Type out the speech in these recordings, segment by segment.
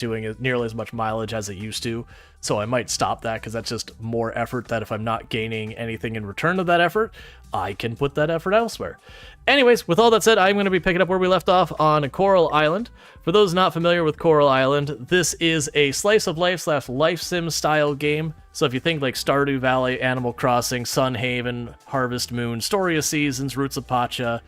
doing nearly as much mileage as it used to. So I might stop that because that's just more effort that if I'm not gaining anything in return of that effort, I can put that effort elsewhere. Anyways, with all that said, I'm going to be picking up where we left off on Coral Island. For those not familiar with Coral Island, this is a slice of life / life sim style game. So if you think like Stardew Valley, Animal Crossing, Sun Haven, Harvest Moon, Story of Seasons, Roots of Pacha,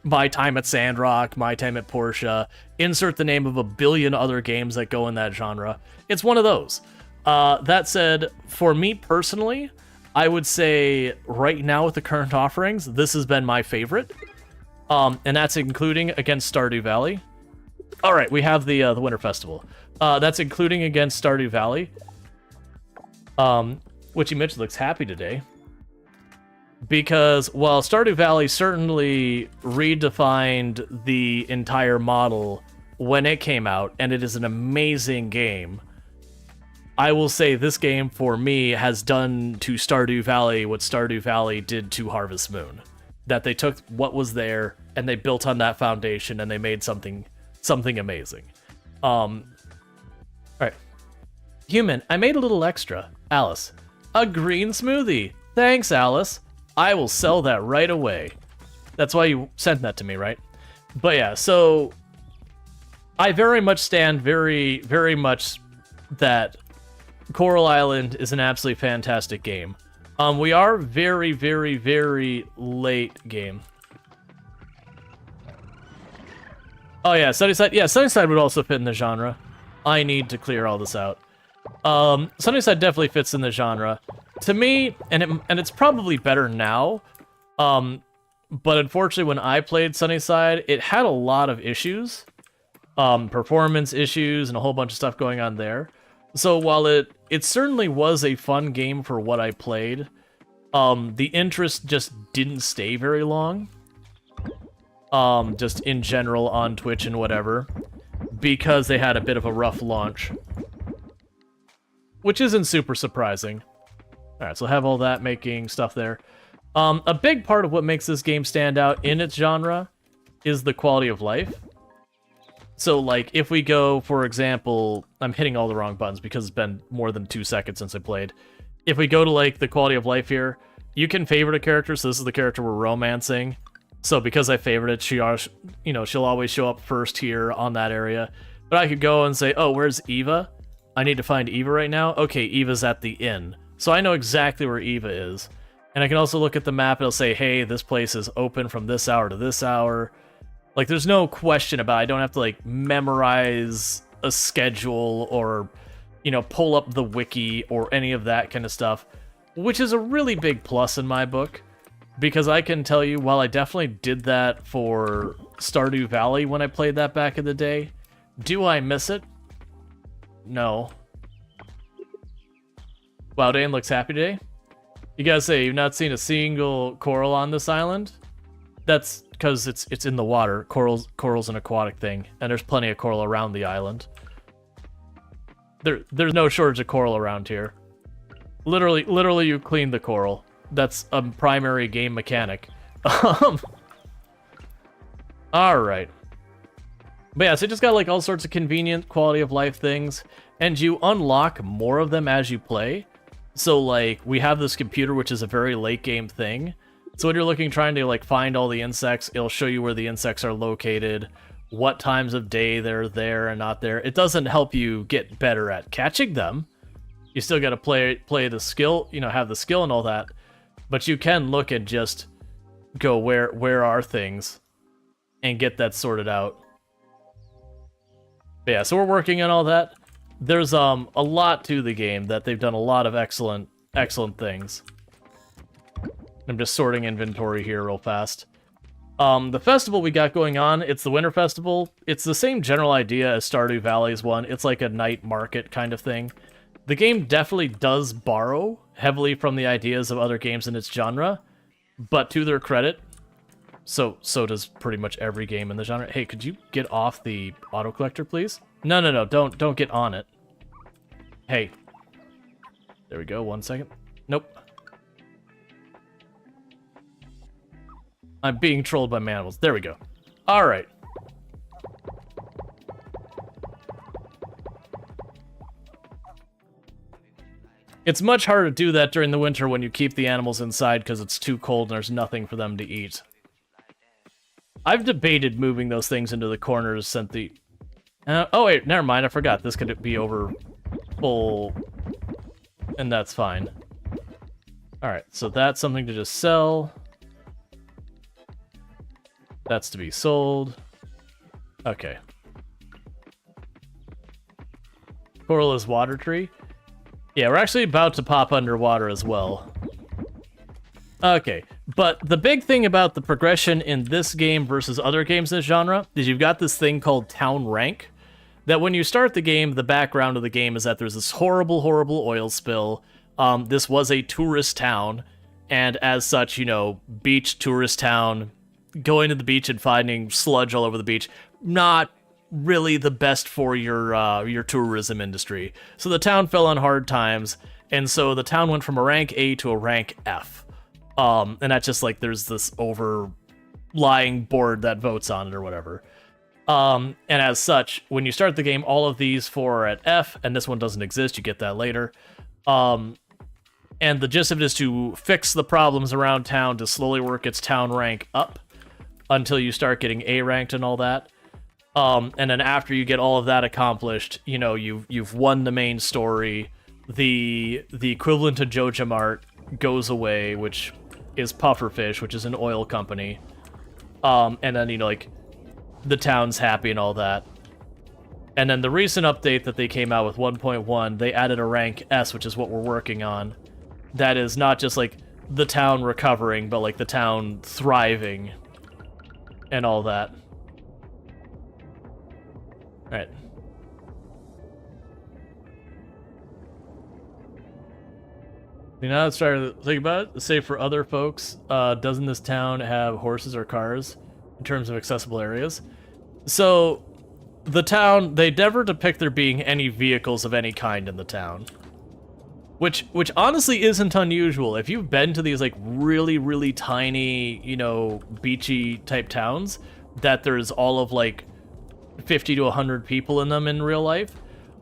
My Time at Sandrock, My Time at Portia, insert the name of a billion other games that go in that genre. It's one of those. That said, for me personally, I would say right now with the current offerings, this has been my favorite. And that's including against Stardew Valley. All right, we have the Winter Festival. That's including against Stardew Valley. Witchy Mitch looks happy today. Because while Stardew Valley certainly redefined the entire model when it came out, and it is an amazing game, I will say this game, for me, has done to Stardew Valley what Stardew Valley did to Harvest Moon. That they took what was there, and they built on that foundation, and they made something amazing. Alright. Human, I made a little extra. Alice. A green smoothie. Thanks, Alice. I will sell that right away. That's why you sent that to me, right? But yeah, so I very much stand very, very much that Coral Island is an absolutely fantastic game. We are very, very, very late game. Oh yeah, Sunnyside. Yeah, Sunnyside would also fit in the genre. I need to clear all this out. Sunnyside definitely fits in the genre. To me, and it's probably better now, but unfortunately when I played Sunnyside, it had a lot of issues. Performance issues and a whole bunch of stuff going on there. So while it certainly was a fun game for what I played, the interest just didn't stay very long. Just in general on Twitch and whatever, because they had a bit of a rough launch. Which isn't super surprising. Alright, so have all that making stuff there. A big part of what makes this game stand out in its genre is the quality of life. So, like, if we go, for example, I'm hitting all the wrong buttons because it's been more than 2 seconds since I played. If we go to, like, the quality of life here, you can favorite a character, so this is the character we're romancing. So because I favorite it, she'll always show up first here on that area. But I could go and say, oh, where's Eva? I need to find Eva right now. Okay, Eva's at the inn. So I know exactly where Eva is. And I can also look at the map and it'll say, hey, this place is open from this hour to this hour. Like, there's no question about it. I don't have to, like, memorize a schedule or, pull up the wiki or any of that kind of stuff, which is a really big plus in my book. Because I can tell you, while I definitely did that for Stardew Valley when I played that back in the day, do I miss it? No. Wow, Dane looks happy today. You guys say you've not seen a single coral on this island? That's because it's in the water. Coral's an aquatic thing, and there's plenty of coral around the island. There's no shortage of coral around here. Literally, you clean the coral. That's a primary game mechanic. Alright. But yeah, so you just got like all sorts of convenient quality of life things, and you unlock more of them as you play. So like, we have this computer, which is a very late game thing. So when you're trying to like find all the insects, it'll show you where the insects are located, what times of day they're there and not there. It doesn't help you get better at catching them. You still got to play the skill, have the skill and all that. But you can look and just go, where are things, and get that sorted out. But yeah, so we're working on all that. There's a lot to the game that they've done a lot of excellent things. I'm just sorting inventory here real fast. The festival we got going on, it's the Winter Festival. It's the same general idea as Stardew Valley's one. It's like a night market kind of thing. The game definitely does borrow heavily from the ideas of other games in its genre, but to their credit, so does pretty much every game in the genre. Hey, could you get off the auto collector, please? No, don't get on it. Hey. There we go, 1 second. Nope. I'm being trolled by manimals. There we go. Alright. It's much harder to do that during the winter when you keep the animals inside because it's too cold and there's nothing for them to eat. I've debated moving those things into the corners since the... oh wait, never mind, I forgot. This could be over full, and that's fine. Alright, so that's something to just sell. That's to be sold. Okay. Coral is water tree. Yeah, we're actually about to pop underwater as well. Okay, but the big thing about the progression in this game versus other games in this genre is you've got this thing called town rank, that when you start the game, the background of the game is that there's this horrible, horrible oil spill. This was a tourist town, and as such, you know, beach tourist town, going to the beach and finding sludge all over the beach, not really the best for your tourism industry. So the town fell on hard times, and so the town went from a rank A to a rank F. And that's just like there's this overlying board that votes on it or whatever. And as such, when you start the game, all of these four are at F, and this one doesn't exist. You get that later. And the gist of it is to fix the problems around town to slowly work its town rank up until you start getting A ranked and all that. And then after you get all of that accomplished, you know, you've won the main story. The equivalent to Joja Mart goes away, which is Pufferfish, which is an oil company. And then, you know, like, the town's happy and all that. And then the recent update that they came out with 1.1, they added a rank S, which is what we're working on. That is not just, like, the town recovering, but, like, the town thriving and all that. Alright. You know, let's try to think about it. Say for other folks, doesn't this town have horses or cars in terms of accessible areas? So, the town, they never depict there being any vehicles of any kind in the town. Which honestly isn't unusual. If you've been to these, like, really, really tiny, you know, beachy type towns, that there's all of, like, 50 to 100 people in them in real life,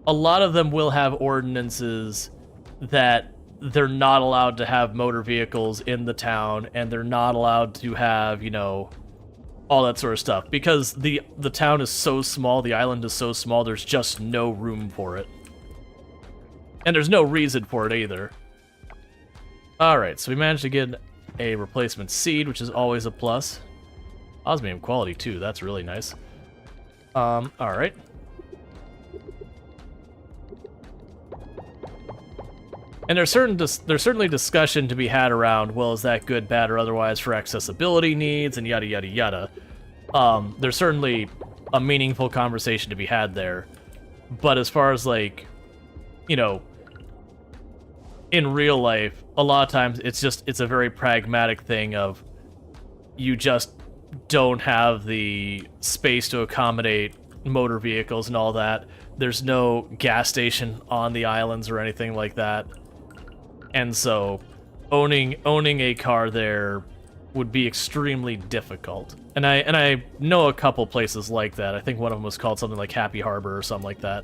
a lot of them will have ordinances that they're not allowed to have motor vehicles in the town, and they're not allowed to have, you know, all that sort of stuff. Because the town is so small, the island is so small, there's just no room for it. And there's no reason for it either. Alright, so we managed to get a replacement seed, which is always a plus. Osmium quality too, that's really nice. Alright. And there's certainly discussion to be had around, well, is that good, bad, or otherwise for accessibility needs, and yada yada yada. There's certainly a meaningful conversation to be had there. But as far as, like, you know, in real life, a lot of times it's a very pragmatic thing of you just don't have the space to accommodate motor vehicles and all that. There's no gas station on the islands or anything like that. And so owning a car there would be extremely difficult. And I know a couple places like that. I think one of them was called something like Happy Harbor or something like that.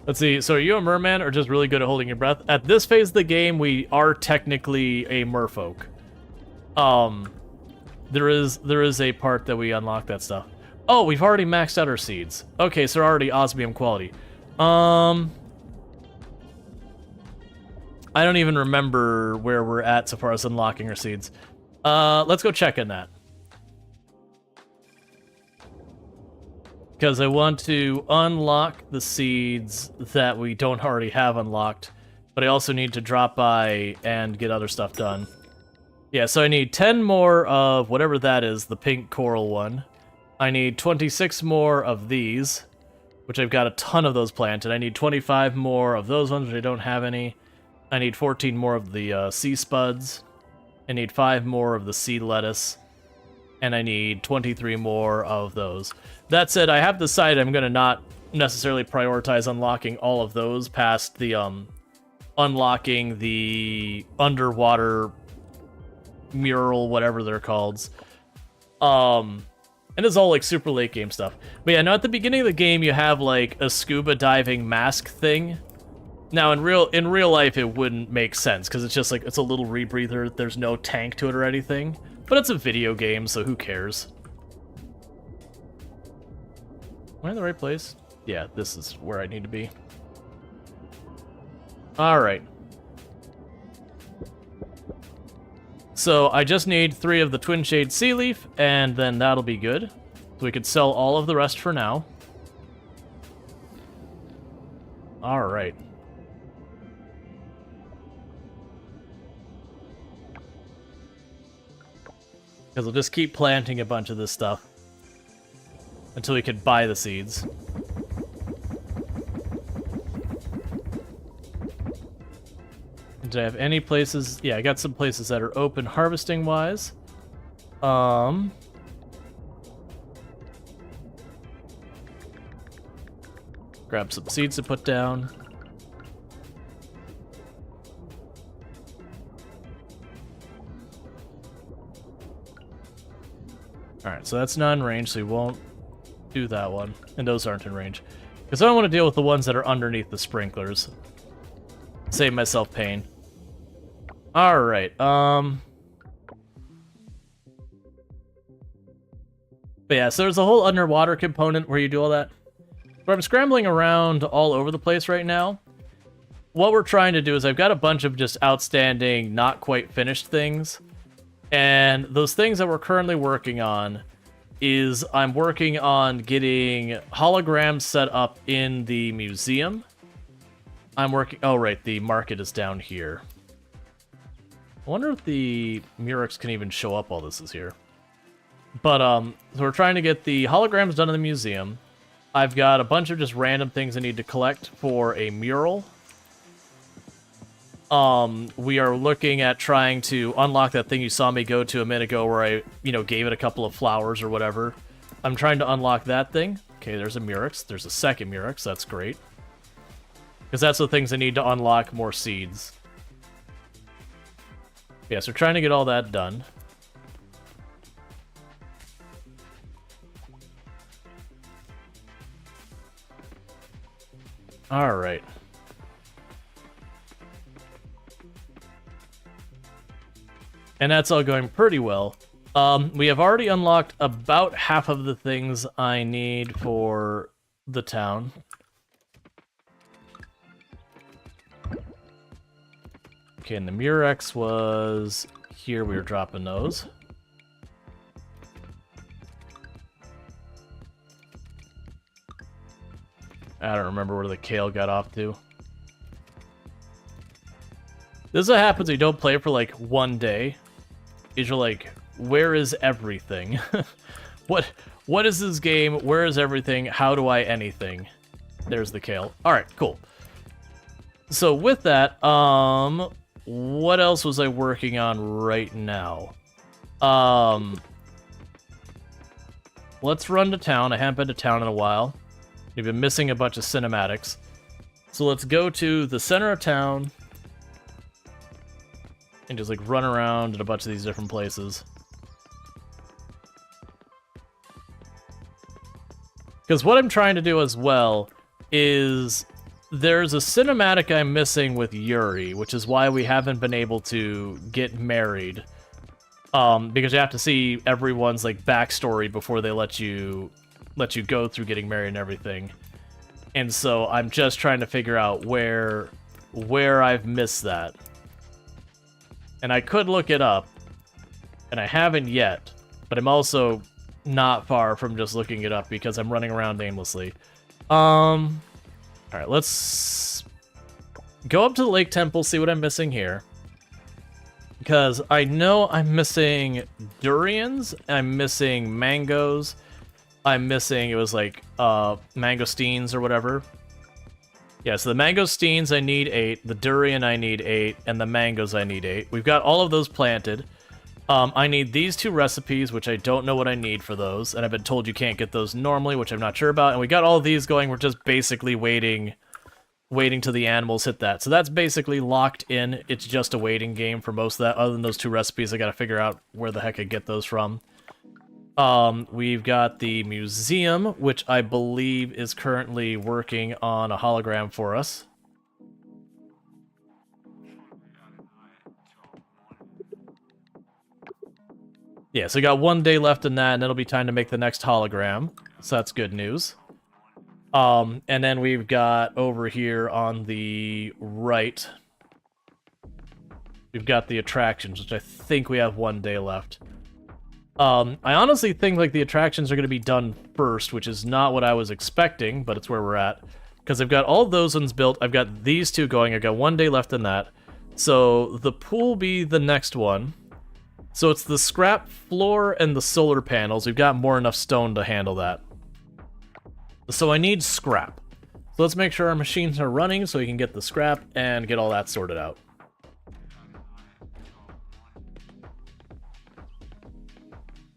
Let's see, so are you a merman or just really good at holding your breath? At this phase of the game, we are technically a merfolk. There is a part that we unlock that stuff. Oh, we've already maxed out our seeds. Okay, so they're already osmium quality. I don't even remember where we're at so far as unlocking our seeds. Let's go check in that. Because I want to unlock the seeds that we don't already have unlocked, but I also need to drop by and get other stuff done. Yeah, so I need 10 more of whatever that is, the pink coral one. I need 26 more of these, which I've got a ton of those planted. I need 25 more of those ones, which I don't have any. I need 14 more of the sea spuds. I need 5 more of the sea lettuce. And I need 23 more of those. That said, I have decided I'm going to not necessarily prioritize unlocking all of those past the unlocking the underwater mural, whatever they're called. And it's all like super late game stuff. But yeah, no, at the beginning of the game you have like a scuba diving mask thing Now, in real life, it wouldn't make sense, because it's just like, it's a little rebreather, there's no tank to it or anything. But it's a video game, so who cares? Am I in the right place? Yeah, this is where I need to be. Alright. So, I just need 3 of the Twin Shade Sea Leaf, and then that'll be good. So we could sell all of the rest for now. Alright. Because we'll just keep planting a bunch of this stuff until we could buy the seeds. Do I have any places? Yeah, I got some places that are open harvesting-wise. Grab some seeds to put down. Alright, so that's not in range, so we won't do that one. And those aren't in range. Because I don't want to deal with the ones that are underneath the sprinklers. Save myself pain. Alright, But yeah, so there's a whole underwater component where you do all that. But I'm scrambling around all over the place right now. What we're trying to do is I've got a bunch of just outstanding, not quite finished things. And those things that we're currently working on is I'm working on getting holograms set up in the museum. I'm working... Oh, right, the market is down here. I wonder if the Murex can even show up while this is here. But, so we're trying to get the holograms done in the museum. I've got a bunch of just random things I need to collect for a mural. We are looking at trying to unlock that thing you saw me go to a minute ago where I, gave it a couple of flowers or whatever. I'm trying to unlock that thing. Okay, there's a Murex. There's a second Murex. That's great. Because that's the things I need to unlock more seeds. Yeah, so we're trying to get all that done. Alright. And that's all going pretty well. We have already unlocked about half of the things I need for the town. Okay, and the Murex was here. We were dropping those. I don't remember where the kale got off to. This is what happens when you don't play for like one day. Is you're like, where is everything? What is this game? Where is everything? How do I anything? There's the kale. Alright, cool. So with that, what else was I working on right now? Let's run to town. I haven't been to town in a while. We've been missing a bunch of cinematics. So let's go to the center of town. And just, like, run around in a bunch of these different places. Because what I'm trying to do as well is... There's a cinematic I'm missing with Yuri, which is why we haven't been able to get married. Because you have to see everyone's, like, backstory before they let you go through getting married and everything. And so I'm just trying to figure out where I've missed that. And I could look it up, and I haven't yet, but I'm also not far from just looking it up because I'm running around aimlessly. Alright, let's go up to the Lake Temple, see what I'm missing here. Because I know I'm missing durians, I'm missing mangoes, I'm missing, it was like, mangosteens or whatever. Yeah, so the mangosteens I need 8, the durian I need 8, and the mangoes I need 8. We've got all of those planted. I need these 2 recipes, which I don't know what I need for those, and I've been told you can't get those normally, which I'm not sure about. And we got all of these going, we're just basically waiting till the animals hit that. So that's basically locked in. It's just a waiting game for most of that. Other than those 2 recipes, I gotta figure out where the heck I get those from. We've got the museum, which I believe is currently working on a hologram for us. Yeah, so we got 1 day left in that, and it'll be time to make the next hologram. So that's good news. And then we've got over here on the right, we've got the attractions, which I think we have 1 day left. I honestly think like the attractions are going to be done first, which is not what I was expecting, but it's where we're at. Because I've got all those ones built, I've got these two going, I've got 1 day left in that. So the pool will be the next one. So it's the scrap floor and the solar panels. We've got more enough stone to handle that. So I need scrap. So let's make sure our machines are running so we can get the scrap and get all that sorted out.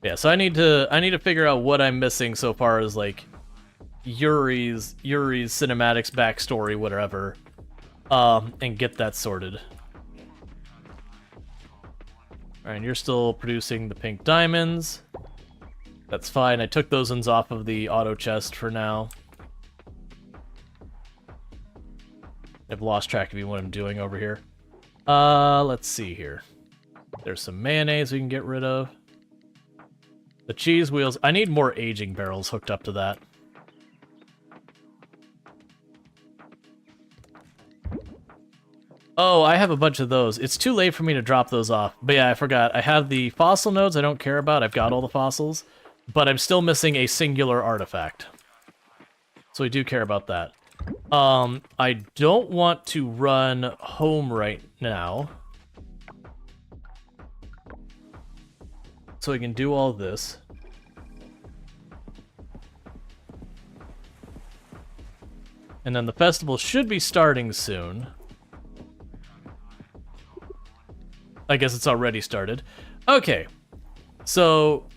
Yeah, so I need to figure out what I'm missing so far as like Yuri's cinematics backstory, whatever, and get that sorted. Alright, you're still producing the pink diamonds. That's fine. I took those ones off of the auto chest for now. I've lost track of what I'm doing over here. Let's see here. There's some mayonnaise we can get rid of. The cheese wheels. I need more aging barrels hooked up to that. Oh, I have a bunch of those. It's too late for me to drop those off. But yeah, I forgot. I have the fossil nodes I don't care about. I've got all the fossils. But I'm still missing a singular artifact. So we do care about that. I don't want to run home right now. So we can do all this. And then the festival should be starting soon. I guess it's already started. Okay. So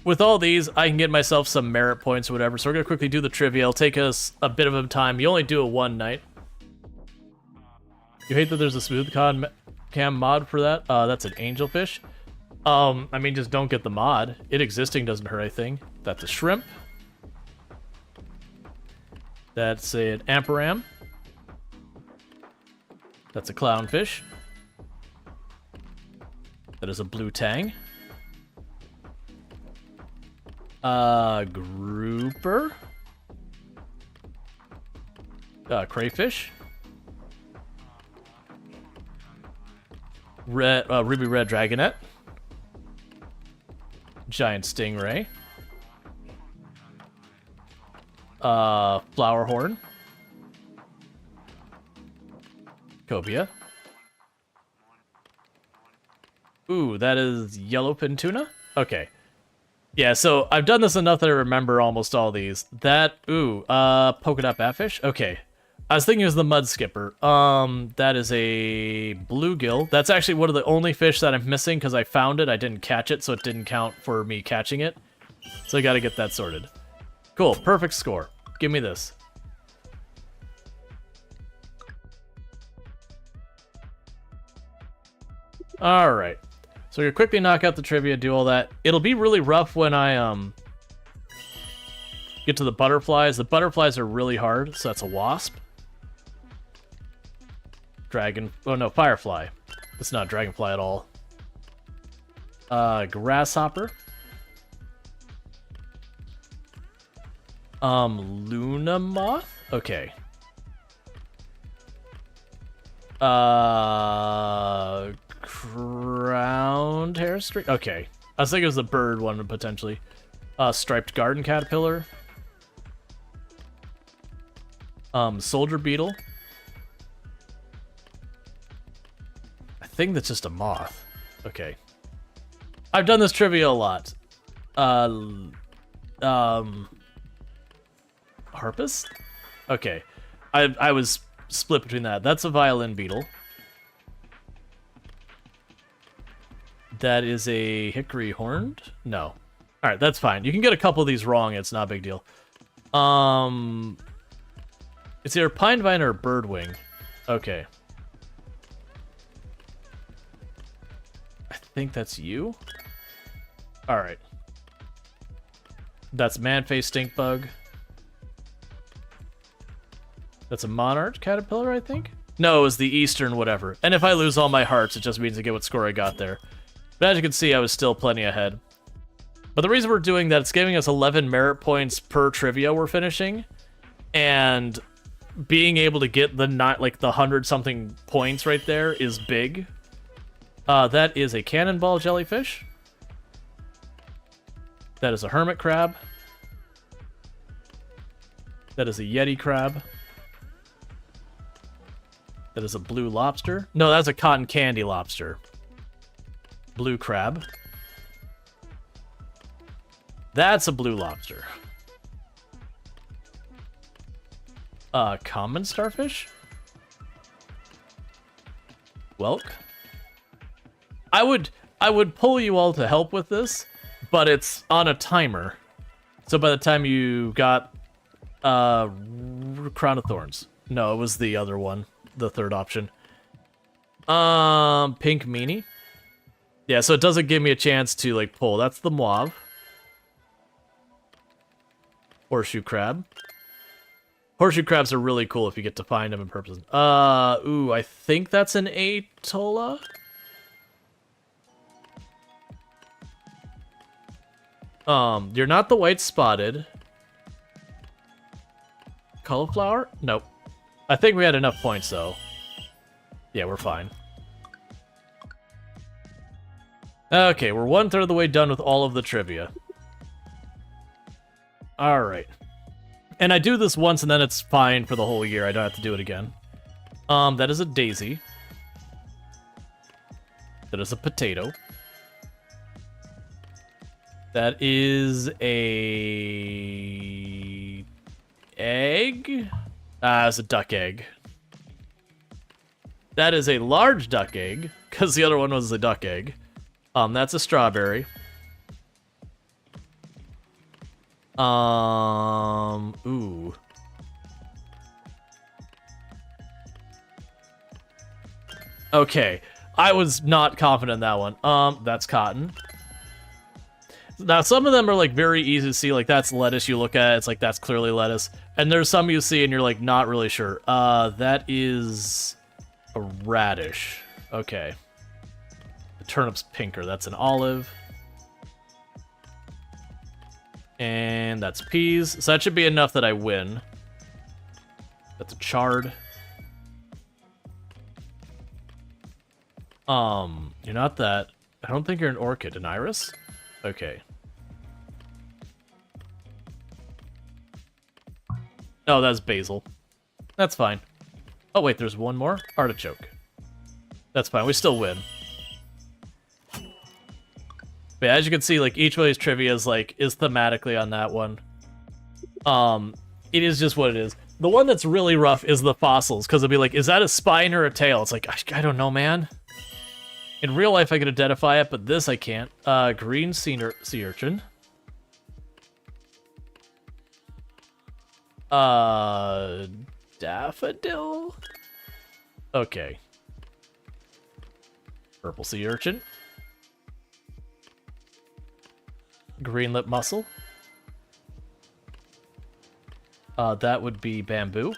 with all these, I can get myself some merit points or whatever. So we're going to quickly do the trivia. It'll take us a bit of a time. You only do it one night. You hate that there's a smooth cam mod for that? That's an angelfish. I mean, just don't get the mod. It existing doesn't hurt anything. That's a shrimp. That's an amperam. That's a clownfish. That is a blue tang. Grouper. Crayfish. Red, ruby red dragonet. Giant stingray. Flower horn. Cobia. Ooh, that is yellowfin tuna? Okay. Yeah, so I've done this enough that I remember almost all these. That, polka dot batfish? Okay. I was thinking it was the mud skipper. That is a bluegill. That's actually one of the only fish that I'm missing because I found it. I didn't catch it, so it didn't count for me catching it. So I gotta get that sorted. Cool, perfect score. Give me this. Alright. So we're gonna quickly knock out the trivia, do all that. It'll be really rough when I get to the butterflies. The butterflies are really hard, so that's a wasp. Dragon, oh no, firefly. It's not dragonfly at all. Grasshopper. Luna moth? Okay. Crowned hair streak? Okay. I was thinking it was the bird one, potentially. Striped garden caterpillar. Soldier beetle. I think that's just a moth. Okay. I've done this trivia a lot. Harpist? Okay. I was split between that. That's a violin beetle. That is a hickory horned? No. Alright, that's fine. You can get a couple of these wrong, it's not a big deal. It's either pine vine or birdwing. Okay. I think that's you? Alright. That's man-face stink bug. That's a monarch caterpillar, I think? No, it was the eastern whatever. And if I lose all my hearts, it just means I get what score I got there. But as you can see, I was still plenty ahead. But the reason we're doing that, it's giving us 11 merit points per trivia we're finishing, and being able to get the not like the 100-something points right there is big. That is a cannonball jellyfish. That is a hermit crab. That is a yeti crab. That is a blue lobster. No, that's a cotton candy lobster. Blue crab. That's a blue lobster. Common starfish? Welk? I would pull you all to help with this, but it's on a timer. So by the time you got Crown of Thorns. No, it was the other one, the third option. Pink meanie. Yeah, so it doesn't give me a chance to like pull. That's the mauve. Horseshoe crab. Horseshoe crabs are really cool if you get to find them in person. Ooh, I think that's an atolla. You're not the white spotted. Cauliflower? Nope. I think we had enough points, though. Yeah, we're fine. Okay, we're 1/3 of the way done with all of the trivia. Alright. And I do this once and then it's fine for the whole year. I don't have to do it again. That is a daisy. That is a potato. That is a... egg? It's a duck egg. That is a large duck egg, because the other one was a duck egg. That's a strawberry. Ooh. Okay, I was not confident in that one. That's cotton. Now, some of them are, like, very easy to see. Like, that's lettuce you look at. It's like, that's clearly lettuce. And there's some you see and you're, like, not really sure. That is a radish. Okay. The turnip's pinker. That's an olive. And that's peas. So that should be enough that I win. That's a chard. You're not that. I don't think you're an orchid. An iris? Okay. Oh, that's basil. That's fine. Oh, wait, there's one more? Artichoke. That's fine. We still win. But as you can see, like, each one of these trivia is, like, is thematically on that one. It is just what it is. The one that's really rough is the fossils, because it'll be like, is that a spine or a tail? It's like, I don't know, man. In real life, I could identify it, but this I can't. Green sea urchin. Daffodil? Okay. Purple sea urchin. Green lip mussel. That would be bamboo.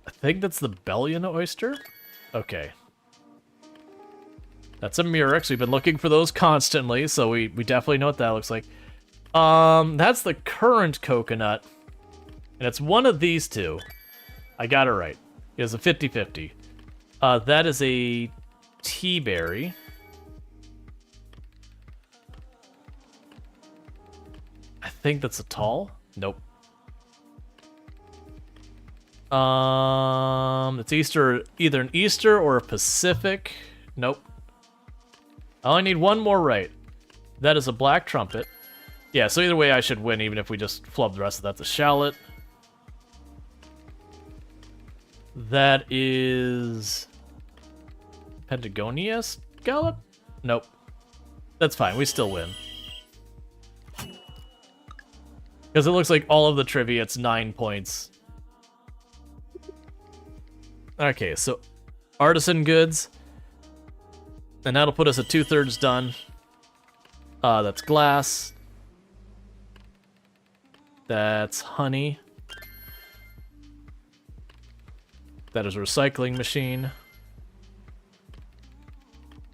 I think that's the Bellion oyster. Okay. That's a murex. We've been looking for those constantly, so we definitely know what that looks like. That's the current coconut. And it's one of these two. I got it right. It was a 50-50. That is a tea berry. I think that's a tall. Nope. It's either an Easter or a Pacific. Nope. I only need one more right. That is a black trumpet. Yeah, so either way I should win, even if we just flub the rest of that. That's a shallot. That is... Pentagonia scallop? Nope. That's fine, we still win. Because it looks like all of the trivia, it's 9 points. Okay, so artisan goods. And that'll put us at 2/3 done. That's glass. That's honey. That is a recycling machine.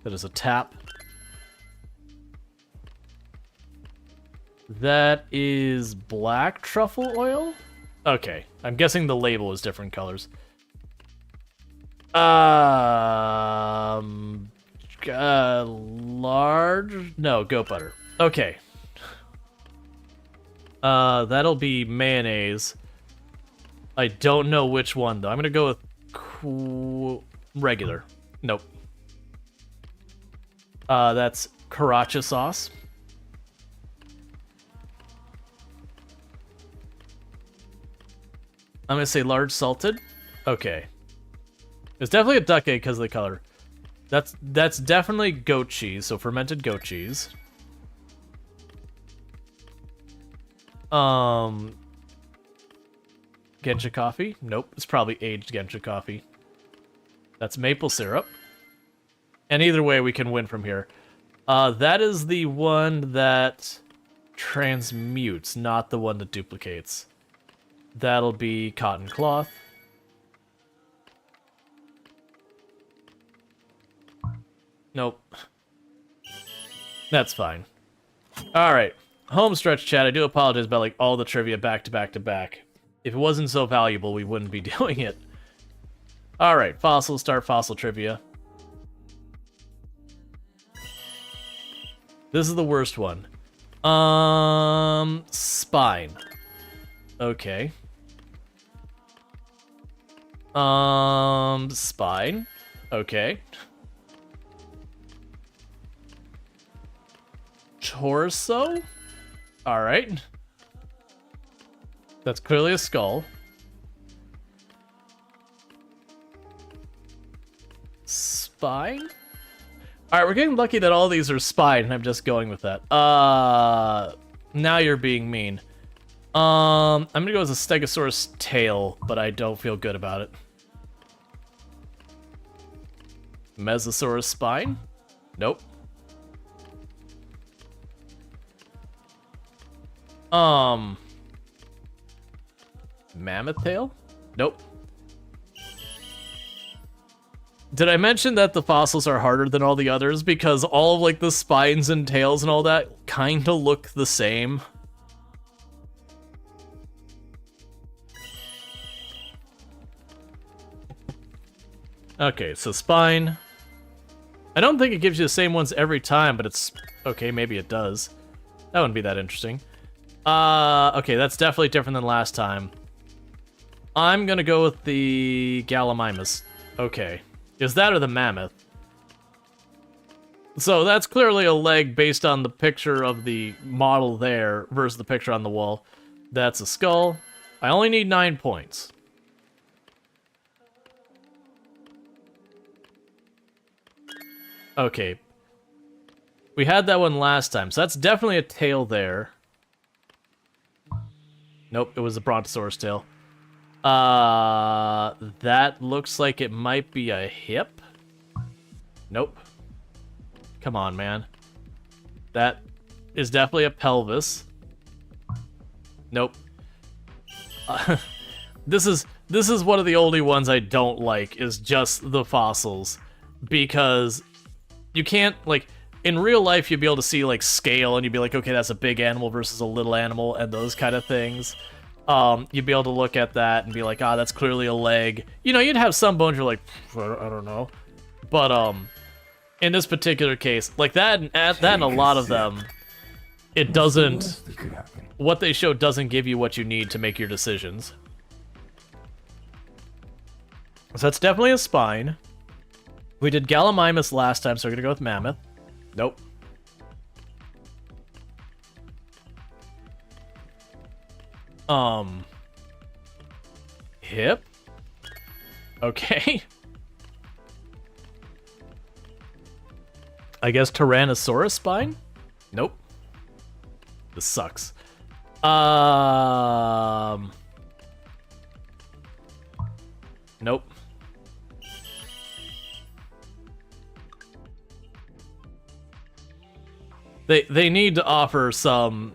That is a tap. That is black truffle oil? Okay, I'm guessing the label is different colors. Large? No, goat butter. Okay. That'll be mayonnaise. I don't know which one, though. I'm gonna go with regular. Nope. That's sriracha sauce. I'm gonna say large salted. Okay. It's definitely a duck egg because of the color. That's definitely goat cheese, so fermented goat cheese. Gencha coffee? Nope, it's probably aged Gencha coffee. That's maple syrup. And either way, we can win from here. That is the one that transmutes, not the one that duplicates. That'll be cotton cloth. Nope. That's fine. Alright. Home stretch chat. I do apologize about like all the trivia back to back to back. If it wasn't so valuable, we wouldn't be doing it. Alright, fossil, start fossil trivia. This is the worst one. Spine. Okay. Spine. Okay. Torso? Alright. That's clearly a skull. Spine? Alright, we're getting lucky that all these are spine, and I'm just going with that. Now you're being mean. I'm gonna go with a Stegosaurus tail, but I don't feel good about it. Mesosaurus spine? Nope. Mammoth tail? Nope. Did I mention that the fossils are harder than all the others? Because all of, like, the spines and tails and all that kind of look the same. Okay, so spine. I don't think it gives you the same ones every time, but it's... Okay, maybe it does. That wouldn't be that interesting. Okay, that's definitely different than last time. I'm gonna go with the Gallimimus. Okay. Is that or the mammoth? So that's clearly a leg based on the picture of the model there versus the picture on the wall. That's a skull. I only need 9 points. Okay. We had that one last time, so that's definitely a tail there. Nope, it was a Brontosaurus tail. That looks like it might be a hip. Nope. Come on, man. That is definitely a pelvis. Nope. This is one of the only ones I don't like, is just the fossils. Because you can't, like, in real life you'd be able to see, like, scale, and you'd be like, okay, that's a big animal versus a little animal, and those kind of things. You'd be able to look at that and be like, ah, that's clearly a leg. You know, you'd have some bones you're like, I don't know. But, in this particular case, like that and a lot of them, it doesn't... What they show doesn't give you what you need to make your decisions. So that's definitely a spine. We did Gallimimus last time, so we're gonna go with mammoth. Nope. Hip? Okay. I guess Tyrannosaurus spine? Nope. This sucks. Nope. They need to offer some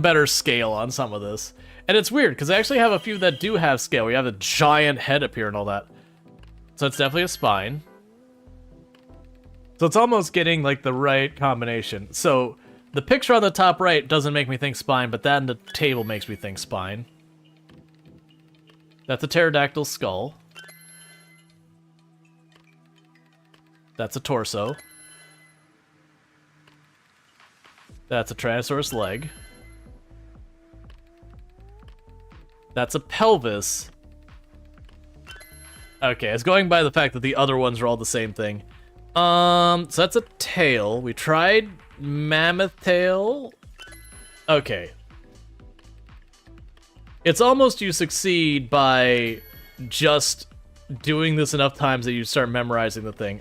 better scale on some of this. And it's weird, because I actually have a few that do have scale. We have a giant head up here and all that. So it's definitely a spine. So it's almost getting, like, the right combination. So The picture on the top right doesn't make me think spine, but that in the table makes me think spine. That's a pterodactyl skull. That's a torso. That's a Tyrannosaurus leg. That's a pelvis. Okay, it's going by the fact that the other ones are all the same thing. So that's a tail. We tried mammoth tail. Okay. It's almost you succeed by just doing this enough times that you start memorizing the thing.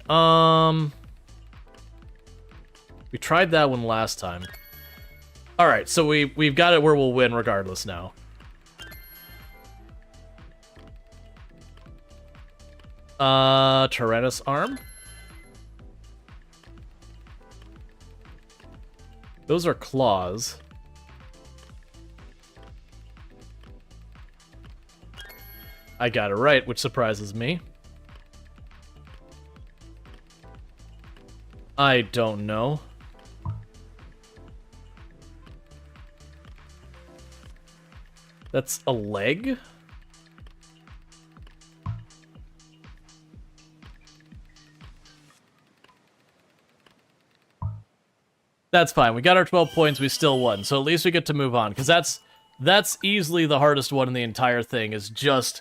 We tried that one last time. Alright, so we've got it where we'll win regardless now. Tyrannus arm. Those are claws. I got it right, which surprises me. I don't know. That's a leg? That's fine. We got our 12 points. We still won. So at least we get to move on. Because that's easily the hardest one in the entire thing. Is just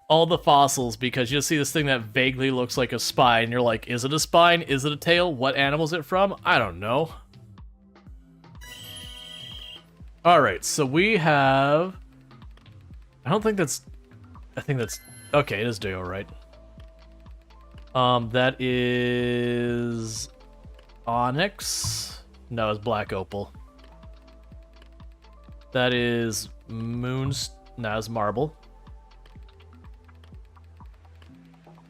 all the fossils. Because you'll see this thing that vaguely looks like a spine. You're like, is it a spine? Is it a tail? What animal is it from? I don't know. Alright, so we have... I don't think that's... I think that's... Okay, it is Deo, right? That is... Onyx... No, it's black opal. That is moons. No, it's marble.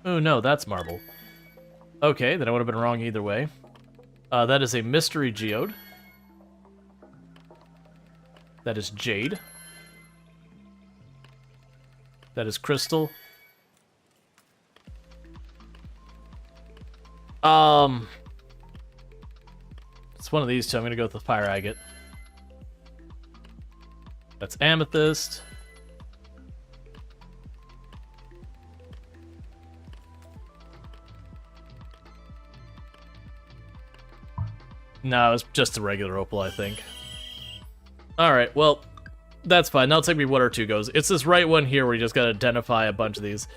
Oh no, that's marble. Okay, then I would have been wrong either way. That is a mystery geode. That is jade. That is crystal. It's one of these two. I'm going to go with the fire agate. That's amethyst. No, it's just a regular opal, I think. Alright, well, that's fine. That'll take me 1 or 2 goes. It's this right one here where you just got to identify a bunch of these.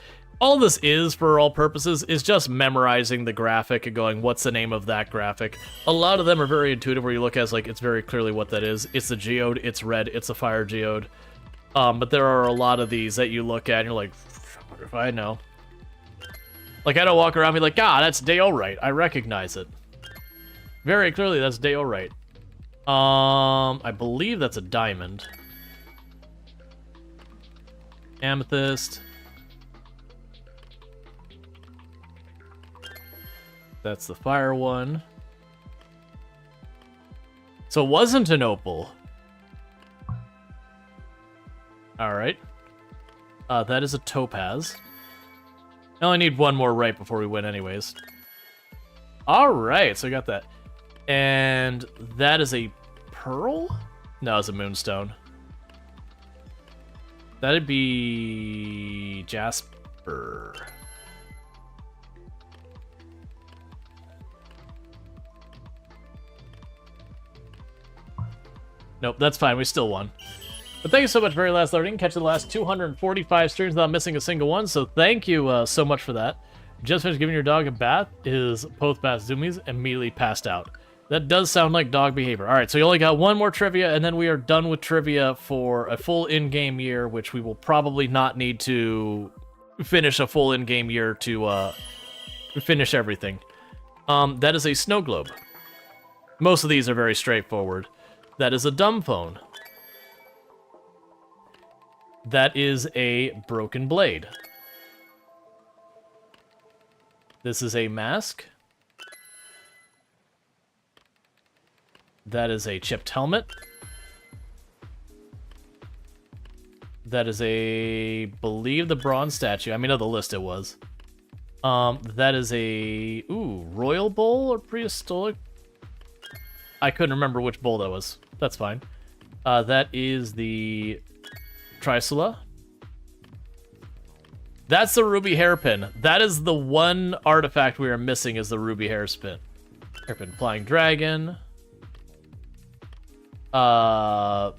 All this is, for all purposes, is just memorizing the graphic and going, what's the name of that graphic? A lot of them are very intuitive where you look at it, like, it's very clearly what that is. It's a geode, it's red, it's a fire geode. But there are a lot of these that you look at and you're like, I wonder if I know. Like, I don't walk around and be like, that's Daorite. I recognize it. Very clearly, that's Daorite. I believe that's a diamond. Amethyst. That's the fire one. So it wasn't an opal. Alright. That is a topaz. I only need 1 more right before we win anyways. Alright, so we got that. And that is a pearl? No, it's a moonstone. That'd be... Jasper. Nope, that's fine. We still won. But thank you so much, Very Last Learning. Catch the last 245 streams without missing a single one, so thank you so much for that. Just finished giving your dog a bath. His post-bath zoomies immediately passed out. That does sound like dog behavior. Alright, so you only got 1 more trivia, and then we are done with trivia for a full in-game year, which we will probably not need to finish a full in-game year to finish everything. That is a snow globe. Most of these are very straightforward. That is a dumb phone. That is a broken blade. This is a mask. That is a chipped helmet. That is a... believe the bronze statue. I mean, on the list it was. That is a... Ooh, royal bowl or prehistoric? I couldn't remember which bowl that was. That's fine. That is the Trisula. That's the ruby hairpin. That is the one artifact we are missing, is the ruby hairpin. Flying dragon. Gold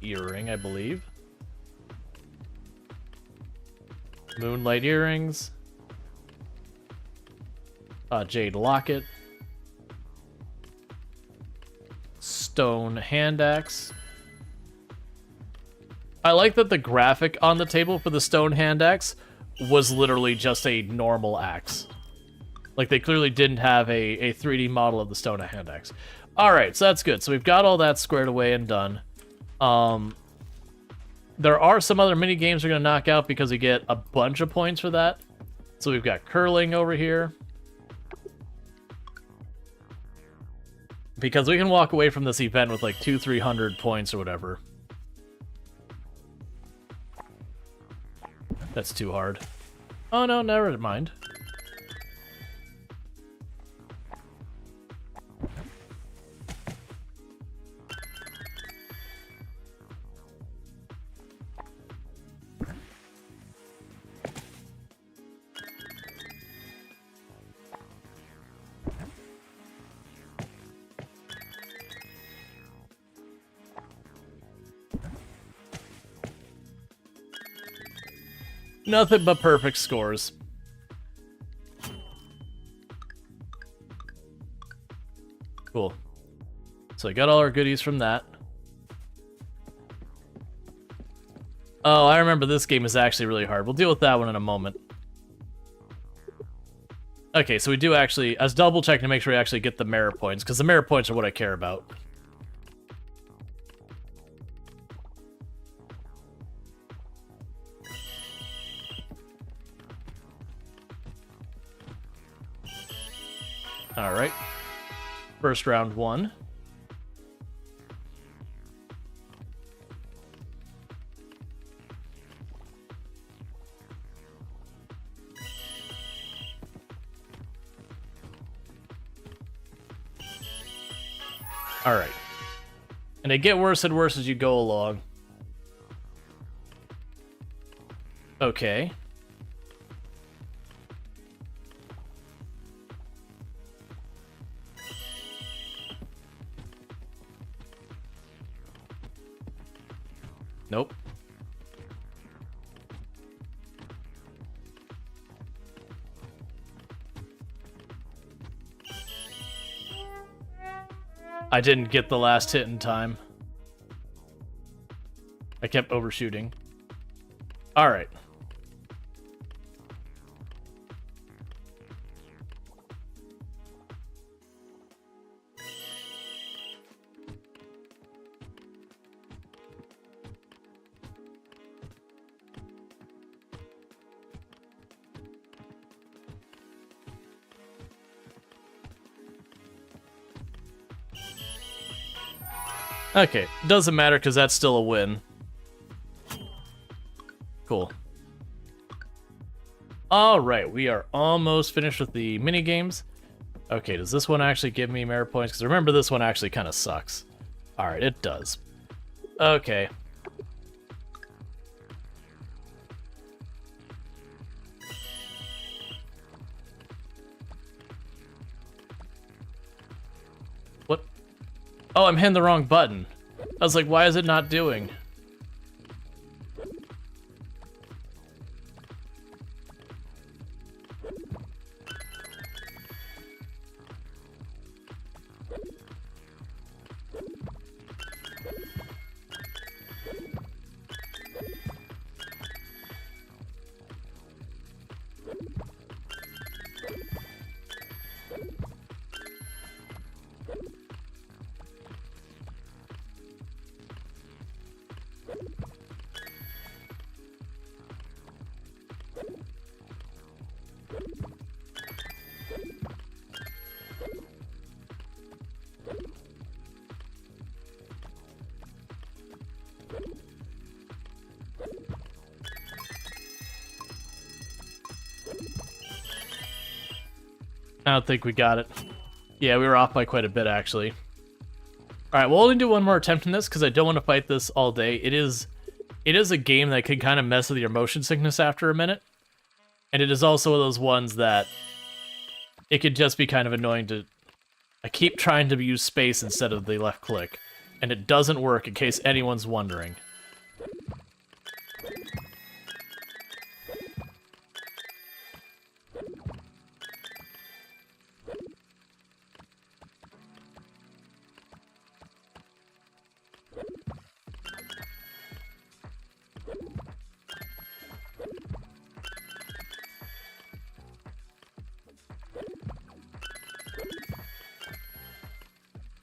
earring, I believe. Moonlight earrings. Jade locket. Stone hand axe. I like that the graphic on the table for the stone hand axe was literally just a normal axe. Like, they clearly didn't have a 3D model of the stone hand axe. Alright, so that's good. So we've got all that squared away and done. There are some other mini games we're going to knock out because we get a bunch of points for that. So we've got curling over here. Because we can walk away from this event with like 200-300 points or whatever. That's too hard. Oh no, never mind. Nothing but perfect scores. Cool. So I got all our goodies from that. Oh, I remember this game is actually really hard. We'll deal with that one in a moment. Okay, so we do actually... I was double checking to make sure we actually get the merit points, because the merit points are what I care about. Alright. First round one. Alright. And they get worse and worse as you go along. Okay. Nope. I didn't get the last hit in time. I kept overshooting. Alright. Okay, doesn't matter because that's still a win. Cool. Alright, we are almost finished with the mini games. Okay, does this one actually give me merit points? Because remember, this one actually kind of sucks. Alright, it does. Okay. What? Oh, I'm hitting the wrong button. I was like, why is it not doing? I don't think we got it. Yeah, we were off by quite a bit, actually. Alright, we'll only do one more attempt in this, because I don't want to fight this all day. It is a game that can kind of mess with your motion sickness after a minute. And it is also one of those ones that it could just be kind of annoying to... I keep trying to use space instead of the left click, and it doesn't work, in case anyone's wondering.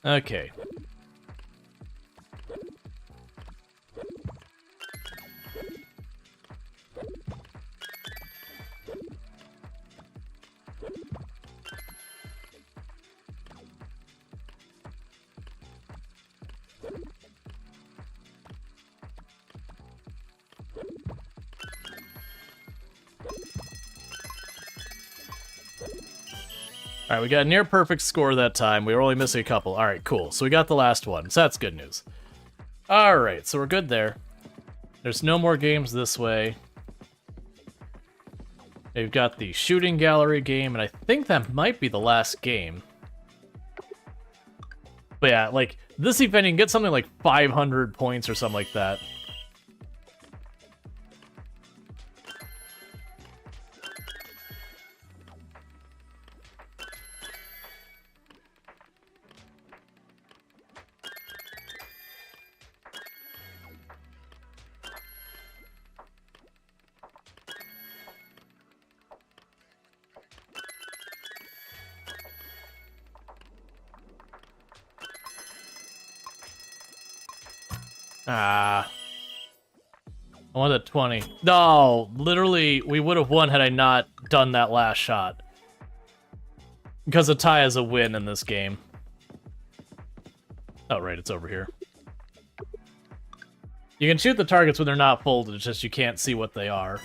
Okay. Alright, we got a near perfect score that time. We were only missing a couple. Alright, cool. So we got the last one. So that's good news. Alright, so we're good there. There's no more games this way. We've got the shooting gallery game, and I think that might be the last game. But yeah, like, this event, you can get something like 500 points or something like that. Ah. I wanted 20. No, literally, we would have won had I not done that last shot. Because a tie is a win in this game. Oh, right, it's over here. You can shoot the targets when they're not folded, it's just you can't see what they are.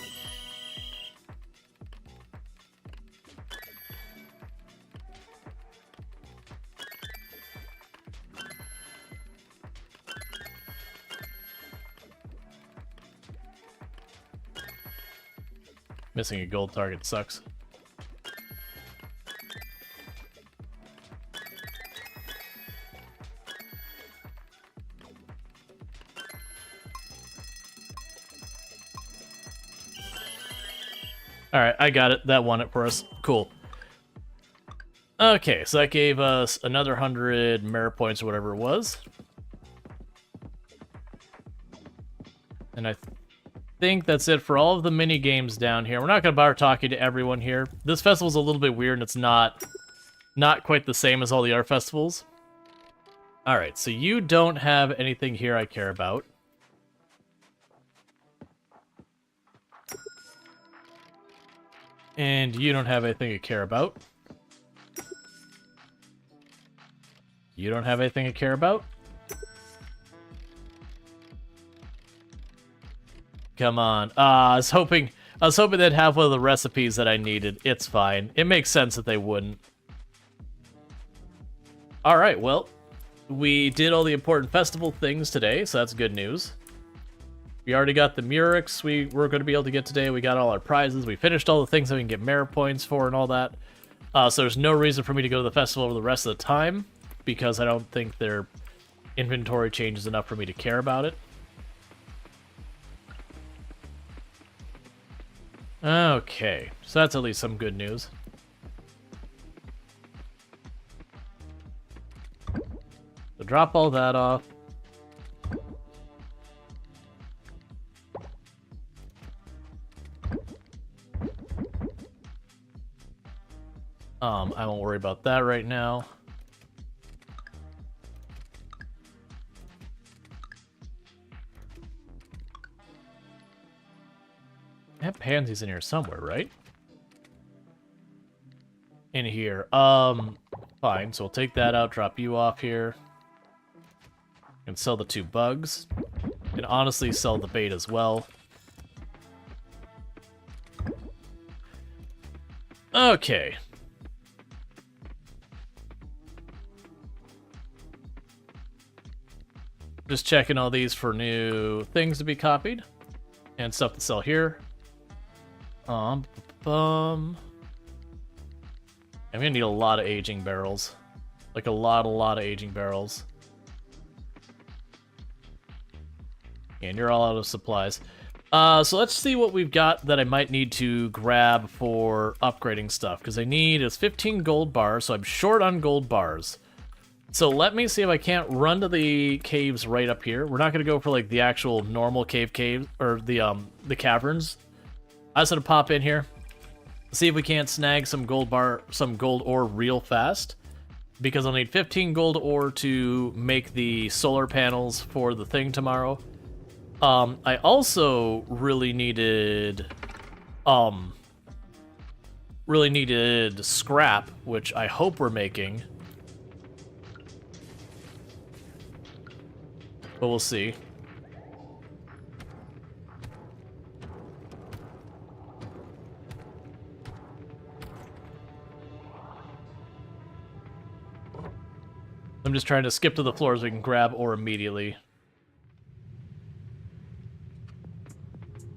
Missing a gold target sucks. Alright, I got it. That won it for us. Cool. Okay, so that gave us another 100 merit points or whatever it was. And I think that's it for all of the mini games down here. We're not going to bother talking to everyone here. This festival's a little bit weird, and it's not quite the same as all the art festivals. Alright, so you don't have anything here I care about. And you don't have anything I care about. You don't have anything I care about. Come on. I was hoping they'd have one of the recipes that I needed. It's fine. It makes sense that they wouldn't. Alright, well, we did all the important festival things today, so that's good news. We already got the Murex we were going to be able to get today. We got all our prizes. We finished all the things that we can get merit points for and all that. So there's no reason for me to go to the festival over the rest of the time, because I don't think their inventory changes enough for me to care about it. Okay, so that's at least some good news. So drop all that off. I won't worry about that right now. I have pansies in here somewhere, right? In here. Fine. So we'll take that out, drop you off here. And sell the 2 bugs. And honestly, sell the bait as well. Okay. Just checking all these for new things to be copied and stuff to sell here. I'm gonna need a lot of aging barrels, like a lot of aging barrels. And you're all out of supplies. So let's see what we've got that I might need to grab for upgrading stuff, because I need is 15 gold bars, so I'm short on gold bars. So let me see if I can't run to the caves right up here. We're not gonna go for like the actual normal cave or the caverns. I just want to pop in here, see if we can't snag some gold ore real fast, because I'll need 15 gold ore to make the solar panels for the thing tomorrow. I also really needed scrap, which I hope we're making. But we'll see. I'm just trying to skip to the floor so we can grab ore immediately.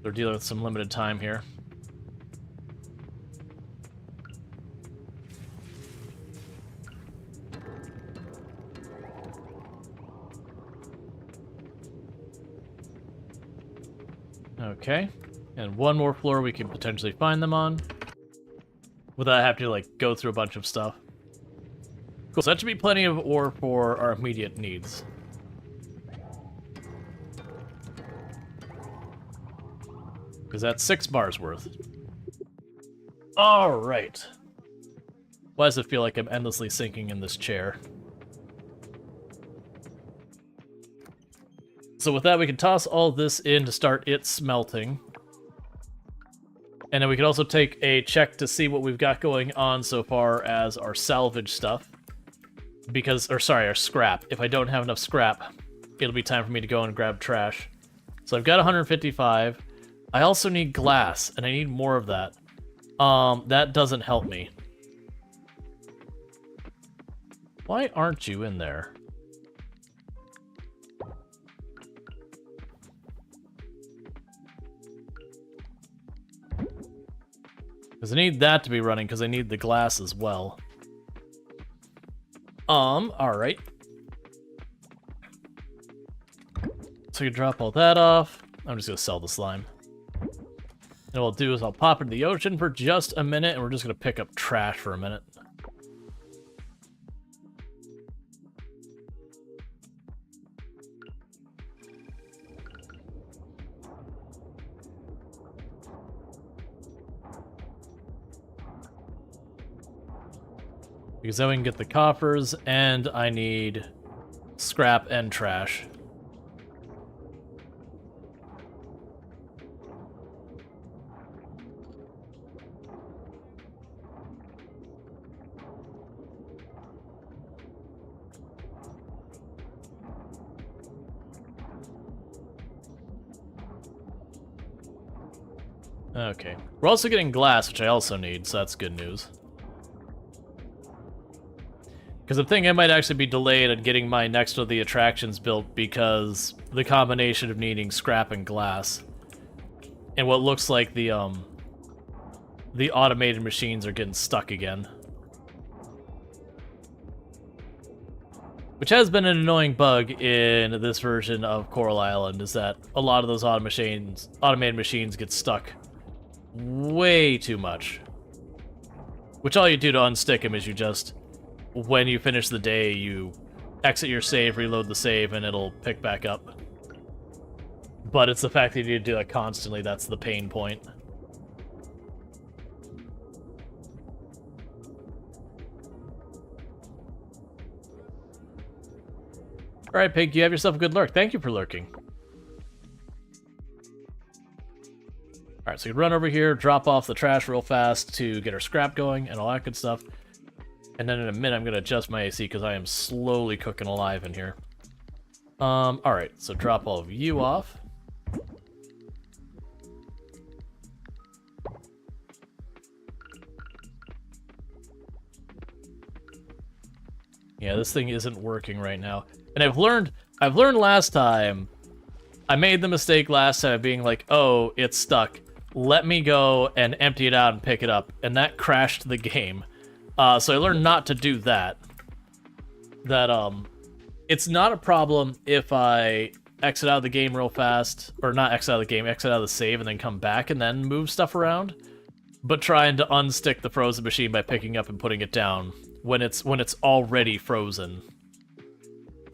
We're dealing with some limited time here. Okay, and one more floor we can potentially find them on without having to, like, go through a bunch of stuff. Cool, so that should be plenty of ore for our immediate needs. Because that's 6 bars worth. Alright. Why does it feel like I'm endlessly sinking in this chair? So with that, we can toss all this in to start it smelting. And then we can also take a check to see what we've got going on so far as our salvage stuff. Because, or sorry, our scrap. If I don't have enough scrap, it'll be time for me to go and grab trash. So I've got 155. I also need glass, and I need more of that. That doesn't help me. Why aren't you in there? Because I need that to be running, because I need the glass as well. Alright. So you drop all that off. I'm just gonna sell the slime. And what I'll do is I'll pop into the ocean for just a minute, and we're just gonna pick up trash for a minute. Because then we can get the coffers, and I need scrap and trash. Okay. We're also getting glass, which I also need, so that's good news. Because I'm thinking I might actually be delayed on getting my next of the attractions built because the combination of needing scrap and glass. And what looks like the automated machines are getting stuck again. Which has been an annoying bug in this version of Coral Island, is that a lot of those automated machines get stuck way too much. Which all you do to unstick them is you just, when you finish the day, you exit your save, reload the save, and it'll pick back up. But it's the fact that you need to do that constantly that's the pain point. Alright, Pig, you have yourself a good lurk. Thank you for lurking. Alright, so you run over here, drop off the trash real fast to get our scrap going and all that good stuff. And then in a minute, I'm going to adjust my AC because I am slowly cooking alive in here. Alright, so drop all of you off. Yeah, this thing isn't working right now. And I've learned I've learned last time. I made the mistake last time of being like, oh, it's stuck. Let me go and empty it out and pick it up. And that crashed the game. So I learned not to do that. It's not a problem if I exit out of the game real fast. Or not exit out of the game, exit out of the save and then come back and then move stuff around. But trying to unstick the frozen machine by picking up and putting it down when it's already frozen.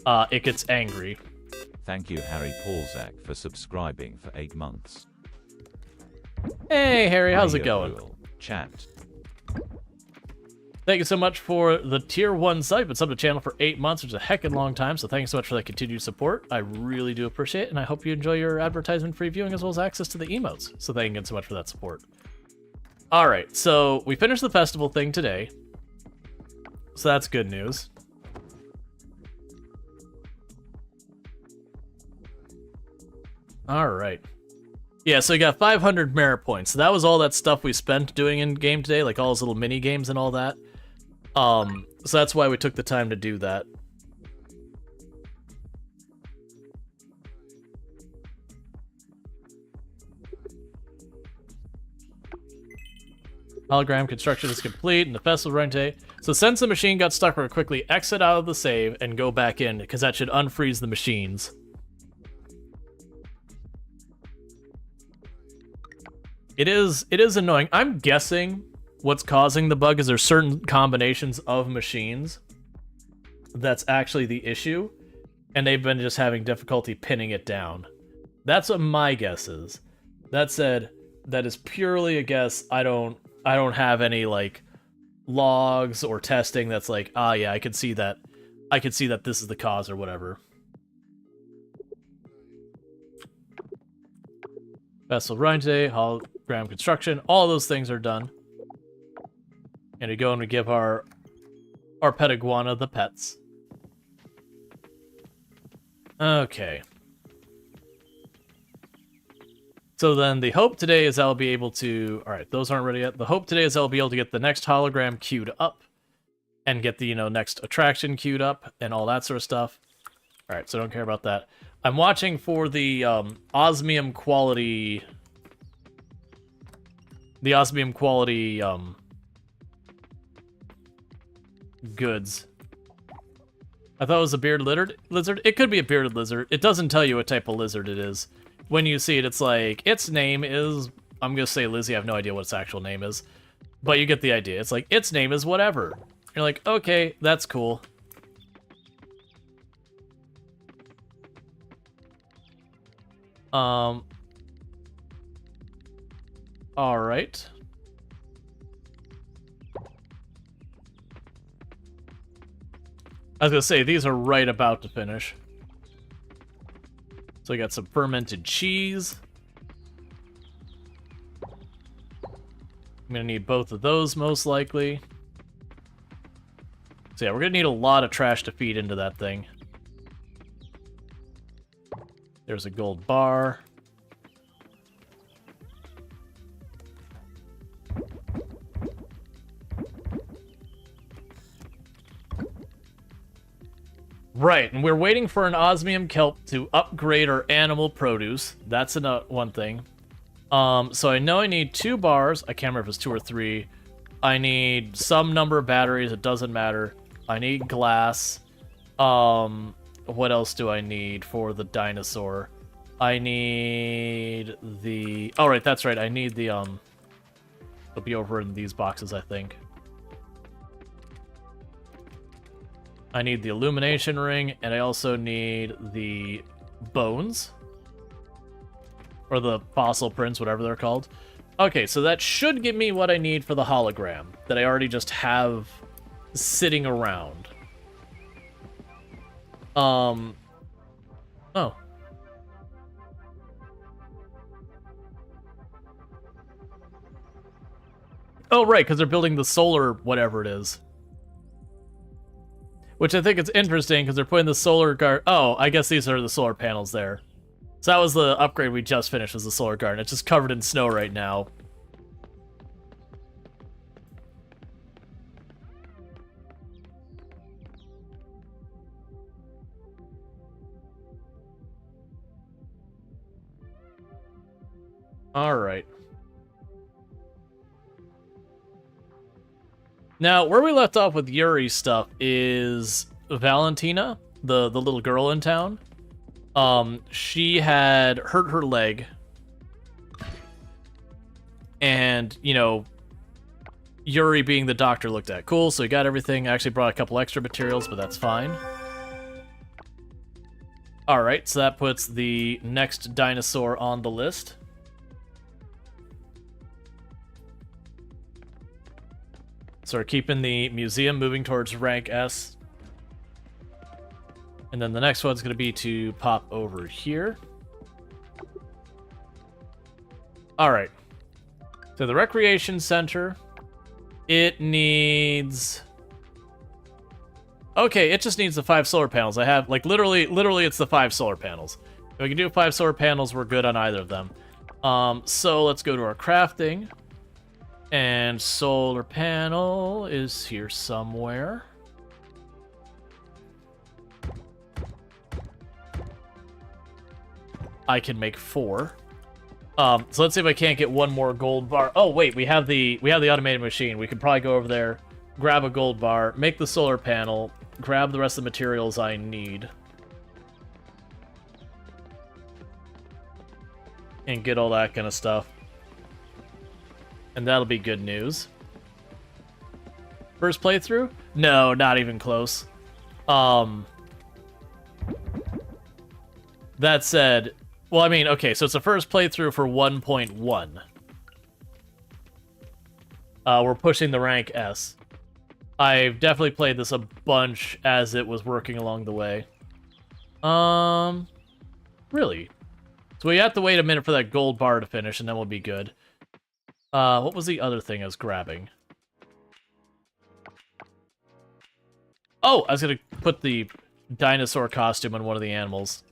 It gets angry. Thank you, Harry Paulzak, for subscribing for 8 months. Hey, Harry, how's it going? Rual. Chat. Thank you so much for the tier 1 sub. It's up the channel for 8 months, which is a heckin' long time, so thanks so much for that continued support. I really do appreciate it, and I hope you enjoy your advertisement-free viewing as well as access to the emotes. So thank you again so much for that support. Alright, so we finished the festival thing today. So that's good news. Alright. Yeah, so you got 500 merit points. So that was all that stuff we spent doing in game today, like all those little mini games and all that. So that's why we took the time to do that. Hologram construction is complete and the festival run today. So since the machine got stuck, we're gonna quickly exit out of the save and go back in, because that should unfreeze the machines. It is annoying. I'm guessing what's causing the bug is there's certain combinations of machines that's actually the issue, and they've been just having difficulty pinning it down. That's what my guess is. That said, that is purely a guess. I don't have any like logs or testing that's like, ah yeah, I could see that this is the cause or whatever. Vessel run today, hologram construction, all those things are done. And we go and we give our pet iguana the pets. Okay. So then the hope today is I'll be able to... Alright, those aren't ready yet. The hope today is I'll be able to get the next hologram queued up. And get the, next attraction queued up and all that sort of stuff. Alright, so I don't care about that. I'm watching for the osmium quality... The osmium quality goods. I thought it was a bearded lizard. It could be a bearded lizard. It doesn't tell you what type of lizard it is. When you see it, it's like, its name is... I'm gonna say Lizzie, I have no idea what its actual name is. But you get the idea. It's like, its name is whatever. You're like, okay, that's cool. Alright. I was gonna say, these are right about to finish. So I got some fermented cheese. I'm gonna need both of those, most likely. So yeah, we're gonna need a lot of trash to feed into that thing. There's a gold bar. Right, and we're waiting for an osmium kelp to upgrade our animal produce. That's one thing. So I know I need 2 bars. I can't remember if it's 2 or 3. I need some number of batteries. It doesn't matter. I need glass. What else do I need for the dinosaur? I need the... Oh, right, that's right. I need the, It'll be over in these boxes, I think. I need the illumination ring, and I also need the bones. Or the fossil prints, whatever they're called. Okay, so that should give me what I need for the hologram that I already just have sitting around. Oh. Oh, right, because they're building the solar whatever it is. Which I think is interesting, because they're putting the solar guard... Oh, I guess these are the solar panels there. So that was the upgrade we just finished, was the solar garden. It's just covered in snow right now. All right. Now, where we left off with Yuri's stuff is Valentina, the little girl in town. She had hurt her leg. And, you know, Yuri being the doctor looked at. Cool, so we got everything. I actually brought a couple extra materials, but that's fine. Alright, so that puts the next dinosaur on the list. So we're keeping the museum moving towards rank S. And then the next one's going to be to pop over here. Alright. So the recreation center, it needs... Okay, it just needs the 5 solar panels. I have, like, literally it's the 5 solar panels. If we can do 5 solar panels, we're good on either of them. So let's go to our crafting. And solar panel is here somewhere. I can make 4. So let's see if I can't get one more gold bar. Oh wait, we have the automated machine. We could probably go over there, grab a gold bar, make the solar panel, grab the rest of the materials I need, and get all that kind of stuff. And that'll be good news. First playthrough? No, not even close. That said, well, I mean, okay, so it's the first playthrough for 1.1. We're pushing the rank S. I've definitely played this a bunch as it was working along the way. Really? So we have to wait a minute for that gold bar to finish, and then we'll be good. What was the other thing I was grabbing? Oh, I was gonna put the dinosaur costume on one of the animals.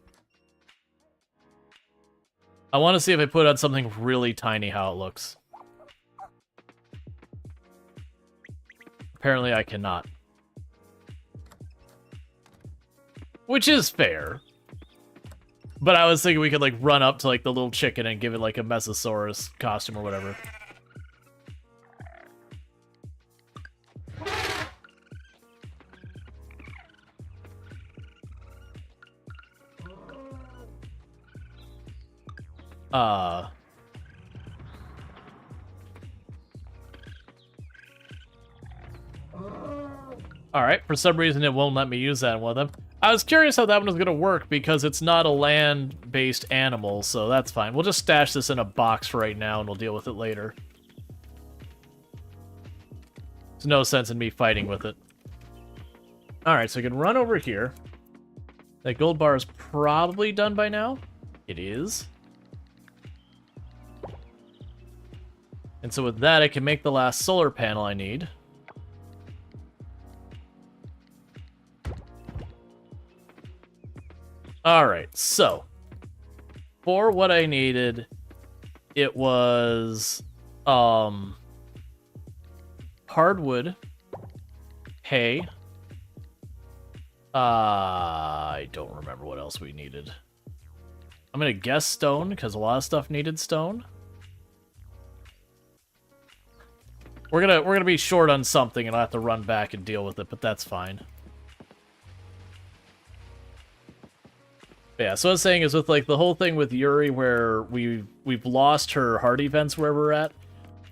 I want to see if I put on something really tiny how it looks. Apparently I cannot. Which is fair. But I was thinking we could, like, run up to, like, the little chicken and give it, like, a Mesosaurus costume or whatever. Alright, for some reason it won't let me use that in one of them. I was curious how that one was going to work because it's not a land-based animal, so that's fine. We'll just stash this in a box for right now and we'll deal with it later. There's no sense in me fighting with it. Alright, so I can run over here. That gold bar is probably done by now. It is. And so with that, I can make the last solar panel I need. Alright, so for what I needed, it was hardwood, hay. I don't remember what else we needed. I'm gonna guess stone, because a lot of stuff needed stone. We're gonna be short on something and I'll have to run back and deal with it, but that's fine. Yeah, so what I was saying is with, like, the whole thing with Yuri where we've lost her heart events where we're at,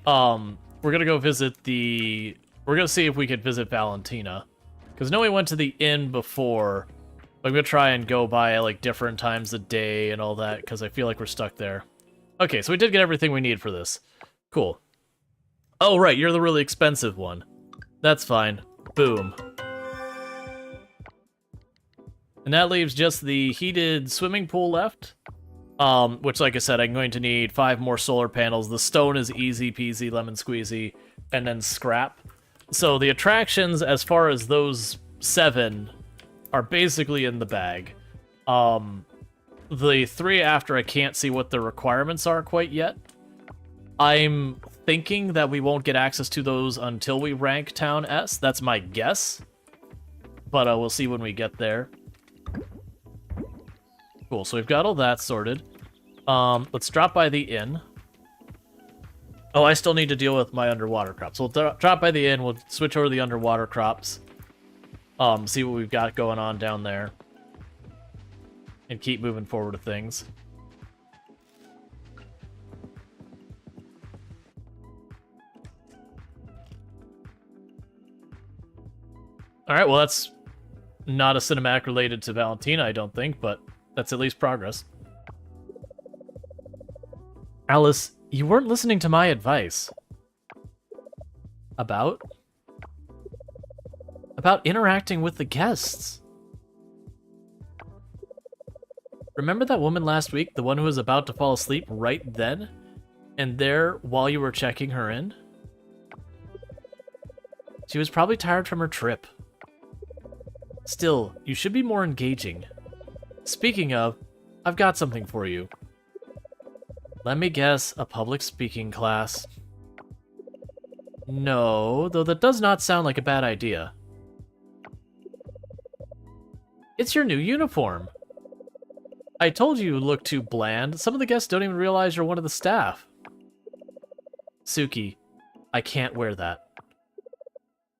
we're gonna go visit the... We're gonna see if we could visit Valentina. Because I know we went to the inn before, but I'm gonna try and go by at, like, different times of day and all that, because I feel like we're stuck there. Okay, so we did get everything we need for this. Cool. Oh, right, you're the really expensive one. That's fine. Boom. And that leaves just the heated swimming pool left. Which, like I said, I'm going to need 5 more solar panels. The stone is easy peasy, lemon squeezy, and then scrap. So the attractions, as far as those 7, are basically in the bag. The 3 after, I can't see what the requirements are quite yet. I'm thinking that we won't get access to those until we rank Town S. That's my guess. But we'll see when we get there. Cool, so we've got all that sorted. Let's drop by the inn. Oh, I still need to deal with my underwater crops. We'll drop by the inn. We'll switch over to the underwater crops. See what we've got going on down there. And keep moving forward with things. Alright, well that's not a cinematic related to Valentina, I don't think, but that's at least progress. Alice, you weren't listening to my advice. About? About interacting with the guests. Remember that woman last week, the one who was about to fall asleep right then? And there while you were checking her in? She was probably tired from her trip. Still, you should be more engaging. Speaking of, I've got something for you. Let me guess, a public speaking class. No, though that does not sound like a bad idea. It's your new uniform. I told you you look too bland. Some of the guests don't even realize you're one of the staff. Suki, I can't wear that.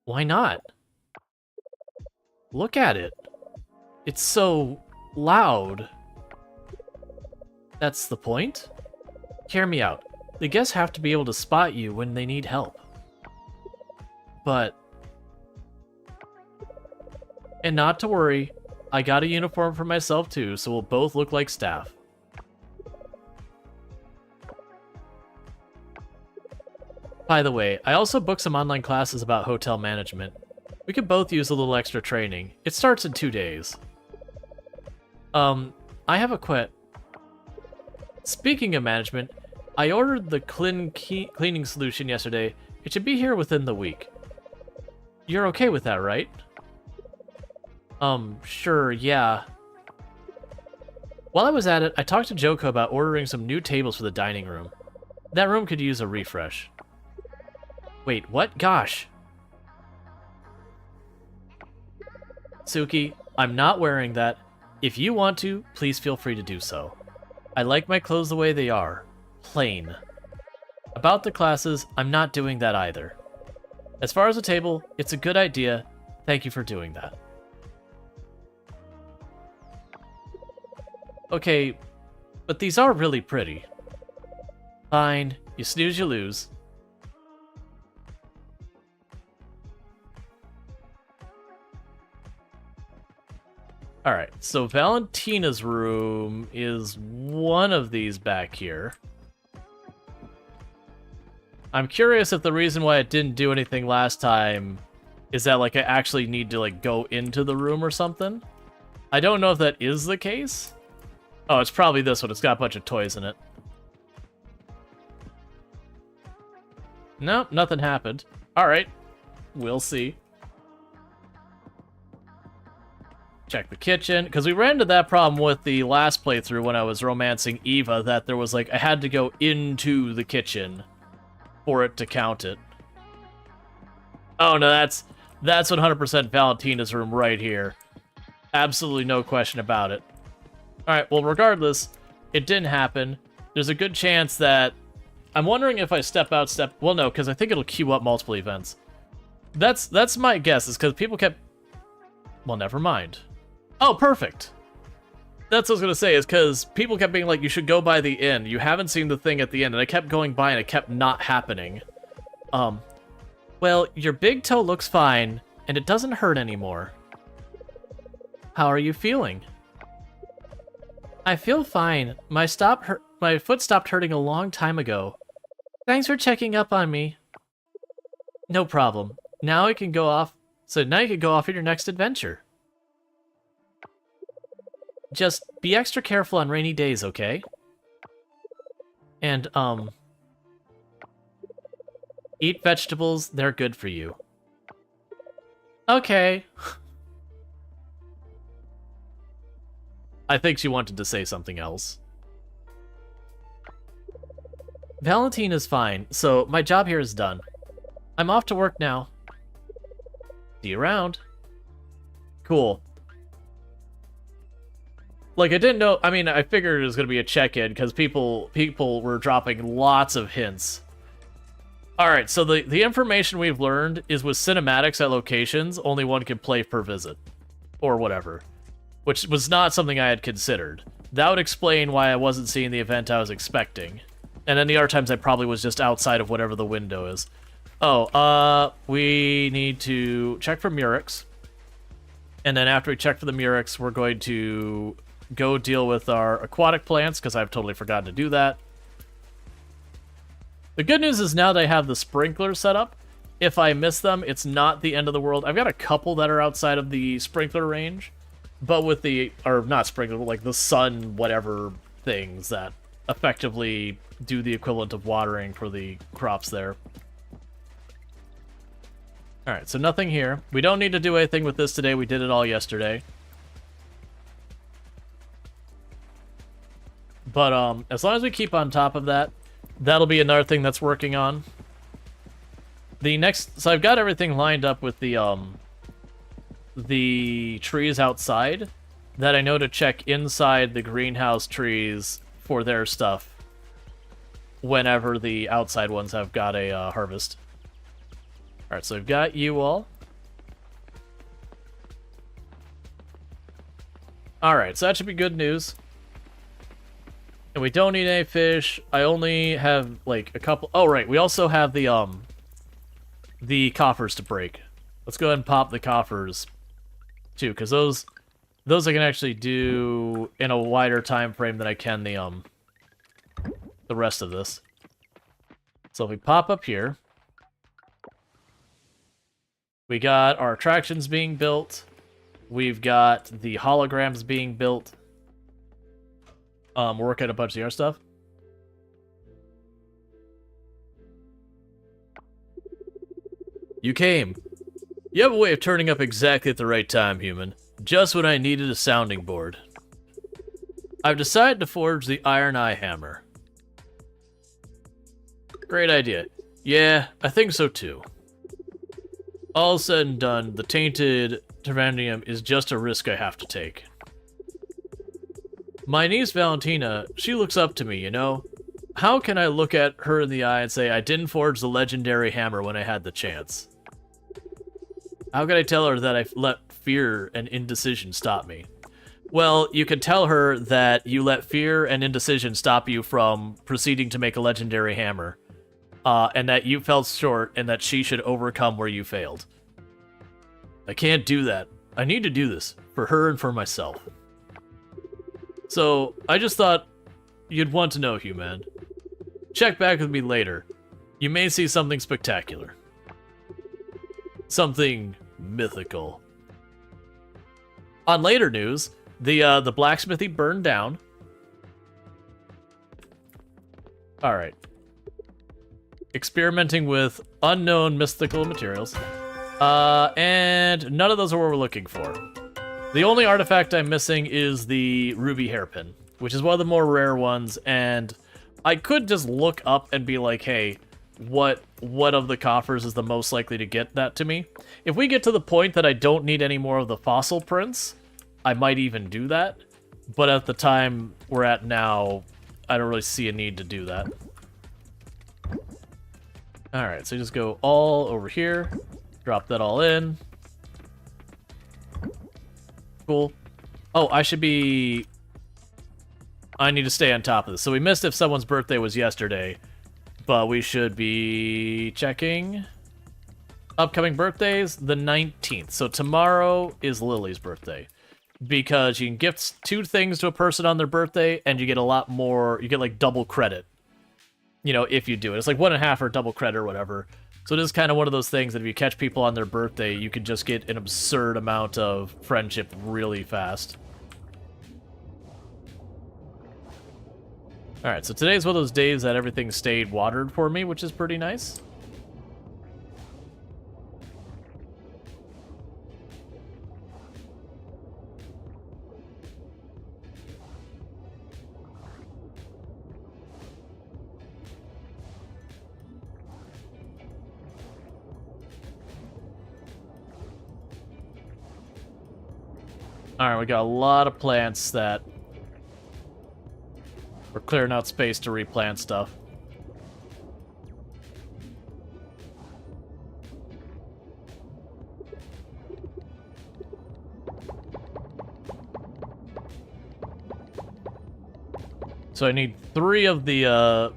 Why not? Look at it. It's so loud. That's the point? Hear me out. The guests have to be able to spot you when they need help. But... And not to worry, I got a uniform for myself too, so we'll both look like staff. By the way, I also booked some online classes about hotel management. We could both use a little extra training. It starts in 2 days. I have a quit. Speaking of management, I ordered the cleaning solution yesterday. It should be here within the week. You're okay with that, right? Sure, yeah. While I was at it, I talked to Joko about ordering some new tables for the dining room. That room could use a refresh. Wait, what? Gosh. Suki, I'm not wearing that. If you want to, please feel free to do so. I like my clothes the way they are. Plain. About the classes, I'm not doing that either. As far as the table, it's a good idea. Thank you for doing that. Okay, but these are really pretty. Fine, you snooze, you lose. Alright, so Valentina's room is one of these back here. I'm curious if the reason why it didn't do anything last time is that, like, I actually need to, like, go into the room or something. I don't know if that is the case. Oh, it's probably this one. It's got a bunch of toys in it. Nope, nothing happened. Alright, we'll see. Check the kitchen, because we ran into that problem with the last playthrough when I was romancing Eva, that there was, like, I had to go into the kitchen for it to count it. Oh, no, that's 100% Valentina's room right here. Absolutely no question about it. Alright, well, regardless, it didn't happen. There's a good chance that... I'm wondering if I step out, well, no, because I think it'll queue up multiple events. That's my guess, is because people kept... Well, never mind. Oh, perfect! That's what I was going to say, is because people kept being like, you should go by the inn. You haven't seen the thing at the end, and I kept going by, and it kept not happening. Well, your big toe looks fine, and it doesn't hurt anymore. How are you feeling? I feel fine. My foot stopped hurting a long time ago. Thanks for checking up on me. No problem. Now I can go off. So now you can go off on your next adventure. Just be extra careful on rainy days, okay? And, eat vegetables, they're good for you. Okay. I think she wanted to say something else. Valentina's fine, so my job here is done. I'm off to work now. See you around. Cool. Like, I didn't know... I mean, I figured it was going to be a check-in, because people were dropping lots of hints Alright, so the information we've learned is with cinematics at locations, only one can play per visit. Or whatever. Which was not something I had considered. That would explain why I wasn't seeing the event I was expecting. And then the other times I probably was just outside of whatever the window is. Oh, we need to check for Murex. And then after we check for the Murex, we're going to go deal with our aquatic plants, because I've totally forgotten to do that. The good news is now that I have the sprinklers set up, if I miss them, it's not the end of the world. I've got a couple that are outside of the sprinkler range, but with the, or not sprinkler, but like the sun whatever things that effectively do the equivalent of watering for the crops there. Alright, so nothing here. We don't need to do anything with this today. We did it all yesterday. But as long as we keep on top of that, that'll be another thing that's working on. The next, so I've got everything lined up with the trees outside that I know to check inside the greenhouse trees for their stuff whenever the outside ones have got a harvest. Alright, so we've got you all. Alright, so that should be good news. And we don't need any fish. I only have, like, a couple... Oh, right, we also have the coffers to break. Let's go ahead and pop the coffers, too, because those I can actually do in a wider time frame than I can the rest of this. So if we pop up here, we got our attractions being built. We've got the holograms being built. We're working on a bunch of the other stuff. You came. You have a way of turning up exactly at the right time, human. Just when I needed a sounding board. I've decided to forge the Iron Eye Hammer. Great idea. Yeah, I think so too. All said and done, the tainted Tervanium is just a risk I have to take. My niece Valentina, she looks up to me, you know? How can I look at her in the eye and say I didn't forge the legendary hammer when I had the chance? How can I tell her that I let fear and indecision stop me? Well, you can tell her that you let fear and indecision stop you from proceeding to make a legendary hammer, and that you fell short and that she should overcome where you failed. I can't do that. I need to do this, for her and for myself. So, I just thought you'd want to know, human. Check back with me later. You may see something spectacular. Something mythical. On later news, the blacksmithy burned down. Alright. Experimenting with unknown mystical materials. And none of those are what we're looking for. The only artifact I'm missing is the ruby hairpin, which is one of the more rare ones, and I could just look up and be like, hey, what of the coffers is the most likely to get that to me? If we get to the point that I don't need any more of the fossil prints, I might even do that, but at the time we're at now, I don't really see a need to do that. Alright, so just go all over here, drop that all in. Cool. Oh, I need to stay on top of this. So we missed if someone's birthday was yesterday, but we should be checking upcoming birthdays, the 19th. So tomorrow is Lily's birthday, because you can gift 2 things to a person on their birthday, and you get a lot more, you get like double credit, you know, if you do it. It's like 1.5 or double credit or whatever. So it is kind of one of those things that if you catch people on their birthday, you can just get an absurd amount of friendship really fast. Alright, so today's one of those days that everything stayed watered for me, which is pretty nice. Alright, we got a lot of plants that we're clearing out space to replant stuff. So I need 3 of the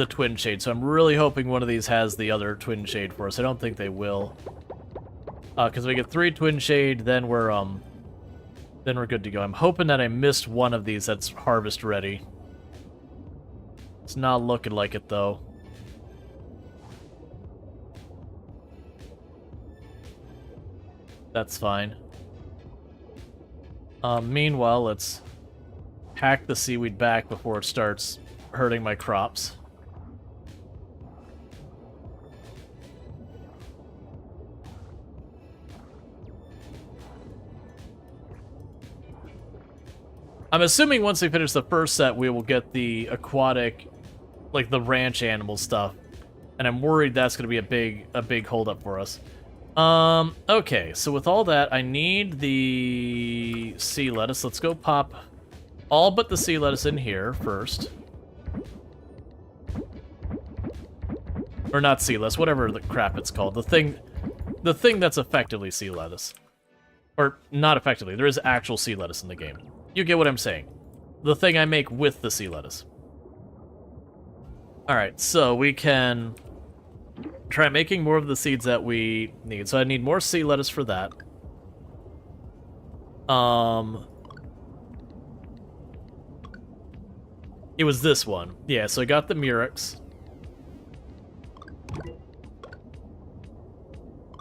twin shade. So I'm really hoping one of these has the other twin shade for us. I don't think they will. Because if we get 3 twin shade, then we're good to go. I'm hoping that I missed one of these that's harvest ready. It's not looking like it though. That's fine. Meanwhile, let's hack the seaweed back before it starts hurting my crops. I'm assuming once we finish the first set, we will get the aquatic, like the ranch animal stuff. And I'm worried that's going to be a big holdup for us. Okay, so with all that, I need the sea lettuce. Let's go pop all but the sea lettuce in here first. Or not sea lettuce, whatever the crap it's called. The thing that's effectively sea lettuce. Or not effectively, there is actual sea lettuce in the game. You get what I'm saying. The thing I make with the sea lettuce. Alright, so we can try making more of the seeds that we need. So I need more sea lettuce for that. It was this one. Yeah, so I got the Murex.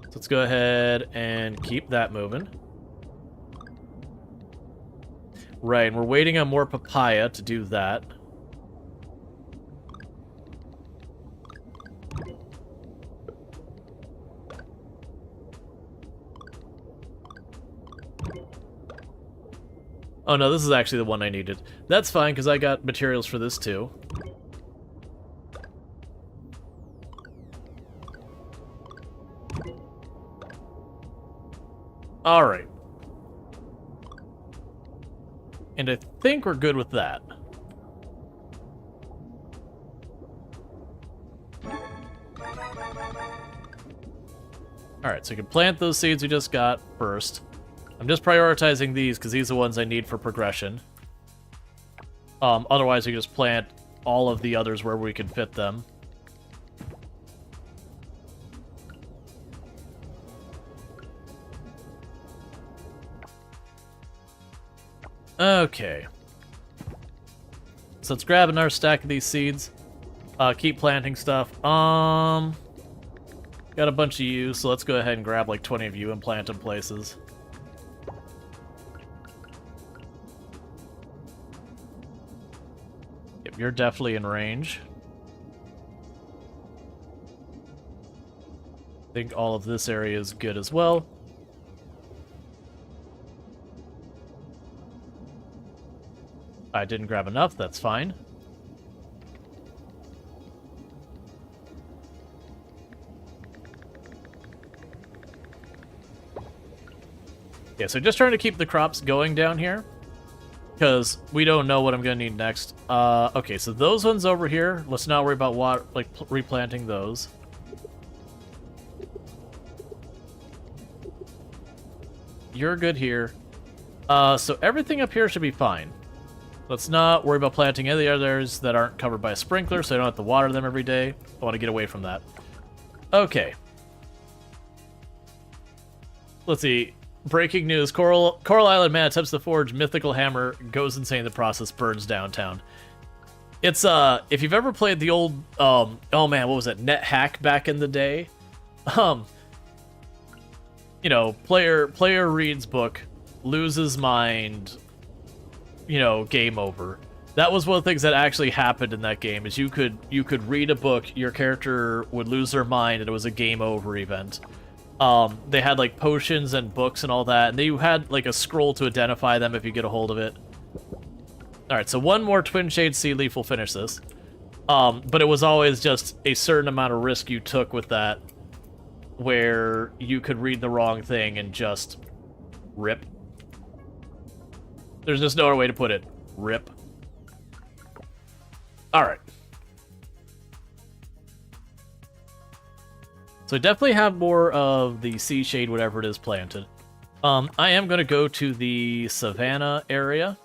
So let's go ahead and keep that moving. Right, and we're waiting on more papaya to do that. Oh no, this is actually the one I needed. That's fine, because I got materials for this too. Alright. And I think we're good with that. Alright, so we can plant those seeds we just got first. I'm just prioritizing these because these are the ones I need for progression. Otherwise, we just plant all of the others where we can fit them. Okay. So let's grab another stack of these seeds. Keep planting stuff. Got a bunch of you, so let's go ahead and grab like 20 of you and plant them places. Yep, you're definitely in range. I think all of this area is good as well. I didn't grab enough, that's fine. Yeah, so just trying to keep the crops going down here, because we don't know what I'm going to need next. Okay, so those ones over here, let's not worry about water, like replanting those. You're good here. So everything up here should be fine. Let's not worry about planting any of the others that aren't covered by a sprinkler, so I don't have to water them every day. I want to get away from that. Okay. Let's see. Breaking news. Coral Island man attempts to forge mythical hammer, goes insane in the process, burns downtown. It's, if you've ever played the old, oh man, what was it? Net hack back in the day? You know, player reads book, loses mind, you know, game over. That was one of the things that actually happened in that game, is you could read a book, your character would lose their mind, and it was a game over event. They had like potions and books and all that, and you had like a scroll to identify them if you get a hold of it. Alright, so one more Twin Shade Sea Leaf will finish this. But it was always just a certain amount of risk you took with that, where you could read the wrong thing and just rip. There's just no other way to put it. Rip. Alright. So I definitely have more of the sea shade, whatever it is, planted. I am going to go to the savannah area.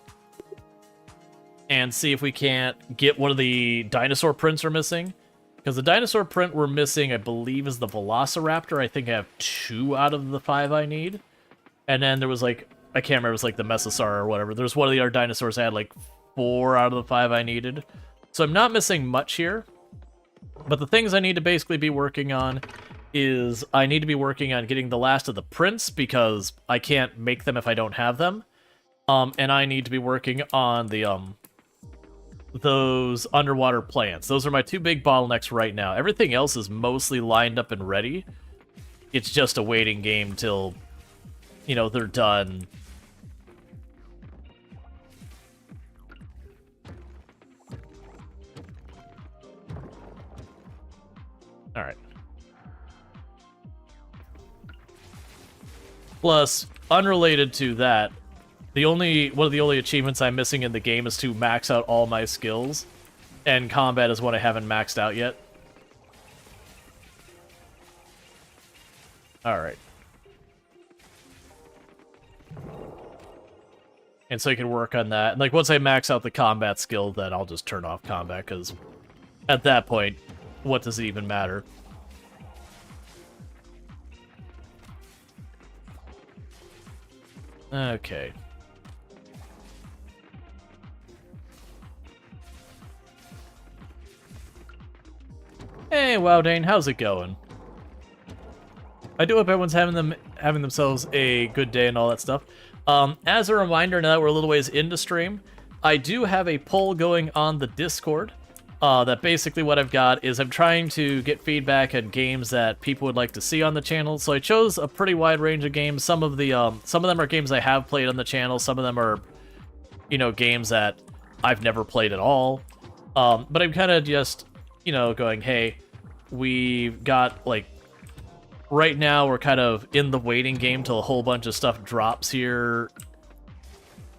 and see if we can't get one of the dinosaur prints we're missing. Because the dinosaur print we're missing, I believe, is the Velociraptor. I think I have 2 out of the 5 I need. And then there was like, I can't remember, it was like the Mesosaur or whatever. There's one of the other dinosaurs I had like 4 out of the 5 I needed. So I'm not missing much here. But the things I need to basically be working on is I need to be working on getting the last of the prints because I can't make them if I don't have them. And I need to be working on the those underwater plants. Those are my 2 big bottlenecks right now. Everything else is mostly lined up and ready. It's just a waiting game till, you know, they're done. All right. Plus, unrelated to that, one of the only achievements I'm missing in the game is to max out all my skills, and combat is one I haven't maxed out yet. Alright. And so I can work on that. And like once I max out the combat skill, then I'll just turn off combat, because at that point, what does it even matter? Okay. Hey, Wowdane, how's it going? I do hope everyone's having themselves a good day and all that stuff. As a reminder, now that we're a little ways into stream, I do have a poll going on the Discord. That basically what I've got is I'm trying to get feedback on games that people would like to see on the channel. So I chose a pretty wide range of games. Some of them are games I have played on the channel. Some of them are, you know, games that I've never played at all. But I'm kind of just, you know, going, hey, we've got, like, right now we're kind of in the waiting game till a whole bunch of stuff drops here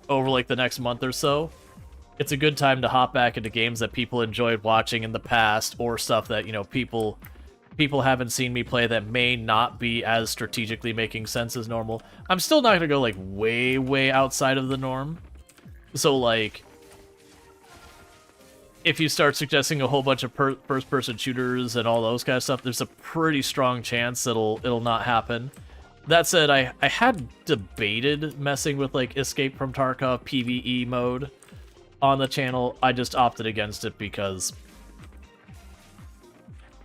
over, like, the next month or so. It's a good time to hop back into games that people enjoyed watching in the past, or stuff that, you know, people haven't seen me play that may not be as strategically making sense as normal. I'm still not gonna go, like, way outside of the norm. So, like, if you start suggesting a whole bunch of first-person shooters and all those kind of stuff, there's a pretty strong chance it'll not happen. That said, I had debated messing with, like, Escape from Tarkov PvE mode on the channel. I just opted against it because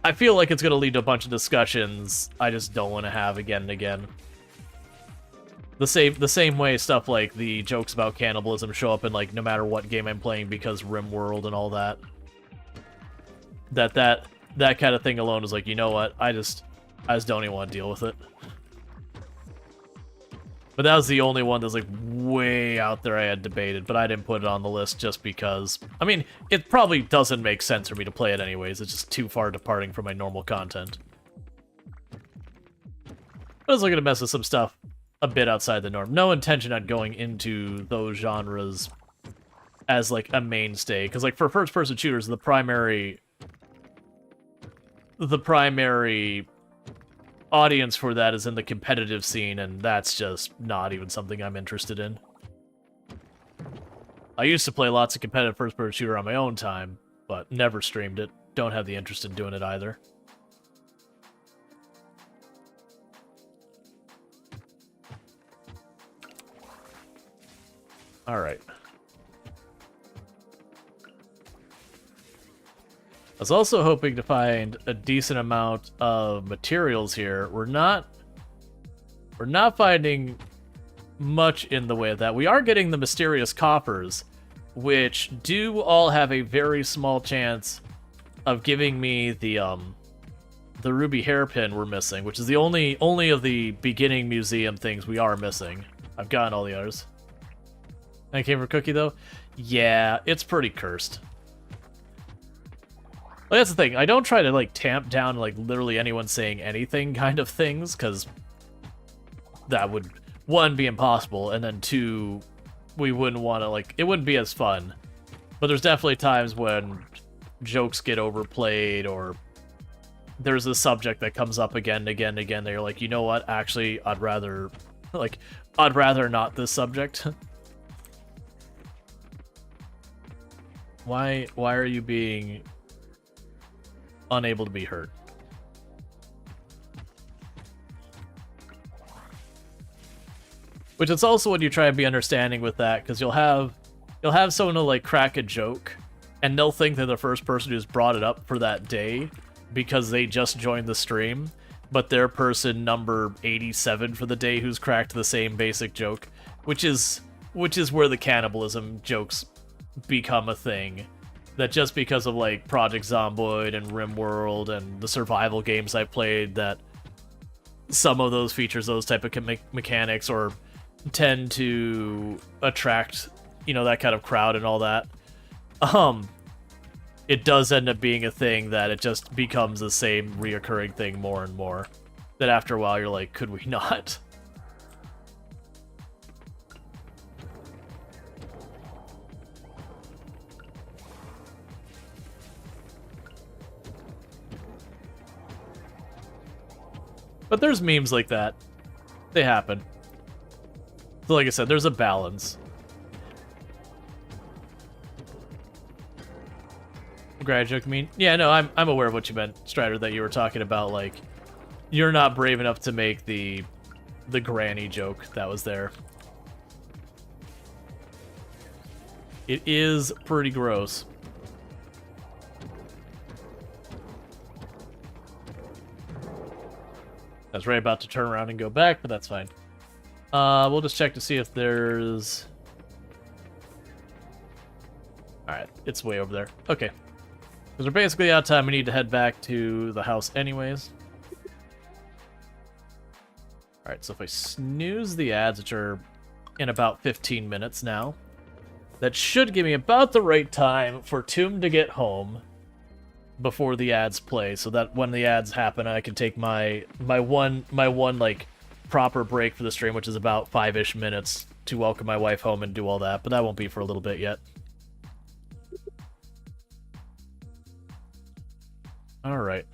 I feel like it's going to lead to a bunch of discussions I just don't want to have again and again. The same way stuff like the jokes about cannibalism show up in, like, no matter what game I'm playing because RimWorld and all that. That kind of thing alone is like, you know what, I just don't even want to deal with it. But that was the only one that's, like, way out there I had debated, but I didn't put it on the list just because... I mean, it probably doesn't make sense for me to play it anyways, it's just too far departing from my normal content. I was looking to mess with some stuff a bit outside the norm. No intention on going into those genres as, like, a mainstay, because, like, for first-person shooters, the primary audience for that is in the competitive scene, and that's just not even something I'm interested in. I used to play lots of competitive first-person shooter on my own time, but never streamed it. Don't have the interest in doing it either. Alright. I was also hoping to find a decent amount of materials here. We're not finding much in the way of that. We are getting the mysterious coppers, which do all have a very small chance of giving me the ruby hairpin we're missing, which is the only of the beginning museum things we are missing. I've gotten all the others. That came for Cookie, though? Yeah, it's pretty cursed. Well, that's the thing. I don't try to, like, tamp down, like, literally anyone saying anything kind of things, because that would, 1, be impossible, and then 2, we wouldn't want to, like, it wouldn't be as fun. But there's definitely times when jokes get overplayed, or there's a subject that comes up again and again and again that you're like, you know what, actually, I'd rather not this subject. Why are you being unable to be hurt? Which is also when you try and be understanding with that, because you'll have someone who like crack a joke, and they'll think they're the first person who's brought it up for that day because they just joined the stream, but they're person number 87 for the day who's cracked the same basic joke, which is where the cannibalism jokes become a thing. That just because of like Project Zomboid and RimWorld and the survival games I played, that some of those features those type of mechanics or tend to attract, you know, that kind of crowd and all that. It does end up being a thing that it just becomes the same reoccurring thing more and more. That after a while you're like, could we not? But there's memes like that. They happen. So like I said, there's a balance. Grad joke mean? Yeah, no, I'm aware of what you meant, Strider, that you were talking about, like, you're not brave enough to make the granny joke that was there. It is pretty gross. I was right about to turn around and go back, but that's fine. We'll just check to see if there's... Alright, it's way over there. Okay. Because we're basically out of time, we need to head back to the house anyways. Alright, so if I snooze the ads, which are in about 15 minutes now, that should give me about the right time for Tomb to get home before the ads play, so that when the ads happen, I can take my one like proper break for the stream, which is about 5-ish minutes to welcome my wife home and do all that, but that won't be for a little bit yet. Alright.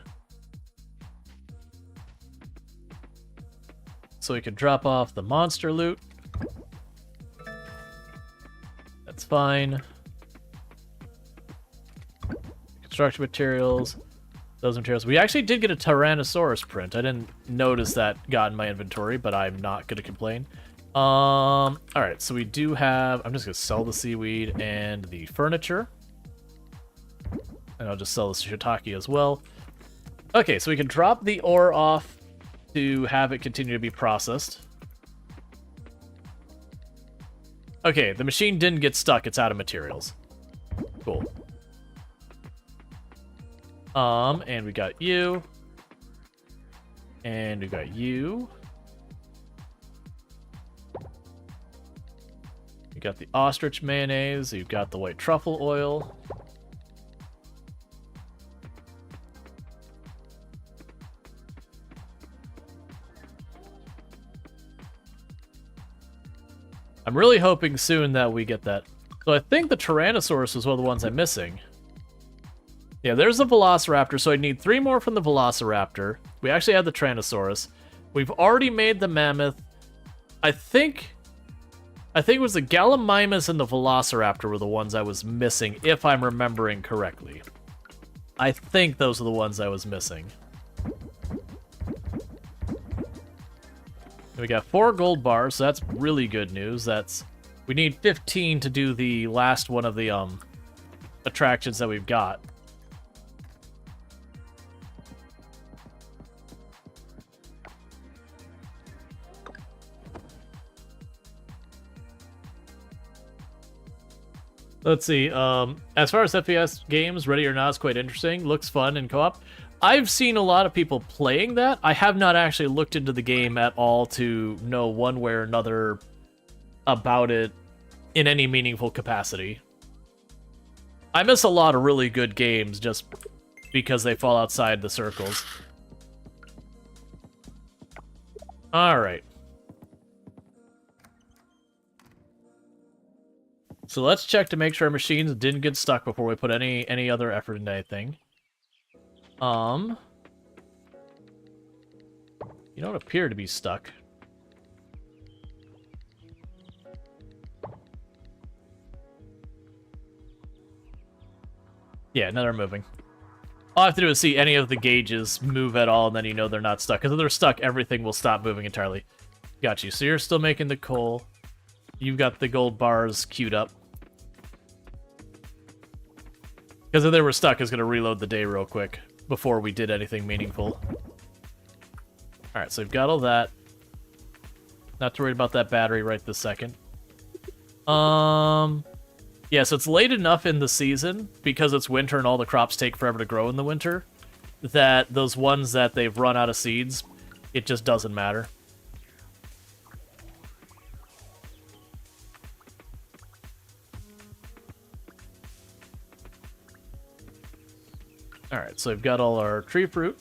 So we can drop off the monster loot. That's fine. Construction materials. Those materials. We actually did get a Tyrannosaurus print. I didn't notice that got in my inventory, but I'm not going to complain. Alright, so we do have... I'm just going to sell the seaweed and the furniture. And I'll just sell the shiitake as well. Okay, so we can drop the ore off to have it continue to be processed. Okay, the machine didn't get stuck. It's out of materials. Cool. And we got you. And we got you. You got the ostrich mayonnaise. You've got the white truffle oil. I'm really hoping soon that we get that. So I think the Tyrannosaurus was one of the ones I'm missing. Yeah, there's the Velociraptor, so I need 3 more from the Velociraptor. We actually have the Tyrannosaurus. We've already made the Mammoth. I think it was the Gallimimus and the Velociraptor were the ones I was missing, if I'm remembering correctly. I think those are the ones I was missing. We got 4 gold bars, so that's really good news. We need 15 to do the last one of the attractions that we've got. Let's see. As far as FPS games, Ready or Not is quite interesting. Looks fun in co-op. I've seen a lot of people playing that. I have not actually looked into the game at all to know one way or another about it in any meaningful capacity. I miss a lot of really good games just because they fall outside the circles. Alright. So let's check to make sure our machines didn't get stuck before we put any other effort into anything. You don't appear to be stuck. Yeah, now they're moving. All I have to do is see any of the gauges move at all, and then you know they're not stuck. Because if they're stuck, everything will stop moving entirely. Got you. So you're still making the coal. You've got the gold bars queued up. Because if they were stuck, it's going to reload the day real quick before we did anything meaningful. Alright, so we've got all that. Not too worried about that battery right this second. Yeah, so it's late enough in the season, because it's winter and all the crops take forever to grow in the winter, that those ones that they've run out of seeds, it just doesn't matter. Alright, so we've got all our tree fruit.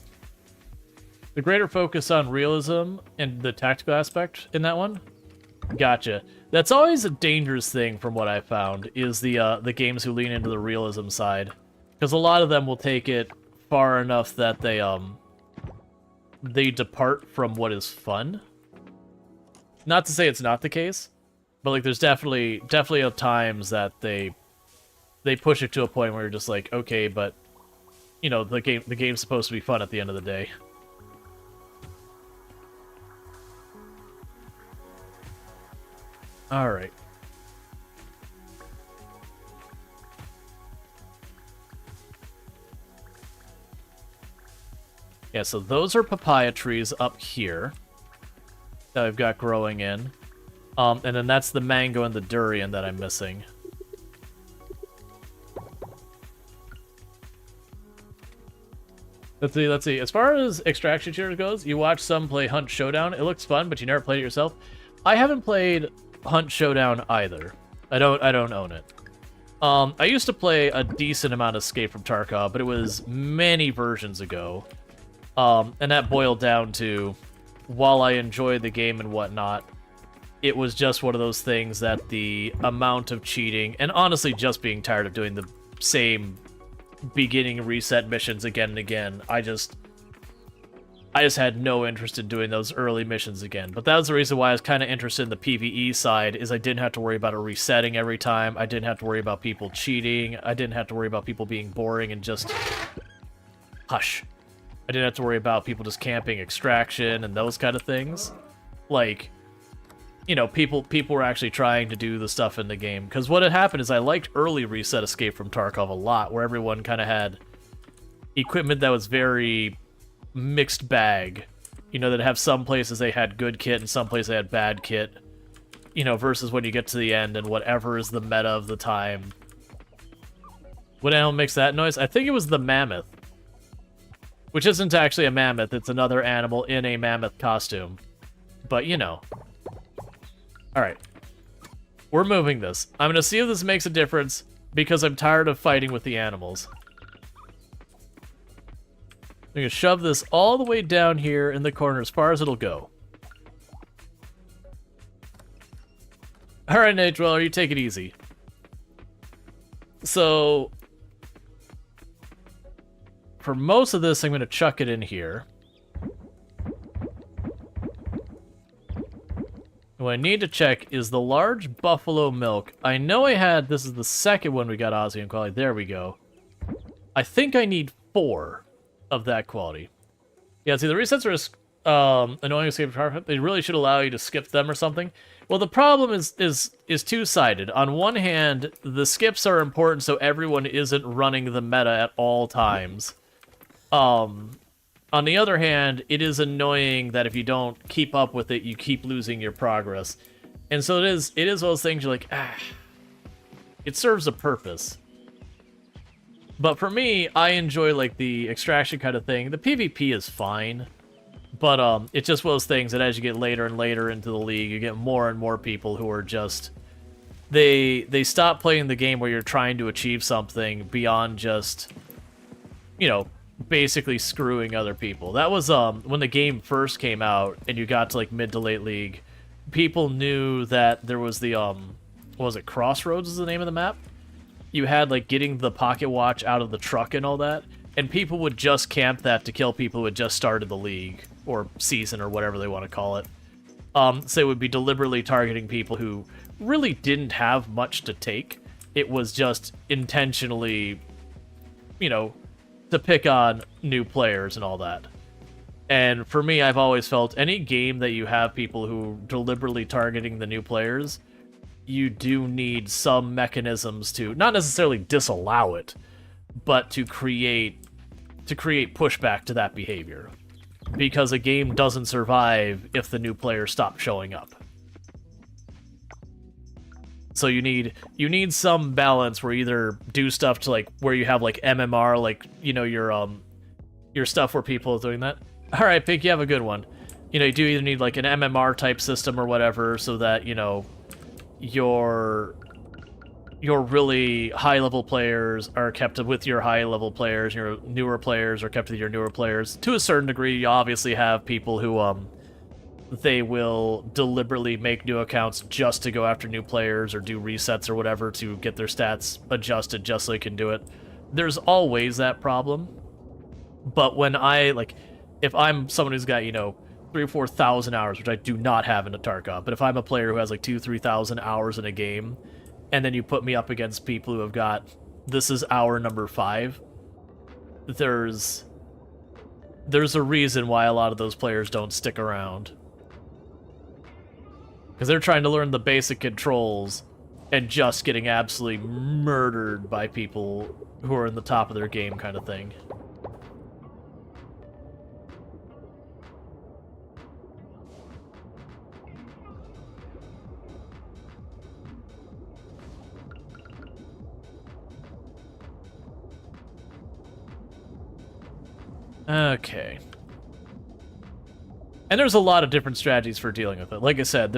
The greater focus on realism and the tactical aspect in that one. Gotcha. That's always a dangerous thing from what I found, is the games who lean into the realism side. Because a lot of them will take it far enough that they depart from what is fun. Not to say it's not the case, but like there's definitely times that they push it to a point where you're just like, okay, but you know, the game's supposed to be fun at the end of the day. Alright. Yeah, so those are papaya trees up here that I've got growing in. And then that's the mango and the durian that I'm missing. Let's see. As far as extraction shooters goes, you watch some play Hunt Showdown. It looks fun, but you never played it yourself. I haven't played Hunt Showdown either. I don't own it. I used to play a decent amount of Escape from Tarkov, but it was many versions ago. And that boiled down to, while I enjoy the game and whatnot, it was just one of those things that the amount of cheating, and honestly just being tired of doing the same beginning reset missions again and again, I just had no interest in doing those early missions again. But that was the reason why I was kind of interested in the PvE side, is I didn't have to worry about it resetting every time. I didn't have to worry about people cheating. I didn't have to worry about people being boring and just... Hush. I didn't have to worry about people just camping extraction and those kind of things. Like, you know, people were actually trying to do the stuff in the game. Because what had happened is I liked early reset Escape from Tarkov a lot, where everyone kind of had equipment that was very mixed bag. You know, that have some places they had good kit and some places they had bad kit. You know, versus when you get to the end and whatever is the meta of the time. What animal makes that noise? I think it was the mammoth. Which isn't actually a mammoth, it's another animal in a mammoth costume. But, you know. Alright. We're moving this. I'm gonna see if this makes a difference, because I'm tired of fighting with the animals. I'm gonna shove this all the way down here in the corner as far as it'll go. Alright, Nate Dweller, you take it easy. So... for most of this, I'm going to chuck it in here. What I need to check is the large buffalo milk. I know I had... this is the second one we got Aussie quality. There we go. I think I need 4 of that quality. Yeah, see, the resets are annoying escape from Tarkov. They really should allow you to skip them or something. Well, the problem is two-sided. On one hand, the skips are important so everyone isn't running the meta at all times. On the other hand, it is annoying that if you don't keep up with it, you keep losing your progress. And so it is one of those things you're like, it serves a purpose. But for me, I enjoy like the extraction kind of thing. The PvP is fine, but it's just one of those things that as you get later and later into the league, you get more and more people who are just... They stop playing the game where you're trying to achieve something beyond just, you know, basically screwing other people. That was when the game first came out and you got to like mid to late league, people knew that there was the what was it, Crossroads is the name of the map? You had like getting the pocket watch out of the truck and all that, and people would just camp that to kill people who had just started the league or season or whatever they want to call it. So they would be deliberately targeting people who really didn't have much to take. It was just intentionally you know, to pick on new players and all that. And for me, I've always felt any game that you have people who deliberately targeting the new players, you do need some mechanisms to not necessarily disallow it, but to create pushback to that behavior. Because a game doesn't survive if the new players stop showing up. So you need some balance where you either do stuff to like where you have like MMR, like, you know, your stuff where people are doing that. All right, Pink, you have a good one. You know, you do either need like an MMR type system or whatever, so that, you know, your really high level players are kept with your high level players, your newer players are kept with your newer players. To a certain degree, you obviously have people who they will deliberately make new accounts just to go after new players or do resets or whatever to get their stats adjusted just so they can do it. There's always that problem. But when if I'm someone who's got, you know, 3,000 or 4,000 hours, which I do not have in a Tarkov, but if I'm a player who has like 2,000 or 3,000 hours in a game, and then you put me up against people who have got, this is hour number 5, there's a reason why a lot of those players don't stick around. Because they're trying to learn the basic controls and just getting absolutely murdered by people who are in the top of their game kind of thing. Okay. And there's a lot of different strategies for dealing with it. Like I said,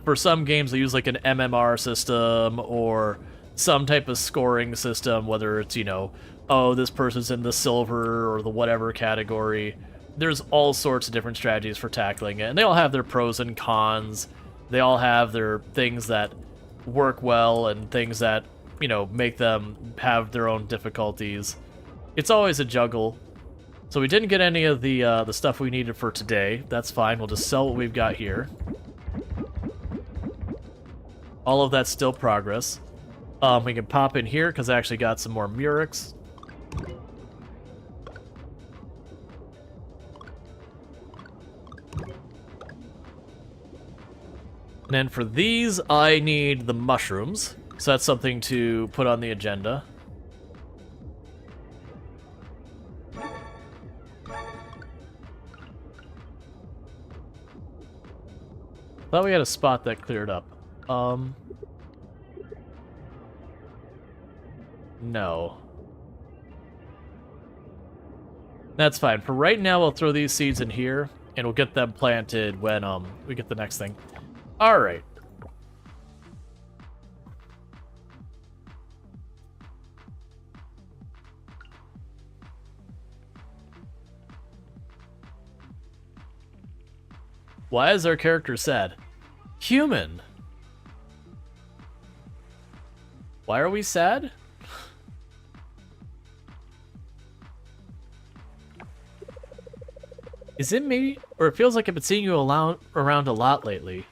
for some games they use like an MMR system or some type of scoring system, whether it's, you know, oh, this person's in the silver or the whatever category. There's all sorts of different strategies for tackling it, and they all have their pros and cons. They all have their things that work well and things that, you know, make them have their own difficulties. It's always a juggle. So we didn't get any of the stuff we needed for today. That's fine. We'll just sell what we've got here. All of that's still progress. We can pop in here because I actually got some more Murex. And then for these, I need the mushrooms. So that's something to put on the agenda. Thought we had a spot that cleared up. No. That's fine. For right now, we'll throw these seeds in here, and we'll get them planted when we get the next thing. All right. Why is our character sad? Human. Why are we sad? Is it me? Or it feels like I've been seeing you around a lot lately.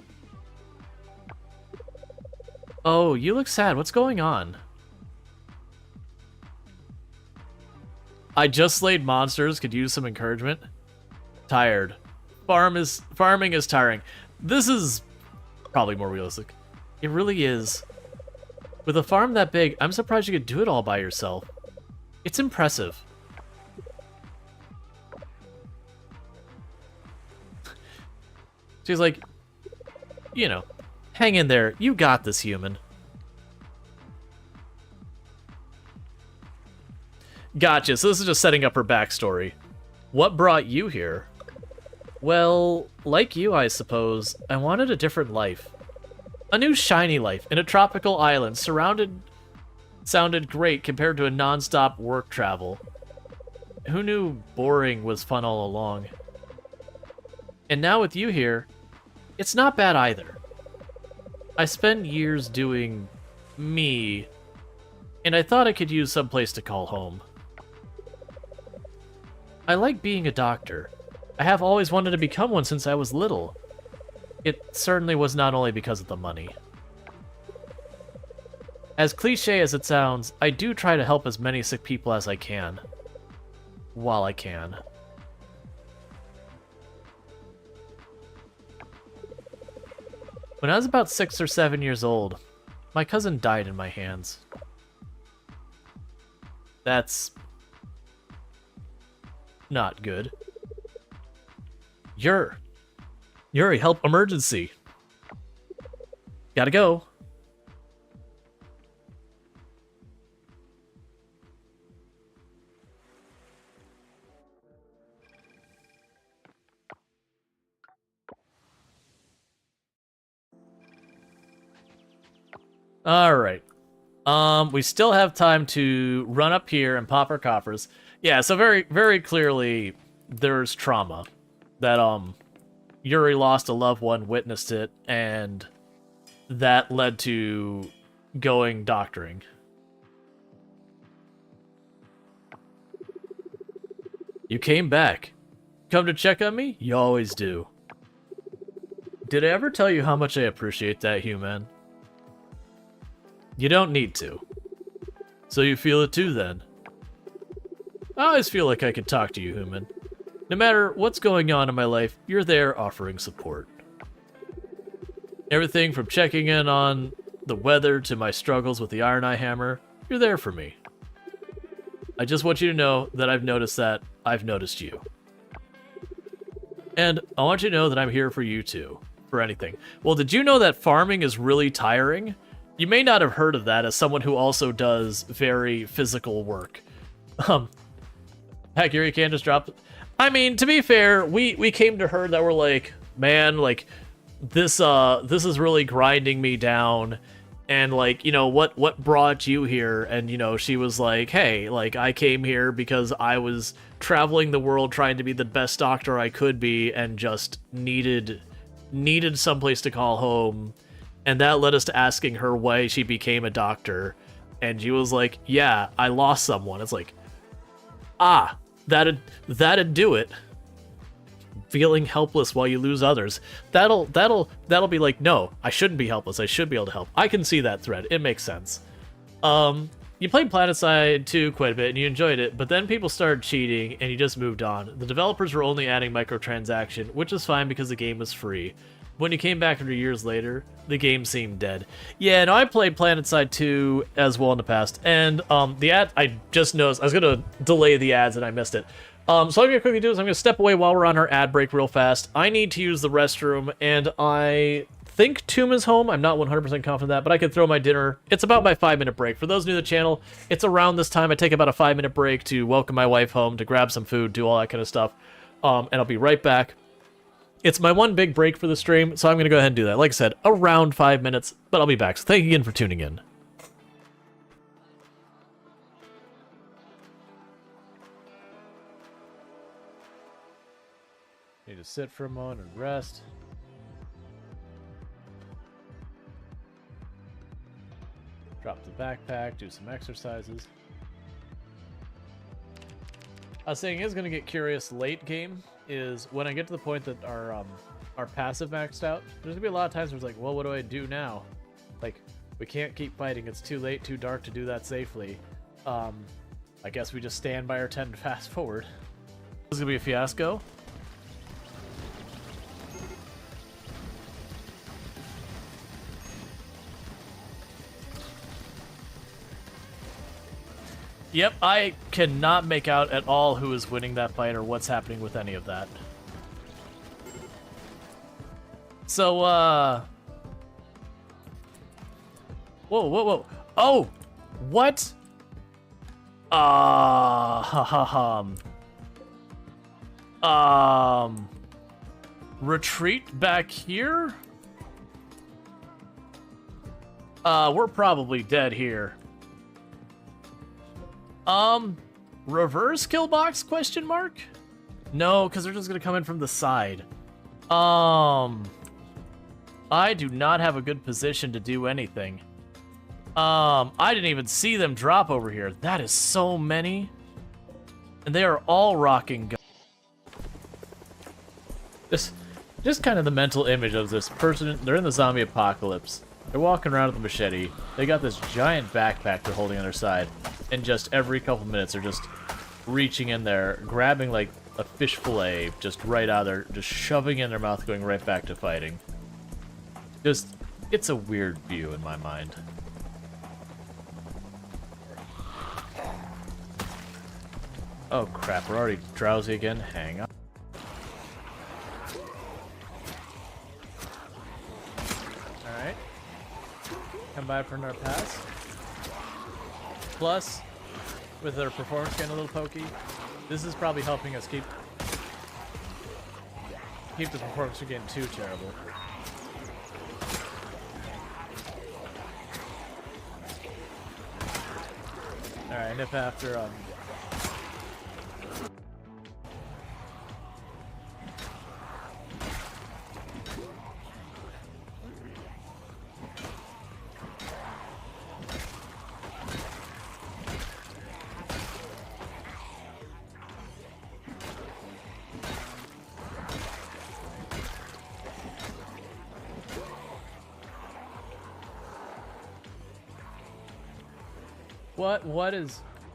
Oh, you look sad. What's going on? I just slayed monsters. Could use some encouragement. Tired. Farming is tiring. This is probably more realistic. It really is. With a farm that big, I'm surprised you could do it all by yourself. It's impressive. She's like, you know, hang in there. You got this, human. Gotcha. So this is just setting up her backstory. What brought you here? Well, like you, I suppose, I wanted a different life. A new shiny life in a tropical island sounded great compared to a non-stop work travel. Who knew boring was fun all along? And now with you here, it's not bad either. I spent years doing me, and I thought I could use some place to call home. I like being a doctor. I have always wanted to become one since I was little. It certainly was not only because of the money. As cliche as it sounds, I do try to help as many sick people as I can. While I can. When I was about 6 or 7 years old, my cousin died in my hands. That's not good. Yuri, help emergency. Gotta go. Alright. We still have time to run up here and pop our coffers. Yeah, so very, very clearly there's trauma. That, Yuri lost a loved one, witnessed it, and that led to going doctoring. You came back. Come to check on me? You always do. Did I ever tell you how much I appreciate that, human? You don't need to. So you feel it too, then? I always feel like I can talk to you, human. No matter what's going on in my life, you're there offering support. Everything from checking in on the weather to my struggles with the Iron Eye Hammer, you're there for me. I just want you to know that I've noticed you. And I want you to know that I'm here for you too, for anything. Well, did you know that farming is really tiring? You may not have heard of that as someone who also does very physical work. Heck, you can't just drop... I mean, to be fair, we came to her that we're like, man, like, this is really grinding me down, and, like, you know, what brought you here? And, you know, she was like, hey, like, I came here because I was traveling the world trying to be the best doctor I could be, and just needed someplace to call home. And that led us to asking her why she became a doctor. And she was like, yeah, I lost someone. It's like, that'd do it. Feeling helpless while you lose others. That'll be like, no, I shouldn't be helpless. I should be able to help. I can see that thread. It makes sense. You played PlanetSide 2 quite a bit and you enjoyed it, but then people started cheating and you just moved on. The developers were only adding microtransaction, which is fine because the game was free. When you came back 100 years later, the game seemed dead. Yeah, no, I played PlanetSide 2 as well in the past, and the ad, I just noticed, I was going to delay the ads and I missed it. So what I'm going to quickly do is I'm going to step away while we're on our ad break real fast. I need to use the restroom, and I think Tomb is home. I'm not 100% confident of that, but I could throw my dinner. It's about my 5-minute break. For those new to the channel, it's around this time. I take about a 5-minute break to welcome my wife home, to grab some food, do all that kind of stuff, and I'll be right back. It's my one big break for the stream, so I'm going to go ahead and do that. Like I said, around 5 minutes, but I'll be back. So thank you again for tuning in. Need to sit for a moment and rest. Drop the backpack, do some exercises. I was saying, it's going to get curious late game. Is when I get to the point that our passive maxed out, there's gonna be a lot of times where it's like, well, what do I do now? Like, we can't keep fighting. It's too late, too dark to do that safely. I guess we just stand by our tent and fast forward. This is gonna be a fiasco. Yep, I cannot make out at all who is winning that fight or what's happening with any of that. So, Whoa. Oh! What? Retreat back here? We're probably dead here. Reverse kill box, question mark? No, because they're just gonna come in from the side. I do not have a good position to do anything. I didn't even see them drop over here. That is so many. And they are all rocking guns. Just kind of the mental image of this person. They're in the zombie apocalypse. They're walking around with a machete. They got this giant backpack they're holding on their side. And just every couple minutes, they're just reaching in there, grabbing like a fish fillet just right out of there, just shoving it in their mouth, going right back to fighting. Just, it's a weird view in my mind. Oh crap, we're already drowsy again. Hang on. Alright. Come by for another pass. Plus, with their performance getting a little pokey, this is probably helping us keep the performance from getting too terrible. Alright, nip after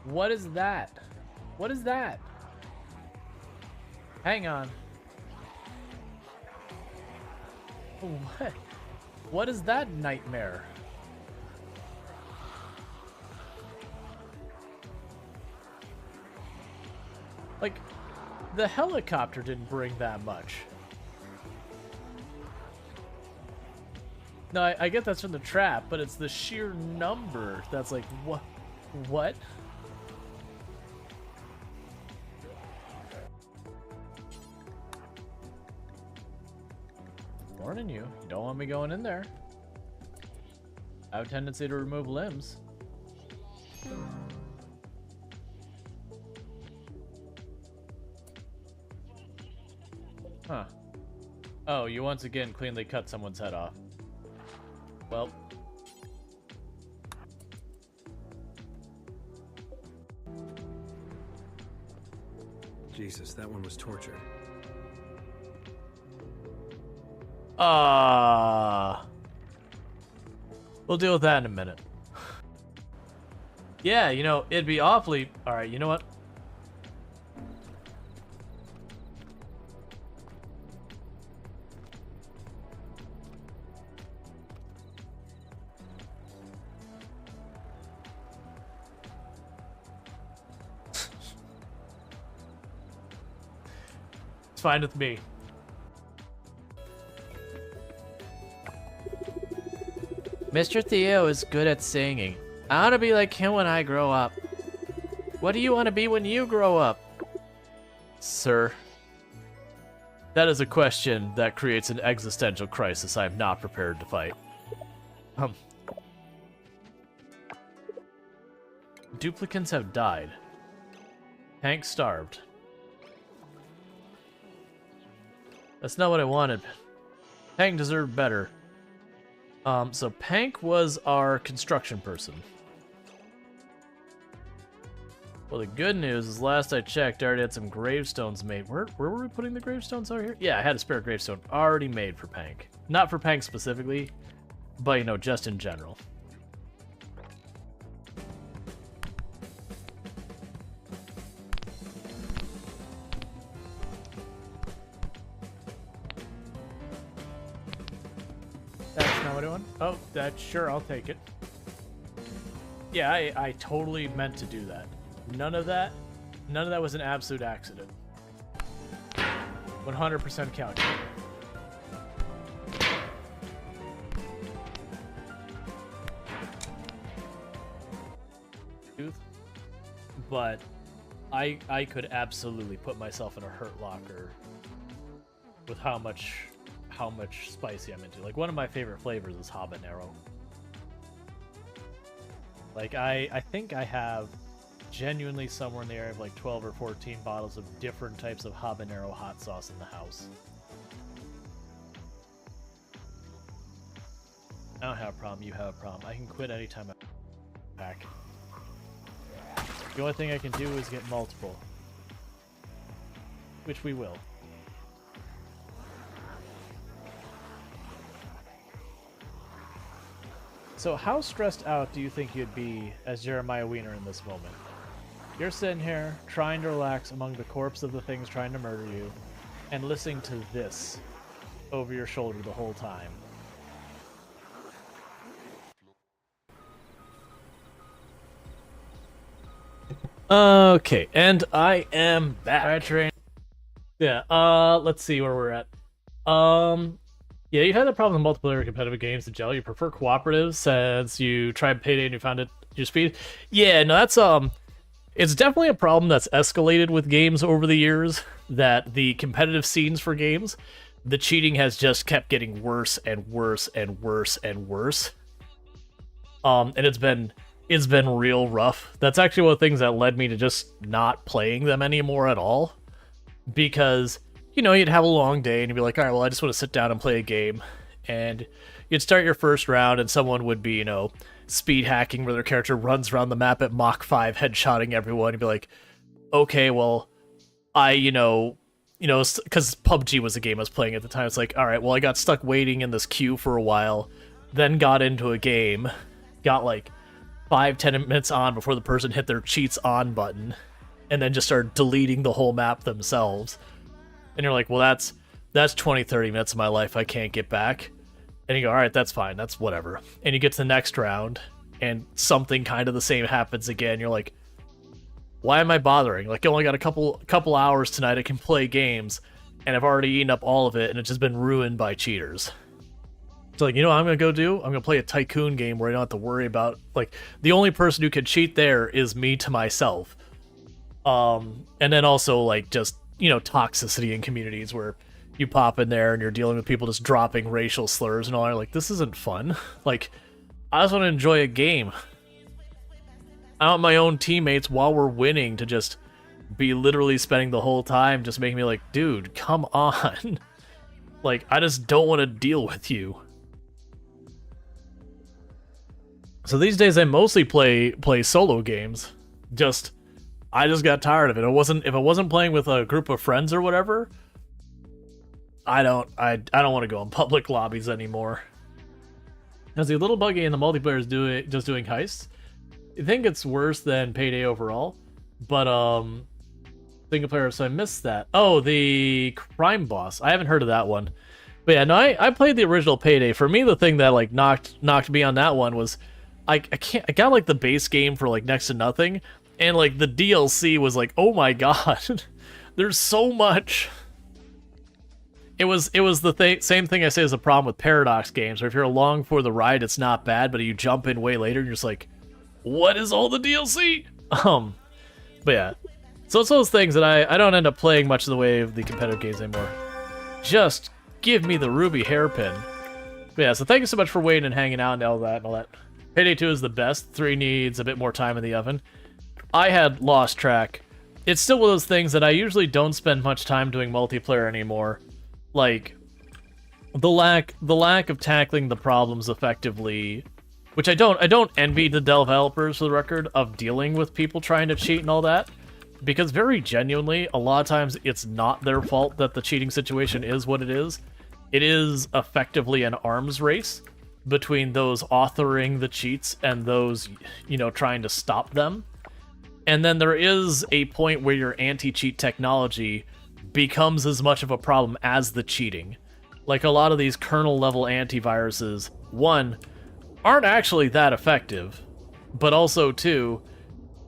What is that? What is that? Hang on. What is that nightmare? Like, the helicopter didn't bring that much. No, I get that's from the trap, but it's the sheer number that's like, what? What? Warning you, you don't want me going in there. I have a tendency to remove limbs. Huh. Oh, you once again cleanly cut someone's head off. Well. Jesus, that one was torture. We'll deal with that in a minute. Yeah, you know, it'd be awfully... Alright, you know what? It's fine with me. Mr. Theo is good at singing. I want to be like him when I grow up. What do you want to be when you grow up? Sir, that is a question that creates an existential crisis I am not prepared to fight. Duplicants have died. Hank starved. That's not what I wanted. Hank deserved better. So Pank was our construction person. Well, the good news is last I checked, I already had some gravestones made. Where were we putting the gravestones over here? Yeah, I had a spare gravestone already made for Pank. Not for Pank specifically, but, you know, just in general. Oh, that sure, I'll take it. Yeah, I totally meant to do that. None of that was an absolute accident. 100% calculated. But I could absolutely put myself in a hurt locker with how much spicy I'm into. Like, one of my favorite flavors is habanero. Like, I think I have genuinely somewhere in the area of like 12 or 14 bottles of different types of habanero hot sauce in the house. I don't have a problem, you have a problem. I can quit anytime I pack. The only thing I can do is get multiple. Which we will. So how stressed out do you think you'd be as Jeremiah Wiener in this moment? You're sitting here trying to relax among the corpse of the things trying to murder you and listening to this over your shoulder the whole time. Okay, and I am back. Alright, train. Yeah, let's see where we're at. Yeah, you had a problem with multiplayer competitive games in general. You prefer cooperatives since you tried Payday and you found it your speed. Yeah, no, that's it's definitely a problem that's escalated with games over the years, that the competitive scenes for games, the cheating has just kept getting worse and worse and worse and worse. And it's been real rough. That's actually one of the things that led me to just not playing them anymore at all. Because, you know, you'd have a long day and you'd be like, all right, well, I just want to sit down and play a game. And you'd start your first round and someone would be, you know, speed hacking where their character runs around the map at Mach 5, headshotting everyone. You'd be like, okay, well, you know, because PUBG was the game I was playing at the time. It's like, all right, well, I got stuck waiting in this queue for a while, then got into a game, got like 5-10 minutes on before the person hit their cheats on button, and then just started deleting the whole map themselves. And you're like, well, that's 20-30 minutes of my life I can't get back. And you go, all right, that's fine, that's whatever. And you get to the next round, and something kind of the same happens again. You're like, why am I bothering? Like, I only got a couple hours tonight, I can play games, and I've already eaten up all of it, and it's just been ruined by cheaters. So, like, you know what I'm going to go do? I'm going to play a tycoon game where I don't have to worry about, like, the only person who can cheat there is me to myself. And then also, like, just, you know, toxicity in communities where you pop in there and you're dealing with people just dropping racial slurs and all. You're like, this isn't fun. Like, I just want to enjoy a game. I want my own teammates while we're winning to just be literally spending the whole time just making me like, dude, come on. Like, I just don't want to deal with you. So these days I mostly play solo games. I just got tired of it. If I wasn't playing with a group of friends or whatever, I don't want to go in public lobbies anymore. As a little buggy and the multiplayer is just doing heists. I think it's worse than Payday overall, but single player, so I missed that. Oh, the crime boss. I haven't heard of that one. But yeah, no, I played the original Payday. For me, the thing that like knocked me on that one was I got like the base game for like next to nothing, and like the DLC was like, oh my god, there's so much. It was the same thing I say is a problem with Paradox games, where if you're along for the ride, it's not bad, but you jump in way later, and you're just like, what is all the DLC? But yeah, so it's those things that I don't end up playing much of the way of the competitive games anymore. Just give me the ruby hairpin. But yeah, so thank you so much for waiting and hanging out and all that. Payday 2 is the best. 3 needs a bit more time in the oven. I had lost track. It's still one of those things that I usually don't spend much time doing multiplayer anymore. Like, the lack of tackling the problems effectively, which I don't envy the developers, for the record, of dealing with people trying to cheat and all that, because very genuinely, a lot of times it's not their fault that the cheating situation is what it is. It is effectively an arms race between those authoring the cheats and those, you know, trying to stop them. And then there is a point where your anti-cheat technology becomes as much of a problem as the cheating. Like, a lot of these kernel-level antiviruses, one, aren't actually that effective, but also, two,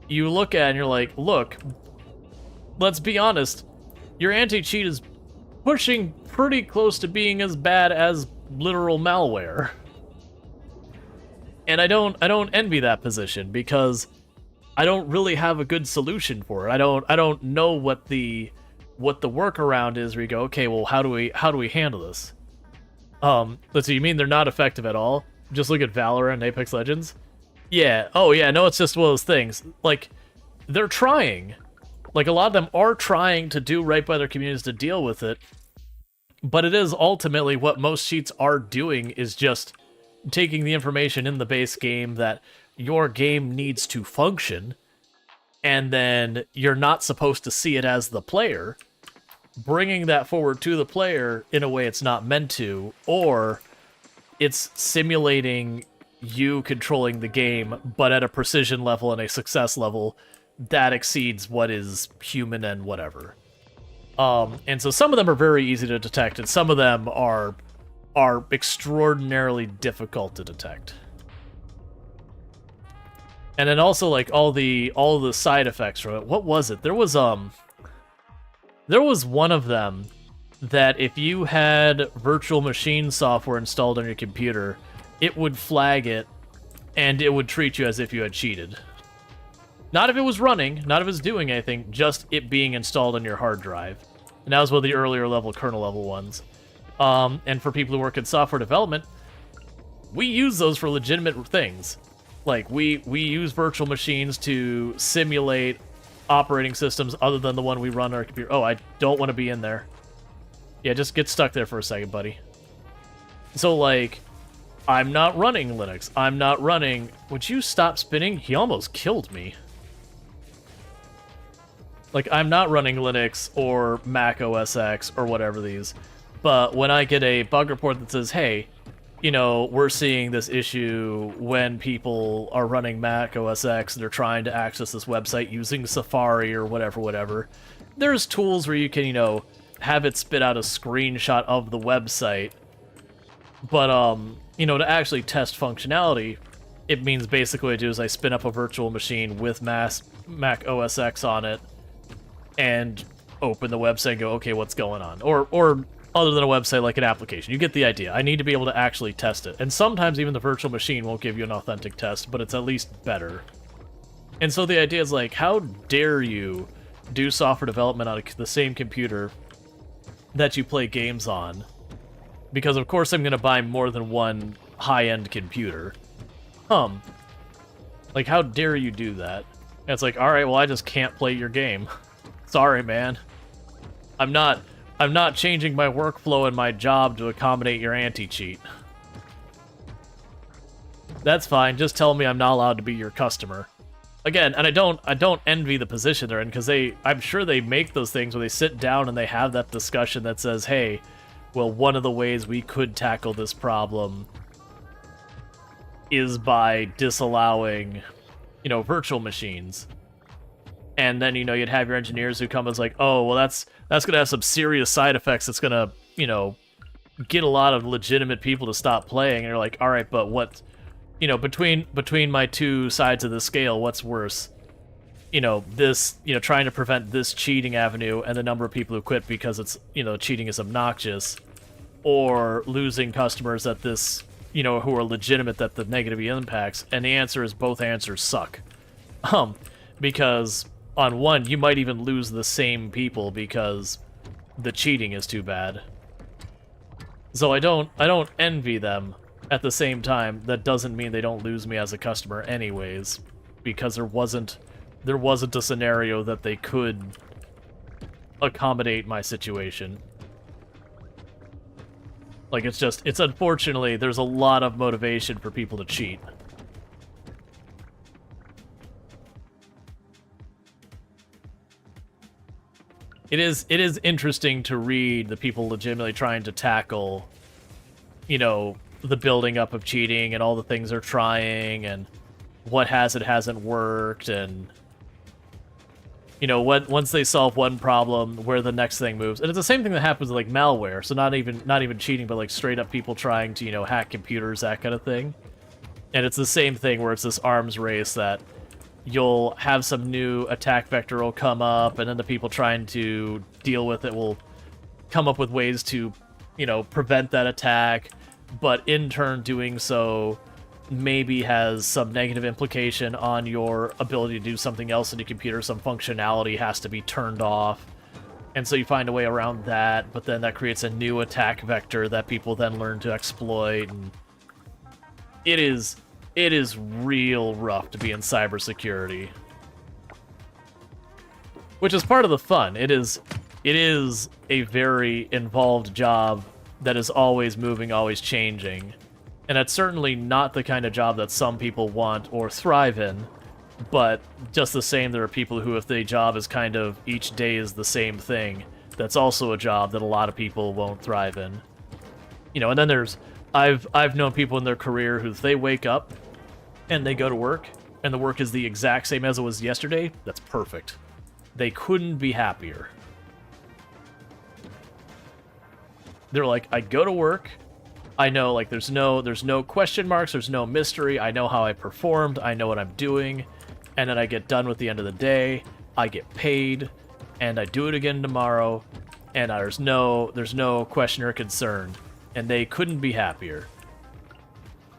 you look at it and you're like, look, let's be honest, your anti-cheat is pushing pretty close to being as bad as literal malware. And I don't envy that position, because I don't really have a good solution for it. I don't know what the workaround is where you go, okay, well, how do we handle this? Let's see, you mean they're not effective at all? Just look at Valorant and Apex Legends. Yeah, oh yeah, no, it's just one of those things. Like, they're trying. Like, a lot of them are trying to do right by their communities to deal with it. But it is ultimately what most cheats are doing, is just taking the information in the base game that your game needs to function, and then you're not supposed to see it as the player, bringing that forward to the player in a way it's not meant to, or it's simulating you controlling the game, but at a precision level and a success level that exceeds what is human and whatever. And so some of them are very easy to detect, and some of them are extraordinarily difficult to detect. And then also like all the side effects from it. What was it? There was one of them that if you had virtual machine software installed on your computer, it would flag it and it would treat you as if you had cheated. Not if it was running, not if it was doing anything, just it being installed on your hard drive. And that was one of the earlier level, kernel level ones. And for people who work in software development, we use those for legitimate things. Like, we use virtual machines to simulate operating systems other than the one we run on our computer. Oh, I don't want to be in there. Yeah, just get stuck there for a second, buddy. So, like, I'm not running Linux. I'm not running... Would you stop spinning? He almost killed me. Like, I'm not running Linux or Mac OS X or whatever these. But when I get a bug report that says, hey, you know, we're seeing this issue when people are running Mac OS X, they're trying to access this website using Safari or whatever. There's tools where you can, you know, have it spit out a screenshot of the website. But, you know, to actually test functionality, it means basically what I do is I spin up a virtual machine with Mac OS X on it and open the website and go, okay, what's going on? Or other than a website, like an application. You get the idea. I need to be able to actually test it. And sometimes even the virtual machine won't give you an authentic test, but it's at least better. And so the idea is like, how dare you do software development on the same computer that you play games on? Because of course I'm going to buy more than one high-end computer. Like, how dare you do that? And it's like, alright, well, I just can't play your game. Sorry, man. I'm not changing my workflow and my job to accommodate your anti-cheat. That's fine, just tell me I'm not allowed to be your customer. Again, and I don't envy the position they're in, because I'm sure they make those things where they sit down and they have that discussion that says, hey, well, one of the ways we could tackle this problem is by disallowing, you know, virtual machines. And then, you know, you'd have your engineers who come as like, oh, well, that's going to have some serious side effects. It's going to, you know, get a lot of legitimate people to stop playing. And you're like, all right, but what, you know, between my two sides of the scale, what's worse? You know, this, you know, trying to prevent this cheating avenue and the number of people who quit because it's, you know, cheating is obnoxious, or losing customers at this, you know, who are legitimate that the negativity impacts. And the answer is both answers suck. Because on one, you might even lose the same people because the cheating is too bad. So I don't envy them. At the same time, that doesn't mean they don't lose me as a customer anyways, because there wasn't a scenario that they could accommodate my situation. Like, it's unfortunately, there's a lot of motivation for people to cheat. It is interesting to read the people legitimately trying to tackle, you know, the building up of cheating and all the things they're trying and what hasn't worked, and, you know, once they solve one problem, where the next thing moves. And it's the same thing that happens with, like, malware. So not even cheating, but like straight up people trying to, you know, hack computers, that kind of thing. And it's the same thing where it's this arms race that you'll have some new attack vector will come up, and then the people trying to deal with it will come up with ways to, you know, prevent that attack, but in turn doing so maybe has some negative implication on your ability to do something else in your computer. Some functionality has to be turned off, and so you find a way around that, but then that creates a new attack vector that people then learn to exploit, and it is real rough to be in cybersecurity. Which is part of the fun. It is a very involved job that is always moving, always changing. And it's certainly not the kind of job that some people want or thrive in, but just the same, there are people who, if their job is kind of each day is the same thing, that's also a job that a lot of people won't thrive in. You know, and then there's I've known people in their career who, if they wake up and they go to work and the work is the exact same as it was yesterday, that's perfect. They couldn't be happier. They're like, I go to work, I know, like, there's no question marks, there's no mystery, I know how I performed, I know what I'm doing, and then I get done with the end of the day, I get paid, and I do it again tomorrow, and there's no question or concern, and they couldn't be happier.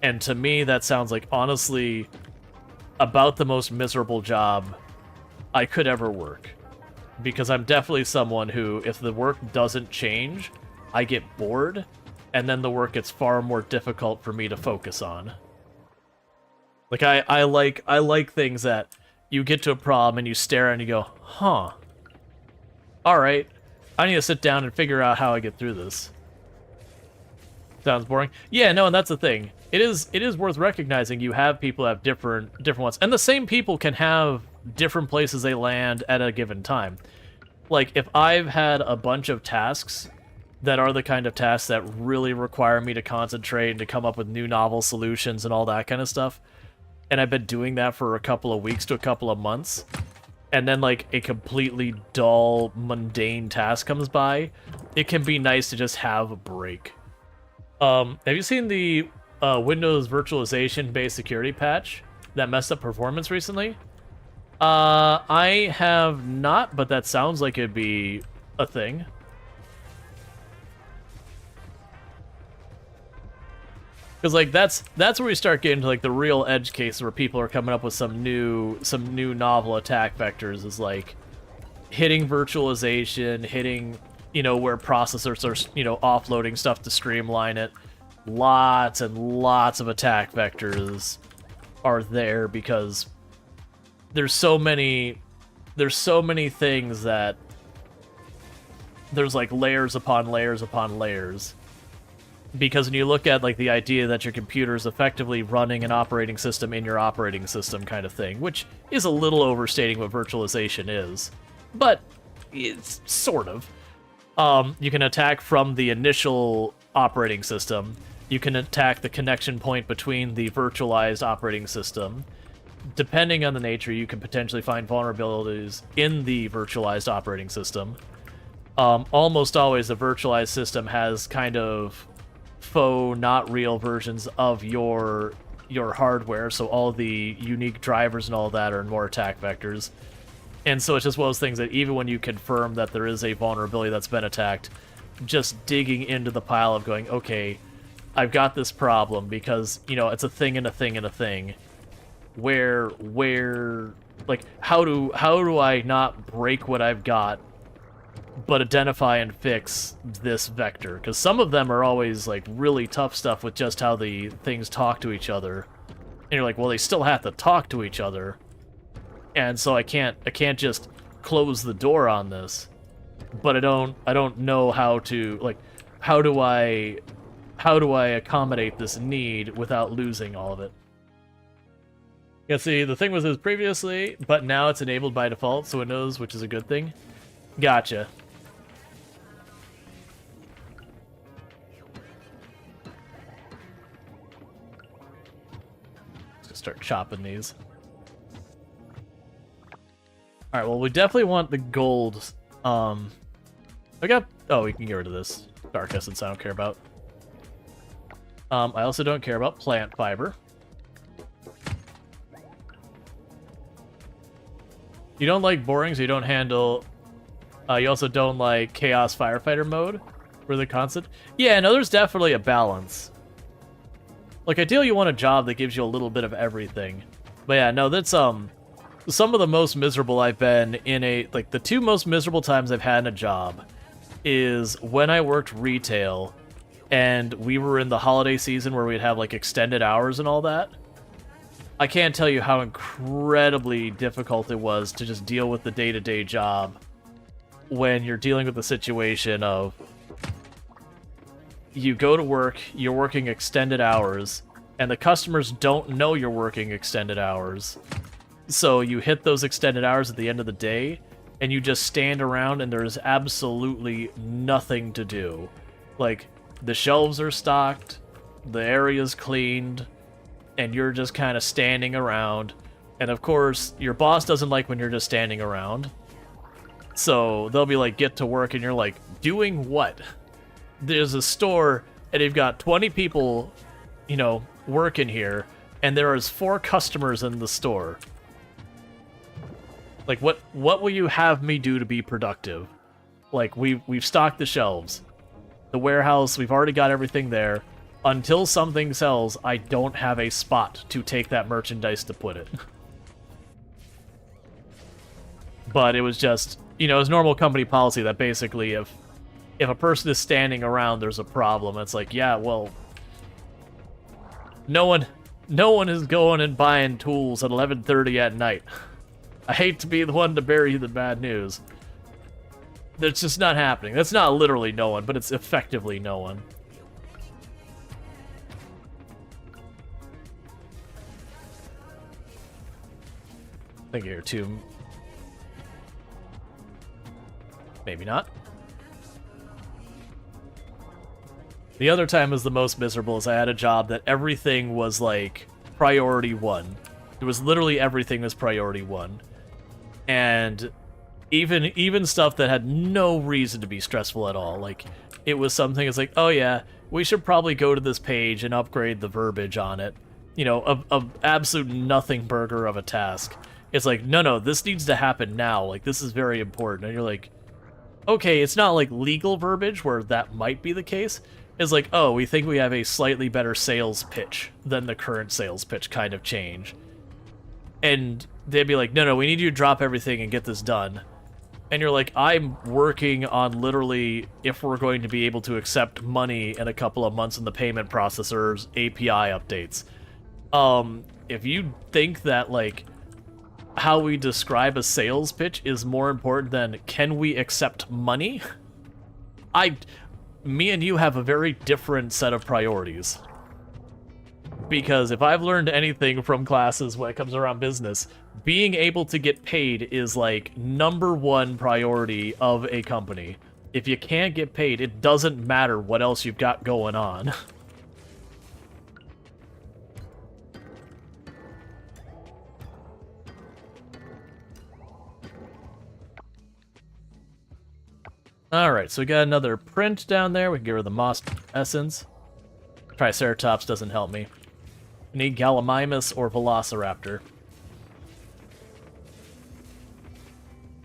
And to me, that sounds like, honestly, about the most miserable job I could ever work. Because I'm definitely someone who, if the work doesn't change, I get bored, and then the work gets far more difficult for me to focus on. Like, I like things that you get to a problem and you stare and you go, huh, alright, I need to sit down and figure out how I get through this. Sounds boring? Yeah, no, and that's the thing. It is worth recognizing you have people who have different ones. And the same people can have different places they land at a given time. Like, if I've had a bunch of tasks that are the kind of tasks that really require me to concentrate and to come up with new novel solutions and all that kind of stuff, and I've been doing that for a couple of weeks to a couple of months, and then, like, a completely dull, mundane task comes by, it can be nice to just have a break. Have you seen the Windows virtualization-based security patch that messed up performance recently? I have not, but that sounds like it'd be a thing. Because, like, that's where we start getting to, like, the real edge cases where people are coming up with some new novel attack vectors, is like hitting virtualization, hitting, you know, where processors are, you know, offloading stuff to streamline it. Lots and lots of attack vectors are there because there's so many things that there's, like, layers upon layers upon layers. Because when you look at, like, the idea that your computer is effectively running an operating system in your operating system kind of thing, which is a little overstating what virtualization is, but it's sort of. You can attack from the initial operating system. You can attack the connection point between the virtualized operating system. Depending on the nature, you can potentially find vulnerabilities in the virtualized operating system. Almost always, the virtualized system has kind of faux, not real versions of your hardware, so all the unique drivers and all that are more attack vectors. And so it's just one of those things that even when you confirm that there is a vulnerability that's been attacked, just digging into the pile of going, okay, I've got this problem because, you know, it's a thing and a thing and a thing. Where, like, how do I not break what I've got, but identify and fix this vector? Because some of them are always, like, really tough stuff with just how the things talk to each other. And you're like, well, they still have to talk to each other. And so I can't just close the door on this. But I don't know how to, like, how do I accommodate this need without losing all of it? Yeah, see, the thing was previously, but now it's enabled by default, so it knows, which is a good thing. Gotcha. Let's start chopping these. Alright, well, we definitely want the gold. Oh, we can get rid of this. Dark essence I don't care about. I also don't care about plant fiber. You don't like boring, so you don't handle... you also don't like Chaos Firefighter mode for the concept. Yeah, no, there's definitely a balance. Like, ideally you want a job that gives you a little bit of everything. But yeah, no, that's, some of the most miserable I've been in a... Like, the two most miserable times I've had in a job is when I worked retail, and we were in the holiday season where we'd have, like, extended hours and all that. I can't tell you how incredibly difficult it was to just deal with the day-to-day job when you're dealing with the situation of you go to work, you're working extended hours, and the customers don't know you're working extended hours. So you hit those extended hours at the end of the day, and you just stand around and there's absolutely nothing to do. Like, the shelves are stocked, the area's cleaned, and you're just kind of standing around. And of course, your boss doesn't like when you're just standing around. So they'll be like, get to work, and you're like, doing what? There's a store, and you've got 20 people, you know, working here, and there is 4 customers in the store. Like, what will you have me do to be productive? Like, we've stocked the shelves. The warehouse, we've already got everything there. Until something sells, I don't have a spot to take that merchandise to put it. But it was just, you know, it's normal company policy that basically if a person is standing around, there's a problem. It's like, yeah, well, no one is going and buying tools at 11:30 at night. I hate to be the one to bear you the bad news. That's just not happening. That's not literally no one, but it's effectively no one. I think you're too... Maybe not. The other time was the most miserable, is I had a job that everything was like priority 1. It was literally everything was priority 1. And even stuff that had no reason to be stressful at all. Like, it was something, it's like, oh yeah, we should probably go to this page and upgrade the verbiage on it. You know, a absolute nothing burger of a task. It's like, no, this needs to happen now. Like, this is very important. And you're like, okay, it's not like legal verbiage where that might be the case. It's like, oh, we think we have a slightly better sales pitch than the current sales pitch kind of change. And they'd be like, no, we need you to drop everything and get this done. And you're like, I'm working on literally if we're going to be able to accept money in a couple of months in the payment processor's API updates. If you think that, like, how we describe a sales pitch is more important than can we accept money, me and you have a very different set of priorities. Because if I've learned anything from classes when it comes around business, being able to get paid is like #1 priority of a company. If you can't get paid, it doesn't matter what else you've got going on. Alright, so we got another print down there. We can get rid of the moss essence. Triceratops doesn't help me. We need Gallimimus or Velociraptor.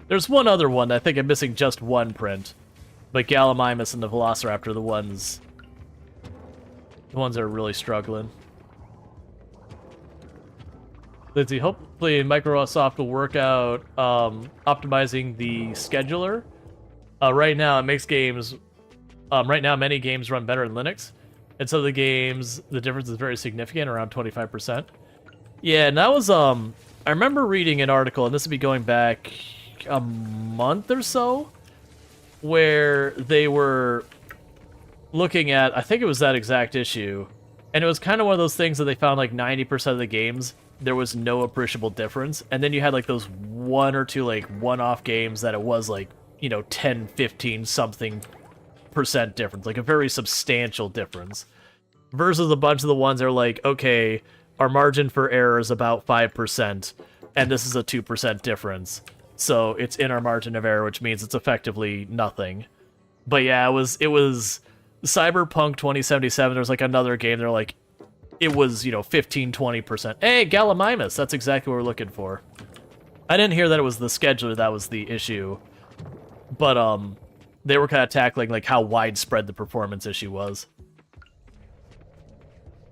There's one other one that I think I'm missing just one print. But Gallimimus and the Velociraptor are the ones that are really struggling. Lindsay, hopefully Microsoft will work out optimizing the scheduler. Right now, it makes games... right now, many games run better in Linux. And so the games, the difference is very significant, around 25%. Yeah, and that was... I remember reading an article, and this would be going back a month or so, where they were looking at... I think it was that exact issue. And it was kind of one of those things that they found like 90% of the games, there was no appreciable difference. And then you had like those 1 or 2 like one-off games that it was like, you know, 10, 15 something % difference, like a very substantial difference, versus a bunch of the ones that are like, okay, our margin for error is about 5%, and this is a 2% difference, so it's in our margin of error, which means it's effectively nothing. But yeah, it was Cyberpunk 2077. There was like another game, they're like, it was, you know, 15-20%. Hey, Gallimimus, that's exactly what we're looking for. I didn't hear that it was the scheduler that was the issue. But, they were kind of tackling, like, how widespread the performance issue was.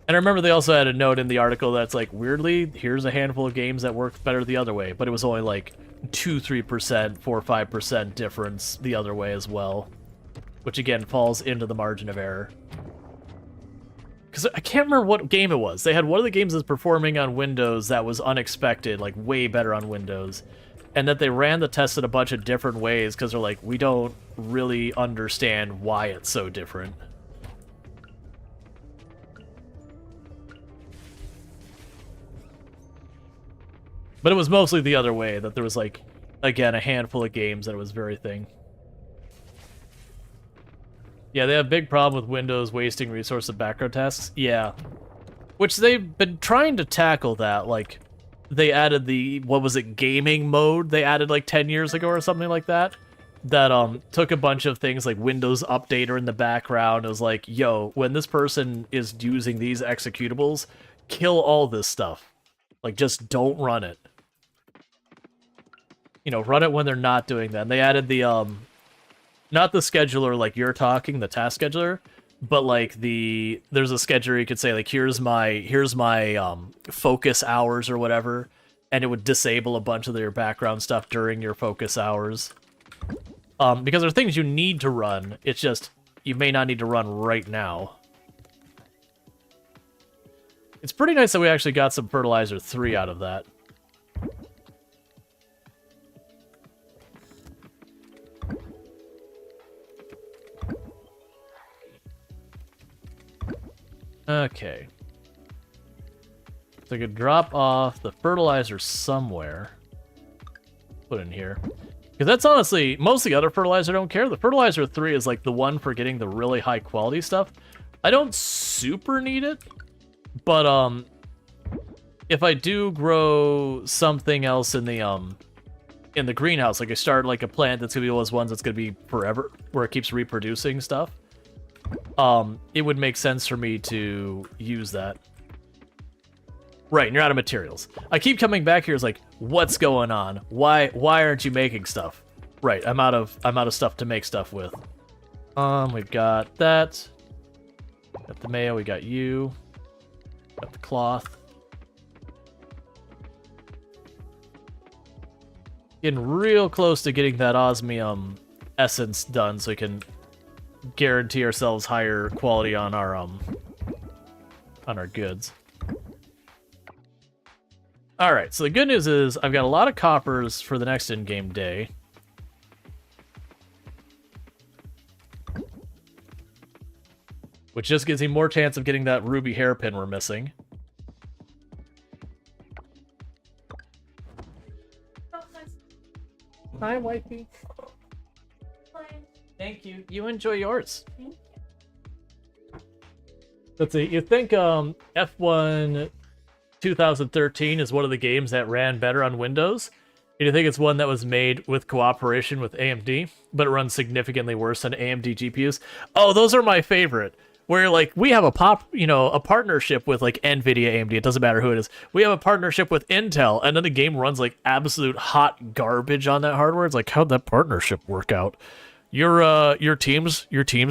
And I remember they also had a note in the article that's like, weirdly, here's a handful of games that work better the other way. But it was only, like, 2-3%, 4-5% difference the other way as well. Which, again, falls into the margin of error. Because I can't remember what game it was. They had one of the games that's performing on Windows that was unexpected, like, way better on Windows. And that they ran the test in a bunch of different ways because they're like, we don't really understand why it's so different. But it was mostly the other way, that there was like, again, a handful of games that it was very thing. Yeah, they have a big problem with Windows wasting resource of background tasks. Yeah. Which they've been trying to tackle that, like, they added the, what was it, gaming mode they added like 10 years ago or something like that? That took a bunch of things like Windows Updater in the background. It was like, yo, when this person is using these executables, kill all this stuff. Like, just don't run it. You know, run it when they're not doing that. And they added the, not the scheduler like you're talking, the task scheduler, but like there's a scheduler you could say like, here's my focus hours or whatever, and it would disable a bunch of their background stuff during your focus hours. Because there are things you need to run, it's just, you may not need to run right now. It's pretty nice that we actually got some Fertilizer 3 out of that. Okay. So I could drop off the fertilizer somewhere. Put in here. Because that's honestly, most of the other fertilizer don't care. The Fertilizer 3 is like the one for getting the really high quality stuff. I don't super need it, but if I do grow something else in the greenhouse, like I start like a plant that's gonna be one of those ones that's gonna be forever, where it keeps reproducing stuff, it would make sense for me to use that. Right, and you're out of materials. I keep coming back here as like, what's going on? Why aren't you making stuff? Right, I'm out of stuff to make stuff with. We've got that. Got the mayo, we got you. Got the cloth. Getting real close to getting that osmium essence done so we can guarantee ourselves higher quality on our goods. Alright, so the good news is I've got a lot of coppers for the next in-game day. Which just gives me more chance of getting that ruby hairpin we're missing. Hi, wifey. Thank you. You enjoy yours. Let's see, you think F1 2013 is one of the games that ran better on Windows? Do you think it's one that was made with cooperation with AMD, but it runs significantly worse than AMD GPUs? Oh, those are my favorite. Where like we have a partnership with like NVIDIA, AMD, it doesn't matter who it is. We have a partnership with Intel, and then the game runs like absolute hot garbage on that hardware. It's like, how'd that partnership work out? Your teams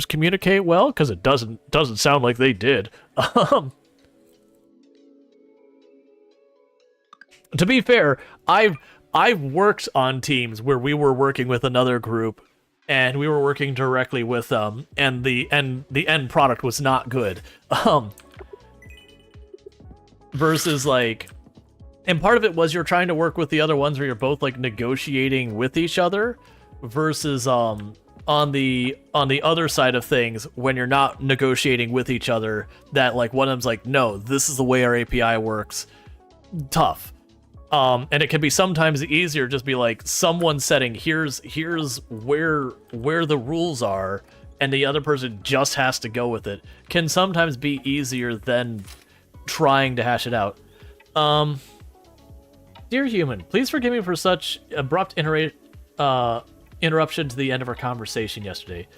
communicate well? Because it doesn't sound like they did. To be fair, I've worked on teams where we were working with another group, and we were working directly with them, and the end product was not good. Versus like, and part of it was you're trying to work with the other ones where you're both like negotiating with each other, versus on the other side of things when you're not negotiating with each other, that like one of them's like, no, this is the way our API works. Tough. And it can be sometimes easier just be like someone setting here's where the rules are, and the other person just has to go with it. Can sometimes be easier than trying to hash it out. Dear human, please forgive me for such abrupt interruption to the end of our conversation yesterday.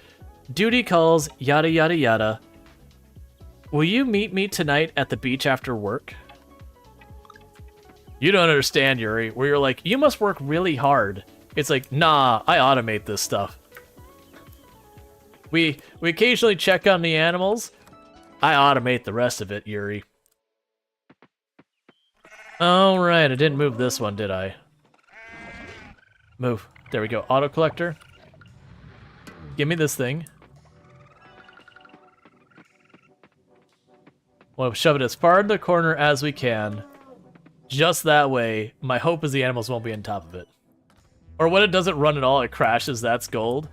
Duty calls, yada yada yada. Will you meet me tonight at the beach after work? You don't understand, Yuri, where you're like, you must work really hard. It's like, nah, I automate this stuff. We occasionally check on the animals. I automate the rest of it, Yuri. Alright, I didn't move this one, did I? Move. There we go. Auto collector. Give me this thing. We'll shove it as far in the corner as we can. Just that way, my hope is the animals won't be on top of it. Or when it doesn't run at all, it crashes, that's gold.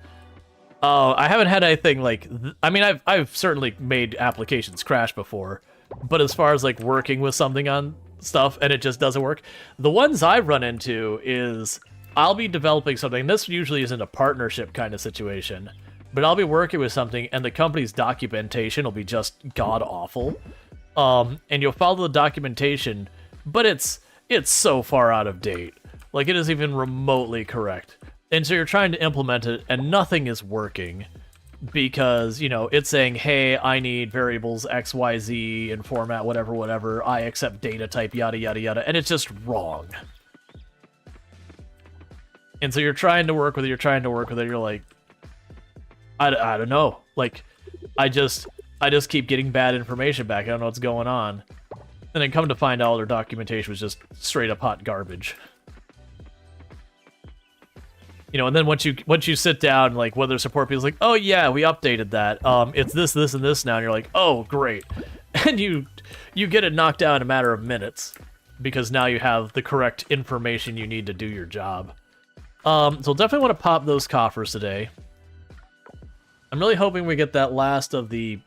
Oh, I haven't had anything like... I mean, I've certainly made applications crash before, but as far as like working with something on stuff and it just doesn't work, the ones I've run into is I'll be developing something. This usually isn't a partnership kind of situation, but I'll be working with something and the company's documentation will be just god-awful. And you'll follow the documentation, but it's so far out of date. Like, it isn't even remotely correct. And so you're trying to implement it, and nothing is working. Because, you know, it's saying, hey, I need variables X, Y, Z in format, whatever, whatever. I accept data type, yada, yada, yada. And it's just wrong. And so you're trying to work with it, you're like, I don't know. Like, I just keep getting bad information back. I don't know what's going on. And then come to find out their documentation was just straight up hot garbage. You know, and then once you sit down, like, whether support people's like, oh yeah, we updated that. It's this, this, and this now, and you're like, oh great. And you get it knocked out in a matter of minutes. Because now you have the correct information you need to do your job. So definitely want to pop those coffers today. I'm really hoping we get that last of the...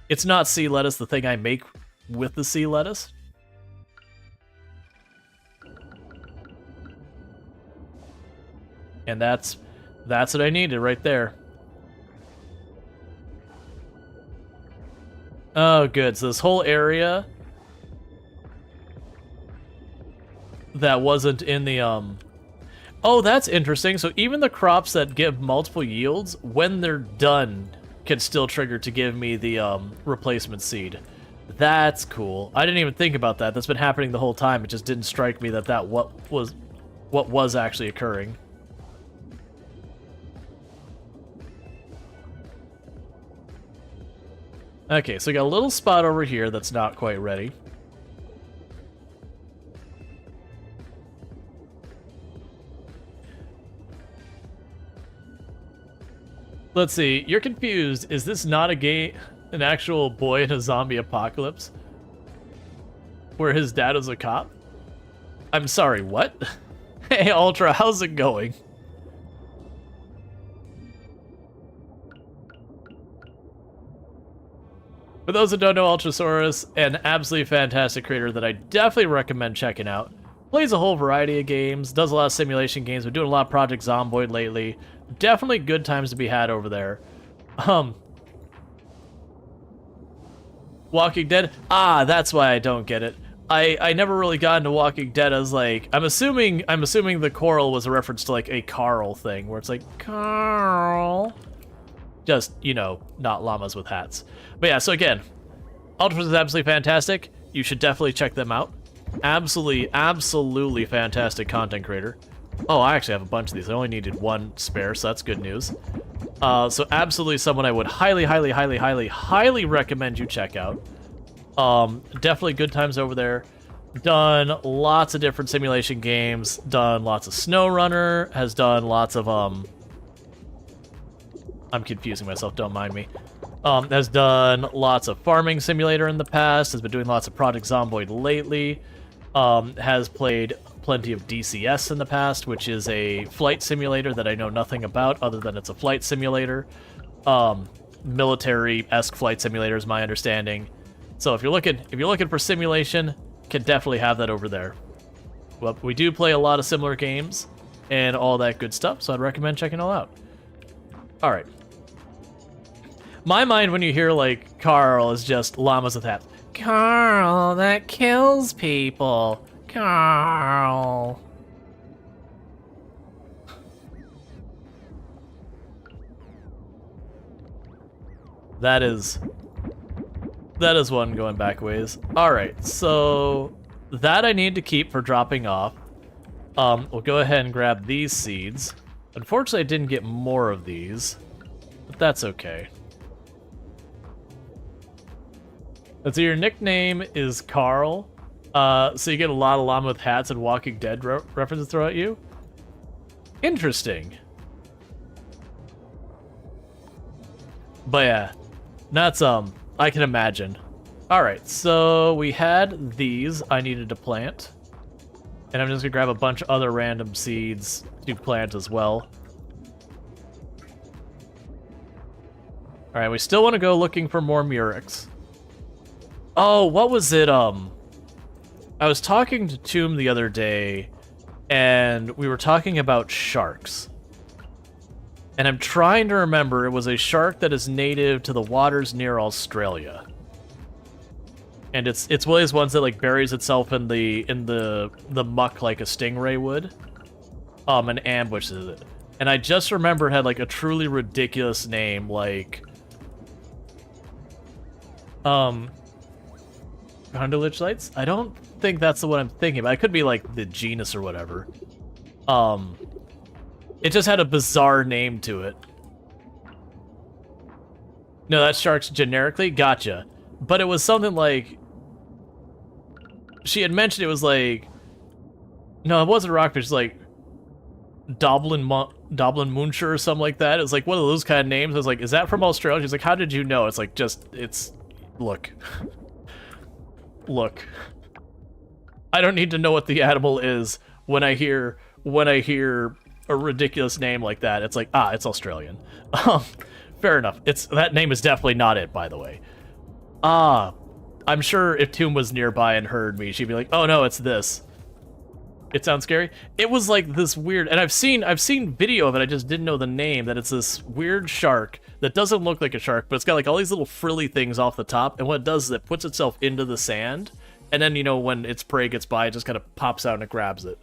It's not sea lettuce, the thing I make with the sea lettuce. And that's what I needed right there. Oh, good. So this whole area that wasn't in the... Oh, that's interesting. So even the crops that give multiple yields, when they're done, can still trigger to give me the replacement seed. That's cool. I didn't even think about that. That's been happening the whole time. It just didn't strike me that what was actually occurring. Okay, so we got a little spot over here that's not quite ready. Let's see, you're confused. Is this not an actual boy in a zombie apocalypse? Where his dad is a cop? I'm sorry, what? Hey, Ultra, how's it going? For those that don't know, Ultrasaurus, an absolutely fantastic creator that I definitely recommend checking out. Plays a whole variety of games, does a lot of simulation games, been doing a lot of Project Zomboid lately. Definitely good times to be had over there. Walking Dead? Ah, that's why I don't get it. I never really got into Walking Dead as like, I'm assuming the coral was a reference to like a Carl thing, where it's like, Carl. Just, you know, not llamas with hats. But yeah, so again, Ultras is absolutely fantastic. You should definitely check them out. Absolutely fantastic content creator. Oh, I actually have a bunch of these. I only needed one spare, so that's good news. So absolutely someone I would highly recommend you check out. Definitely good times over there. Done lots of different simulation games. Done lots of SnowRunner. Has done lots of, I'm confusing myself, don't mind me. Has done lots of Farming Simulator in the past. Has been doing lots of Project Zomboid lately. Has played plenty of DCS in the past, which is a flight simulator that I know nothing about other than it's a flight simulator. Military-esque flight simulator is my understanding. So if you're looking for simulation, can definitely have that over there. Well, we do play a lot of similar games and all that good stuff, so I'd recommend checking it all out. All right. My mind when you hear like Carl is just llamas with hats. Carl, that kills people. Carl. That is one going back ways. Alright, so that I need to keep for dropping off. We'll go ahead and grab these seeds. Unfortunately, I didn't get more of these, but that's okay. So your nickname is Carl, so you get a lot of llama with hats and Walking Dead references thrown at you? Interesting. But yeah, that's, I can imagine. Alright, so we had these I needed to plant. And I'm just gonna grab a bunch of other random seeds to plant as well. Alright, we still want to go looking for more Murex. Oh, what was it? I was talking to Tomb the other day, and we were talking about sharks. And I'm trying to remember, it was a shark that is native to the waters near Australia. And it's one of those ones that like buries itself in the muck like a stingray would. And ambushes it. And I just remember it had like a truly ridiculous name, like Condylichlites? I don't think that's the one I'm thinking about. It could be like the genus or whatever. It just had a bizarre name to it. No, that shark's generically? Gotcha. But it was something like... She had mentioned it was like... No, it wasn't rockfish, it's like... Doblin Muncher or something like that. It was like one of those kind of names. I was like, is that from Australia? She's like, how did you know? It's like, just, it's... Look. Look. I don't need to know what the animal is when I hear a ridiculous name like that. It's like, ah, it's Australian. Fair enough. That name is definitely not it, by the way. I'm sure if Toom was nearby and heard me, she'd be like, oh no, it's this. It sounds scary. It was like this weird, and I've seen video of it, I just didn't know the name, that it's this weird shark that doesn't look like a shark, but it's got like all these little frilly things off the top, and what it does is it puts itself into the sand, and then, you know, when its prey gets by, it just kind of pops out and it grabs it.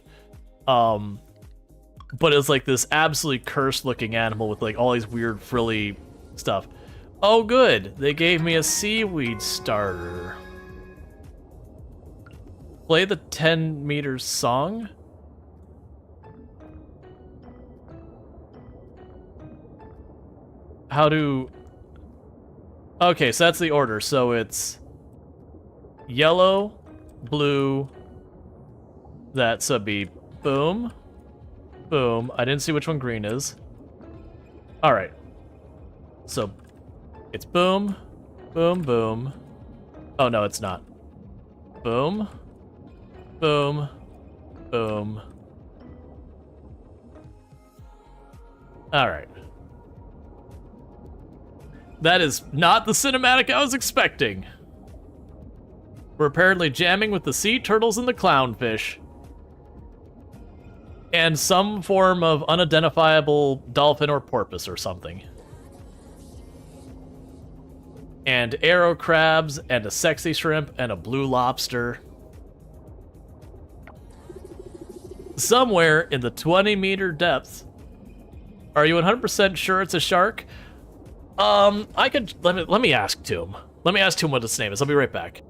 But it's like this absolutely cursed looking animal with like all these weird frilly stuff. Oh good, they gave me a seaweed starter. Play the 10 meters song? How do... Okay, so that's the order. So it's yellow, blue, that's a B. Boom. Boom. I didn't see which one green is. Alright. So it's boom, boom, boom. Oh no, it's not. Boom. Boom. Boom. Alright. That is not the cinematic I was expecting. We're apparently jamming with the sea turtles and the clownfish. And some form of unidentifiable dolphin or porpoise or something. And arrow crabs, and a sexy shrimp, and a blue lobster. Somewhere in the 20-meter depth. Are you 100% sure it's a shark? I could... Let me ask Toom. Let me ask Toom what its name is. I'll be right back.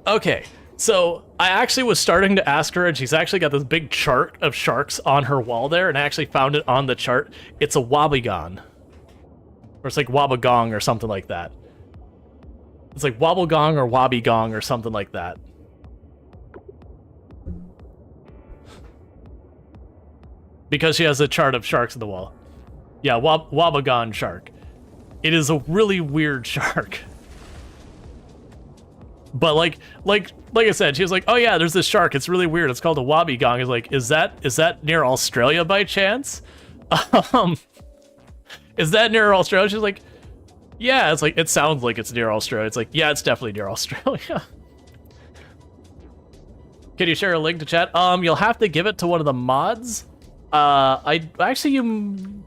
Okay, so I actually was starting to ask her, and she's actually got this big chart of sharks on her wall there, and I actually found it on the chart. It's a wobbegong. Or it's like wobbegong or something like that. It's like wobblegong or wobbegong or something like that. Because she has a chart of sharks on the wall. Yeah, wobbegong shark. It is a really weird shark. But like I said, she was like, "Oh yeah, there's this shark. It's really weird. It's called a wobbegong." It's like, is that near Australia by chance? Is that near Australia? She's like, "Yeah." It's like, it sounds like it's near Australia. It's like, yeah, it's definitely near Australia. Can you share a link to chat? You'll have to give it to one of the mods. Wobbegong.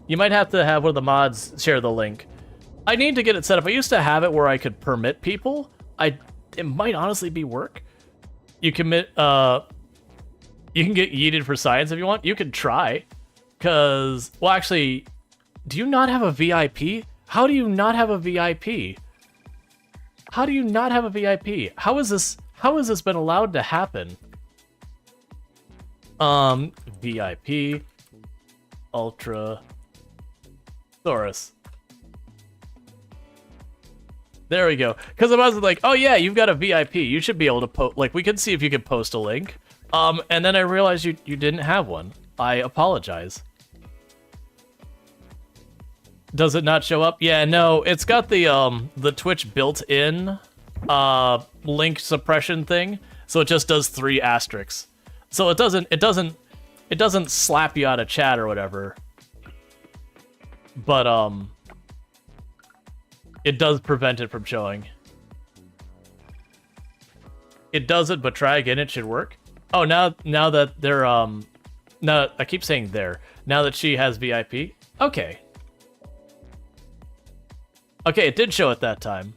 You might have to have one of the mods share the link. I need to get it set up. I used to have it where I could permit people. It might honestly be work. You can get yeeted for science if you want. You can try. Cause, well actually, do you not have a VIP? How do you not have a VIP? How do you not have a VIP? How is this been allowed to happen? VIP Ultra Thoris. There we go. Because I was like, oh yeah, you've got a VIP. You should be able to post, like, we could see if you could post a link. And then I realized you didn't have one. I apologize. Does it not show up? Yeah, no, it's got the Twitch built-in link suppression thing, so it just does 3 asterisks. So it doesn't slap you out of chat or whatever. But it does prevent it from showing. It doesn't, but try again, it should work. Oh, now that they're no, I keep saying there. Now that she has VIP. Okay. Okay, it did show it that time.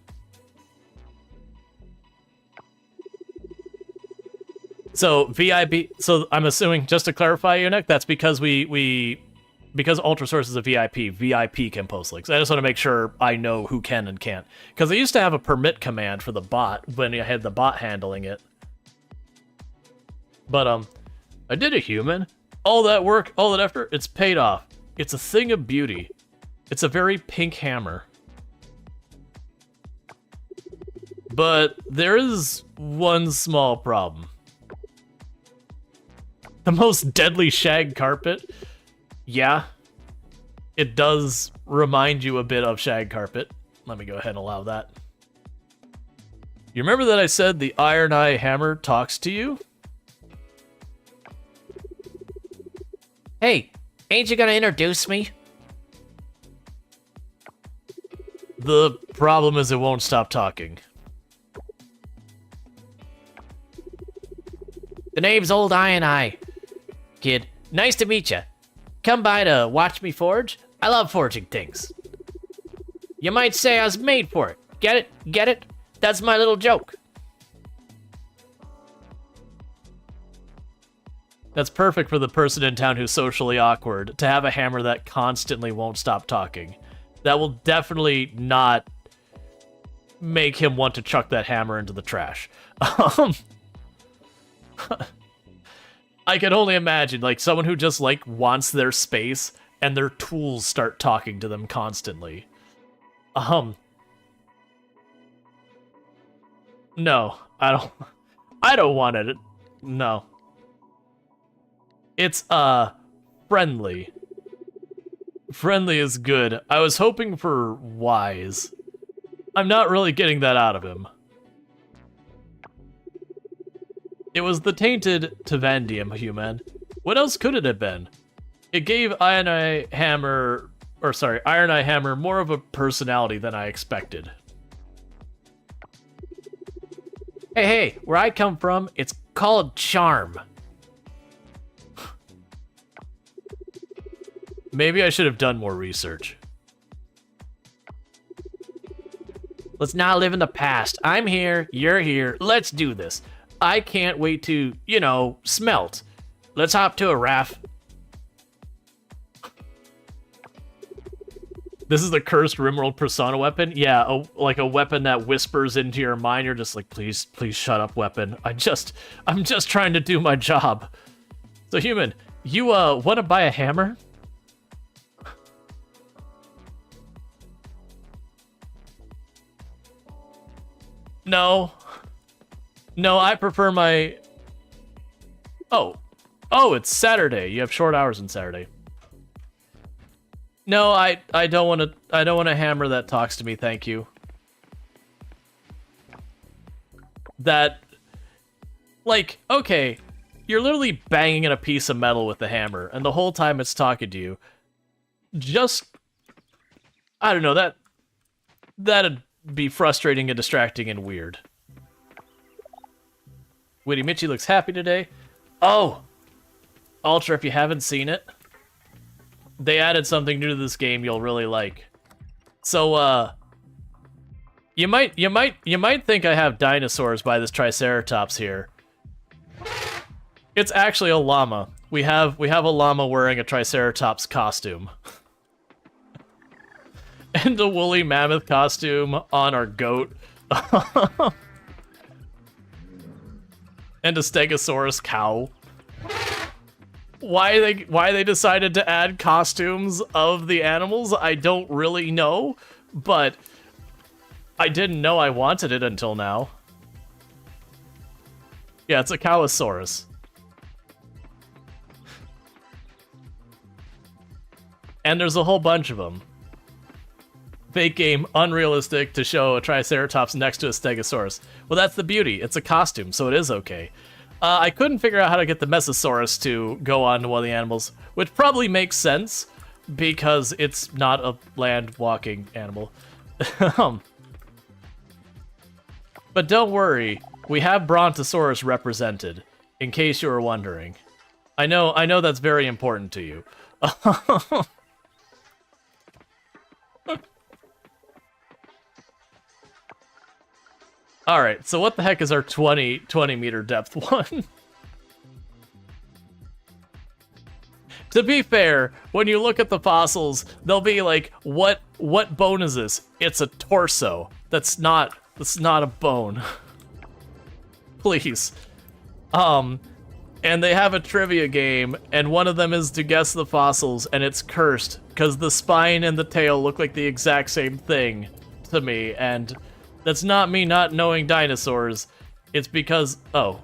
So VIP. So I'm assuming, just to clarify, Eunuch, that's because because Ultrasource is a VIP. VIP can post links. I just want to make sure I know who can and can't. Because I used to have a permit command for the bot when I had the bot handling it. But I did a human. All that work, all that effort, it's paid off. It's a thing of beauty. It's a very pink hammer. But there is one small problem. The most deadly shag carpet. Yeah, it does remind you a bit of shag carpet. Let me go ahead and allow that. You remember that I said the Iron Eye Hammer talks to you? Hey, ain't you gonna introduce me? The problem is it won't stop talking. The name's Old Iron Eye. Kid, nice to meet ya. Come by to watch me forge? I love forging things. You might say I was made for it. Get it? Get it? That's my little joke. That's perfect for the person in town who's socially awkward, to have a hammer that constantly won't stop talking. That will definitely not make him want to chuck that hammer into the trash. I can only imagine, like, someone who just, like, wants their space and their tools start talking to them constantly. No, I don't want it. No. It's, friendly. Friendly is good. I was hoping for wise. I'm not really getting that out of him. It was the tainted Tavandium human. What else could it have been? It gave Iron Eye Hammer more of a personality than I expected. Hey, where I come from, it's called charm. Maybe I should have done more research. Let's not live in the past. I'm here, you're here, let's do this. I can't wait to, you know, smelt. Let's hop to a raft. This is the cursed Rimworld persona weapon? Yeah, like a weapon that whispers into your mind. You're just like, please shut up, weapon. I'm just trying to do my job. So, human, you, want to buy a hammer? No. No, I prefer my... Oh, it's Saturday. You have short hours on Saturday. No, I don't want a hammer that talks to me, thank you. That, like, okay, you're literally banging in a piece of metal with the hammer, and the whole time it's talking to you. Just, I don't know, that'd be frustrating and distracting and weird. Witty Mitchie looks happy today. Oh! Ultra, if you haven't seen it, they added something new to this game you'll really like. So, you might think I have dinosaurs by this Triceratops here. It's actually a llama. We have a llama wearing a Triceratops costume. And a woolly mammoth costume on our goat. And a Stegosaurus cow. Why they decided to add costumes of the animals, I don't really know, but I didn't know I wanted it until now. Yeah, it's a Cowosaurus. And there's a whole bunch of them. fake game unrealistic to show a Triceratops next to a Stegosaurus. Well, that's the beauty. It's a costume, so it is okay. I couldn't figure out how to get the Mesosaurus to go on to one of the animals, which probably makes sense because it's not a land-walking animal. But don't worry, we have Brontosaurus represented, in case you were wondering. I know that's very important to you. Alright, so what the heck is our 20 meter depth one? To be fair, when you look at the fossils, they'll be like, what bone is this? It's a torso. That's not a bone. Please. And they have a trivia game, and one of them is to guess the fossils, and it's cursed, because the spine and the tail look like the exact same thing to me, and that's not me not knowing dinosaurs. It's because of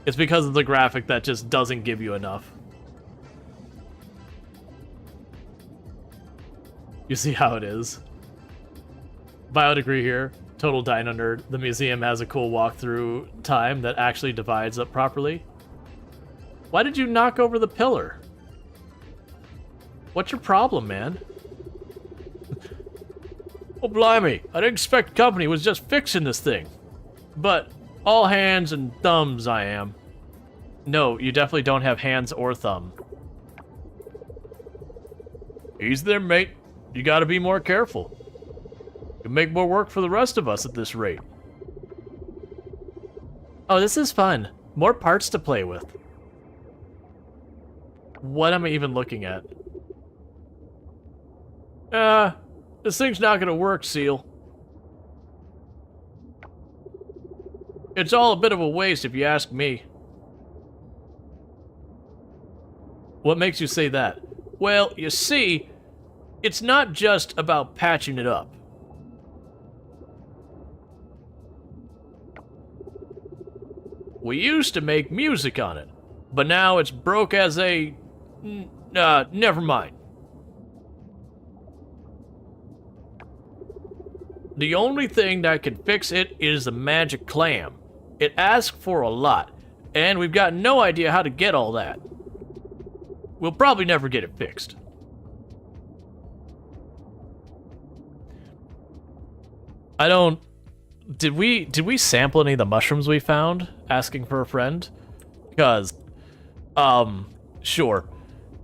the graphic that just doesn't give you enough. You see how it is. Biodegree here. Total dino nerd. The museum has a cool walkthrough time that actually divides up properly. Why did you knock over the pillar? What's your problem, man? Oh, blimey. I didn't expect company was just fixing this thing. But all hands and thumbs I am. No, you definitely don't have hands or thumb. Easy there, mate. You gotta be more careful. You make more work for the rest of us at this rate. Oh, this is fun. More parts to play with. What am I even looking at? This thing's not gonna work, Seal. It's all a bit of a waste if you ask me. What makes you say that? Well, you see, it's not just about patching it up. We used to make music on it, but now it's broke as a... never mind. The only thing that can fix it is the magic clam. It asks for a lot, and we've got no idea how to get all that. We'll probably never get it fixed. I don't... Did we sample any of the mushrooms we found, asking for a friend? Because, sure.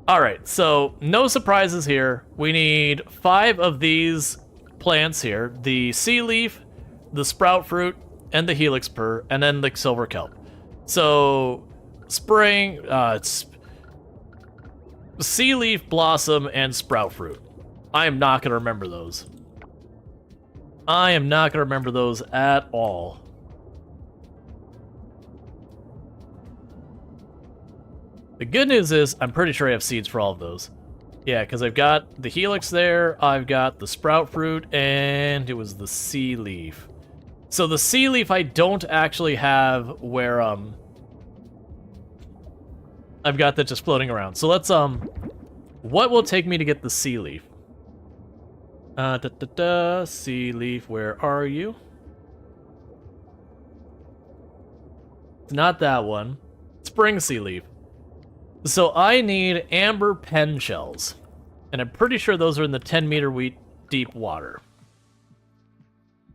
Alright, so no surprises here. We need 5 of these plants here. The sea leaf, the sprout fruit, and the helix pur, and then the silver kelp. So, spring, it's sea leaf, blossom, and sprout fruit. I am not going to remember those. I am not going to remember those at all. The good news is, I'm pretty sure I have seeds for all of those. Yeah, because I've got the helix there, I've got the sprout fruit, and it was the sea leaf. So the sea leaf I don't actually have where, I've got that just floating around. So let's, what will take me to get the sea leaf? Sea leaf, where are you? It's not that one. Spring sea leaf. So I need amber pen shells. And I'm pretty sure those are in the 10-meter deep water.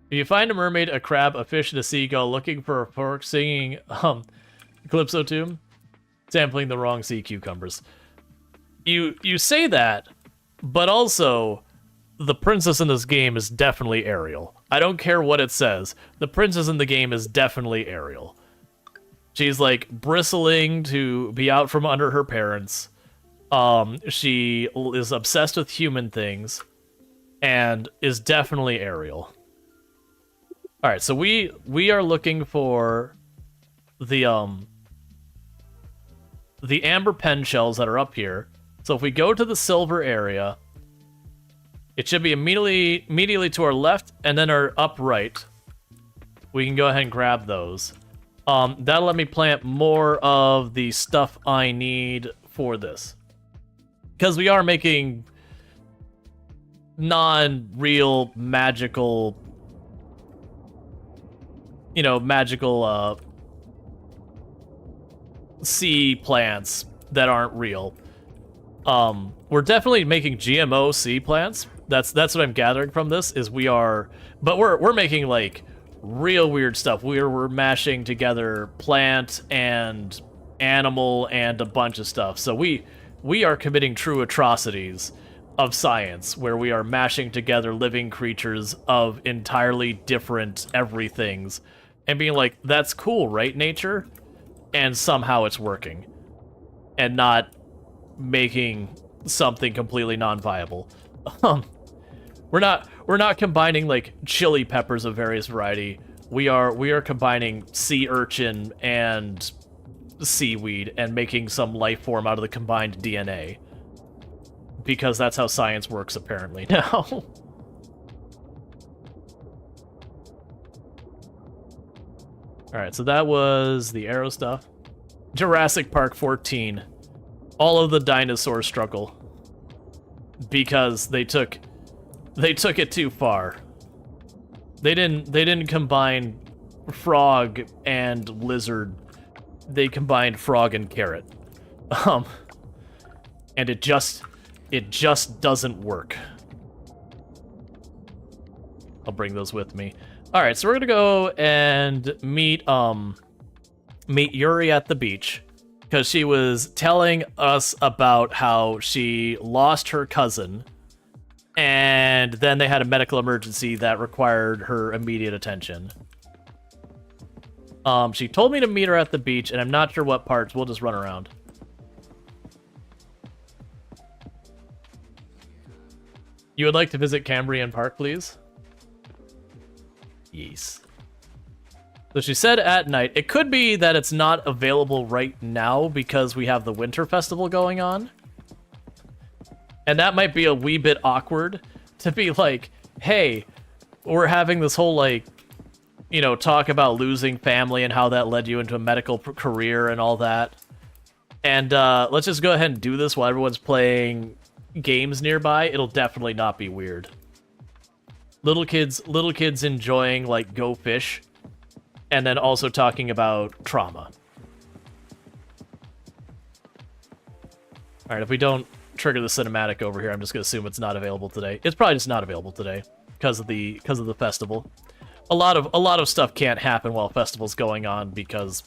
If you find a mermaid, a crab, a fish, and a seagull looking for a fork singing Calypso tune, sampling the wrong sea cucumbers. You say that, but also the princess in this game is definitely Ariel. I don't care what it says. The princess in the game is definitely Ariel. She's like bristling to be out from under her parents. She is obsessed with human things and is definitely Ariel. All right, so we are looking for the amber pen shells that are up here. So if we go to the silver area, it should be immediately to our left and then our upright. We can go ahead and grab those. That'll let me plant more of the stuff I need for this. Because we are making non-real magical, magical sea plants that aren't real. We're definitely making GMO sea plants. That's what I'm gathering from this, is but we're making like real weird stuff. We're mashing together plant and animal and a bunch of stuff. So we are committing true atrocities of science, where we are mashing together living creatures of entirely different everythings and being like, that's cool, right, nature? And somehow it's working and not making something completely non-viable. We're not combining like chili peppers of various variety. We are combining sea urchin and seaweed and making some life form out of the combined DNA. Because that's how science works apparently now. Alright, so that was the arrow stuff. Jurassic Park 14. All of the dinosaurs struggle. Because they took it too far. They didn't combine frog and lizard. They combined frog and carrot. And it just doesn't work. I'll bring those with me. Alright, so we're gonna go and meet Yuri at the beach, because she was telling us about how she lost her cousin, and then they had a medical emergency that required her immediate attention. She told me to meet her at the beach, and I'm not sure what parts. We'll just run around. You would like to visit Cambrian Park, please? Yes. So she said at night. It could be that it's not available right now because we have the Winter Festival going on. And that might be a wee bit awkward to be like, hey, we're having this whole, like, talk about losing family and how that led you into a medical career and all that. And let's just go ahead and do this while everyone's playing games nearby. It'll definitely not be weird. Little kids enjoying, like, Go Fish, and then also talking about trauma. Alright, if we don't trigger the cinematic over here, I'm just gonna assume it's not available today. It's probably just not available today because of the festival. A lot of stuff can't happen while a festival's going on because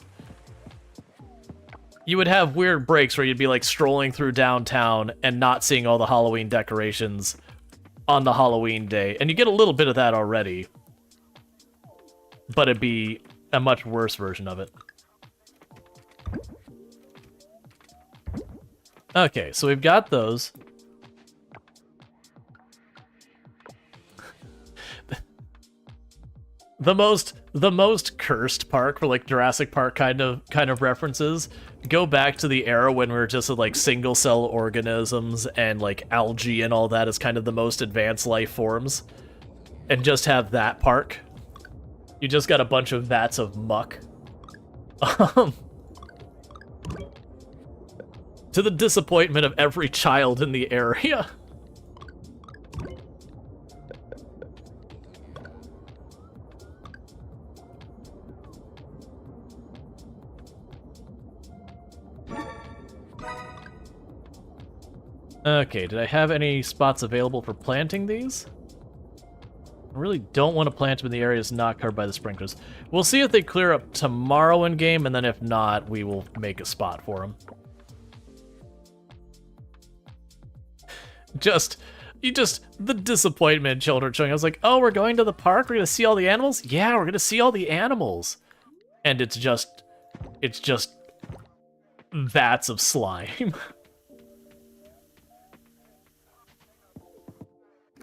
you would have weird breaks where you'd be like strolling through downtown and not seeing all the Halloween decorations on the Halloween day. And you get a little bit of that already, but it'd be a much worse version of it. Okay, so we've got those. The most cursed park for like Jurassic Park kind of references go back to the era when we were just like single cell organisms and like algae and all that as kind of the most advanced life forms, and just have that park. You just got a bunch of vats of muck. To the disappointment of every child in the area. Okay, did I have any spots available for planting these? I really don't want to plant them in the areas not covered by the sprinklers. We'll see if they clear up tomorrow in game, and then if not, we will make a spot for them. The disappointment children showing. I was like, oh, we're going to the park? We're going to see all the animals? Yeah, we're going to see all the animals. And it's just vats of slime.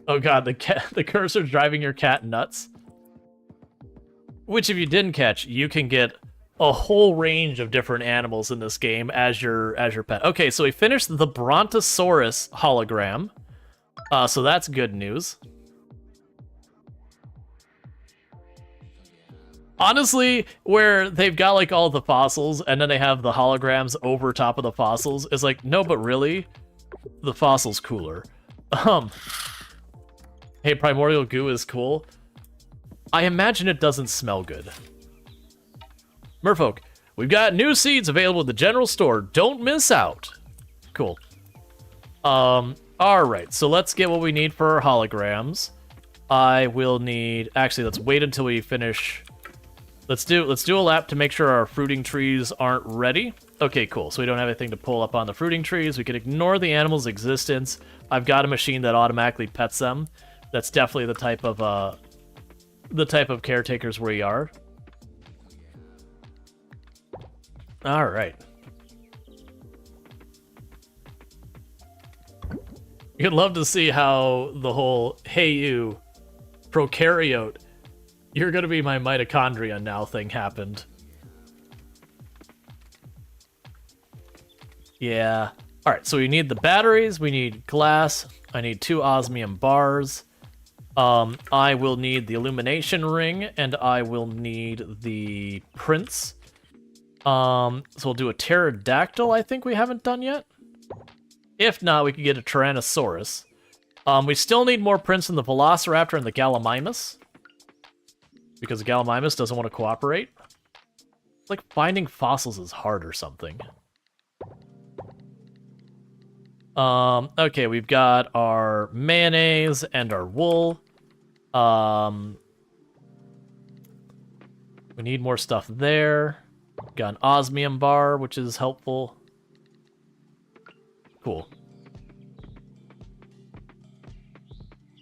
Oh god, the cursor's driving your cat nuts. Which, if you didn't catch, you can get a whole range of different animals in this game as your pet. Okay, so we finished the Brontosaurus hologram. So that's good news. Honestly, where they've got like all the fossils and then they have the holograms over top of the fossils, is like, no, but really, the fossil's cooler. Hey, primordial goo is cool. I imagine it doesn't smell good. Merfolk, we've got new seeds available at the general store. Don't miss out. Cool. Alright, so let's get what we need for our holograms. I will need... Actually, let's wait until we finish... Let's do a lap to make sure our fruiting trees aren't ready. Okay, cool. So we don't have anything to pull up on the fruiting trees. We can ignore the animal's existence. I've got a machine that automatically pets them. That's definitely the type of caretakers we are. All right. You'd love to see how the whole "hey you, prokaryote, you're gonna be my mitochondria now" thing happened. Yeah. All right. So we need the batteries. We need glass. I need 2 osmium bars. I will need the illumination ring, and I will need the prints. So we'll do a pterodactyl, I think we haven't done yet. If not, we could get a Tyrannosaurus. We still need more prints in the Velociraptor and the Gallimimus, because the Gallimimus doesn't want to cooperate. It's like finding fossils is hard or something. Okay, we've got our mayonnaise and our wool. We need more stuff there. Got an osmium bar, which is helpful. Cool.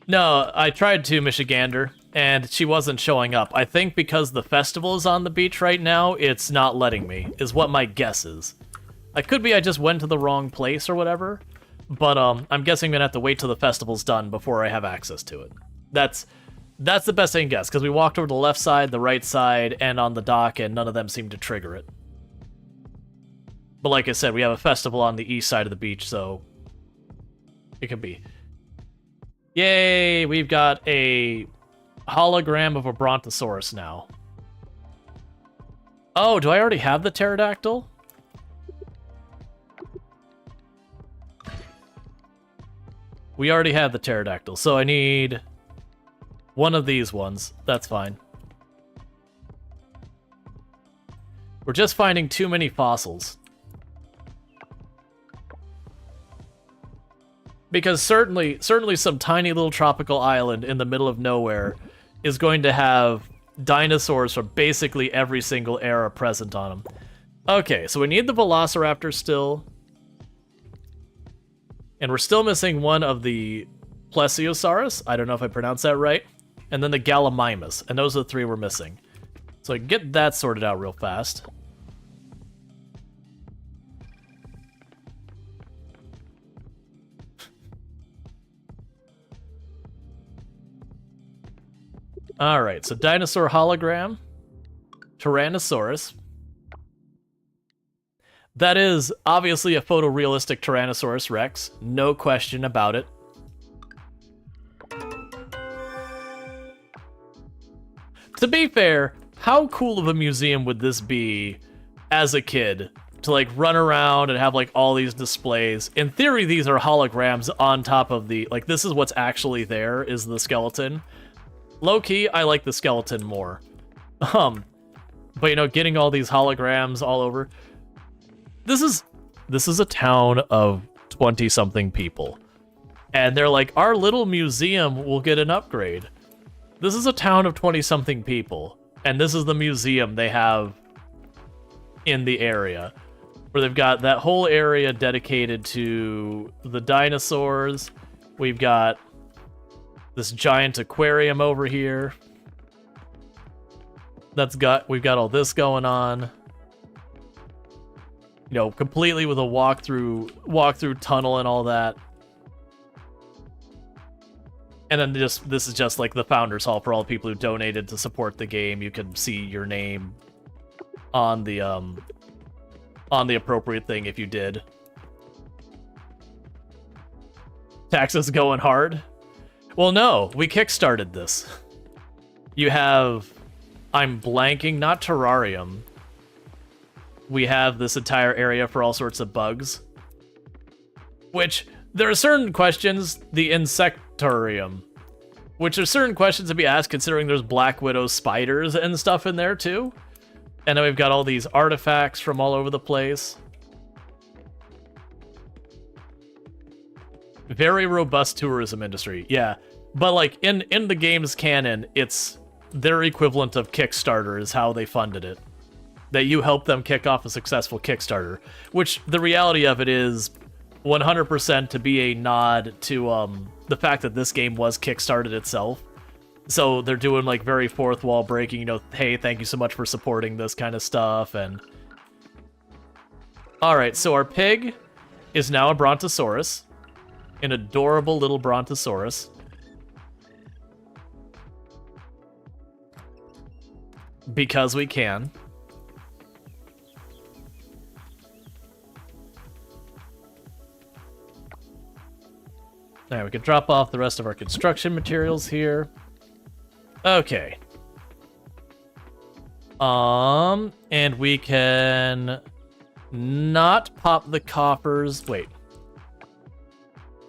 No, I tried to Michigander, and she wasn't showing up. I think because the festival is on the beach right now, it's not letting me, is what my guess is. I could be I just went to the wrong place or whatever, but I'm guessing I'm gonna have to wait till the festival's done before I have access to it. That's the best I can guess, because we walked over to the left side, the right side, and on the dock, and none of them seemed to trigger it. But like I said, we have a festival on the east side of the beach, so it could be. Yay! We've got a hologram of a Brontosaurus now. Oh, do I already have the pterodactyl? We already have the pterodactyl, so I need one of these ones. That's fine. We're just finding too many fossils. Because certainly some tiny little tropical island in the middle of nowhere is going to have dinosaurs from basically every single era present on them. Okay, so we need the Velociraptor still. And we're still missing one of the Plesiosaurus. I don't know if I pronounced that right. And then the Gallimimus. And those are the 3 we're missing. So I can get that sorted out real fast. Alright, so dinosaur hologram. Tyrannosaurus. That is obviously a photorealistic Tyrannosaurus Rex. No question about it. To be fair, how cool of a museum would this be as a kid? To like run around and have like all these displays. In theory, these are holograms on top of the... Like, this is what's actually there, is the skeleton. Low-key, I like the skeleton more. But you know, getting all these holograms all over... This is a town of 20-something people. And they're like, our little museum will get an upgrade. This is a town of 20-something people. And this is the museum they have in the area. Where they've got that whole area dedicated to the dinosaurs. We've got this giant aquarium over here. We've got all this going on. You know, completely with a walkthrough tunnel and all that. And then this is just like the Founders Hall for all the people who donated to support the game. You can see your name on the appropriate thing if you did. Taxes going hard? Well, no, we kickstarted this. You have, I'm blanking, not terrarium. We have this entire area for all sorts of bugs. Which, there are certain questions, the insectarium, Which are certain questions to be asked, considering there's Black Widow spiders and stuff in there, too. And then we've got all these artifacts from all over the place. Very robust tourism industry, yeah. But, like, in the game's canon, it's their equivalent of Kickstarter is how they funded it. That you help them kick off a successful Kickstarter. Which, the reality of it is 100% to be a nod to the fact that this game was kickstarted itself. So they're doing like very fourth wall breaking, you know, hey, thank you so much for supporting this kind of stuff. And all right, so our pig is now a Brontosaurus, an adorable little Brontosaurus. Because we can. Now we can drop off the rest of our construction materials here. Okay. And we can not pop the coppers. Wait.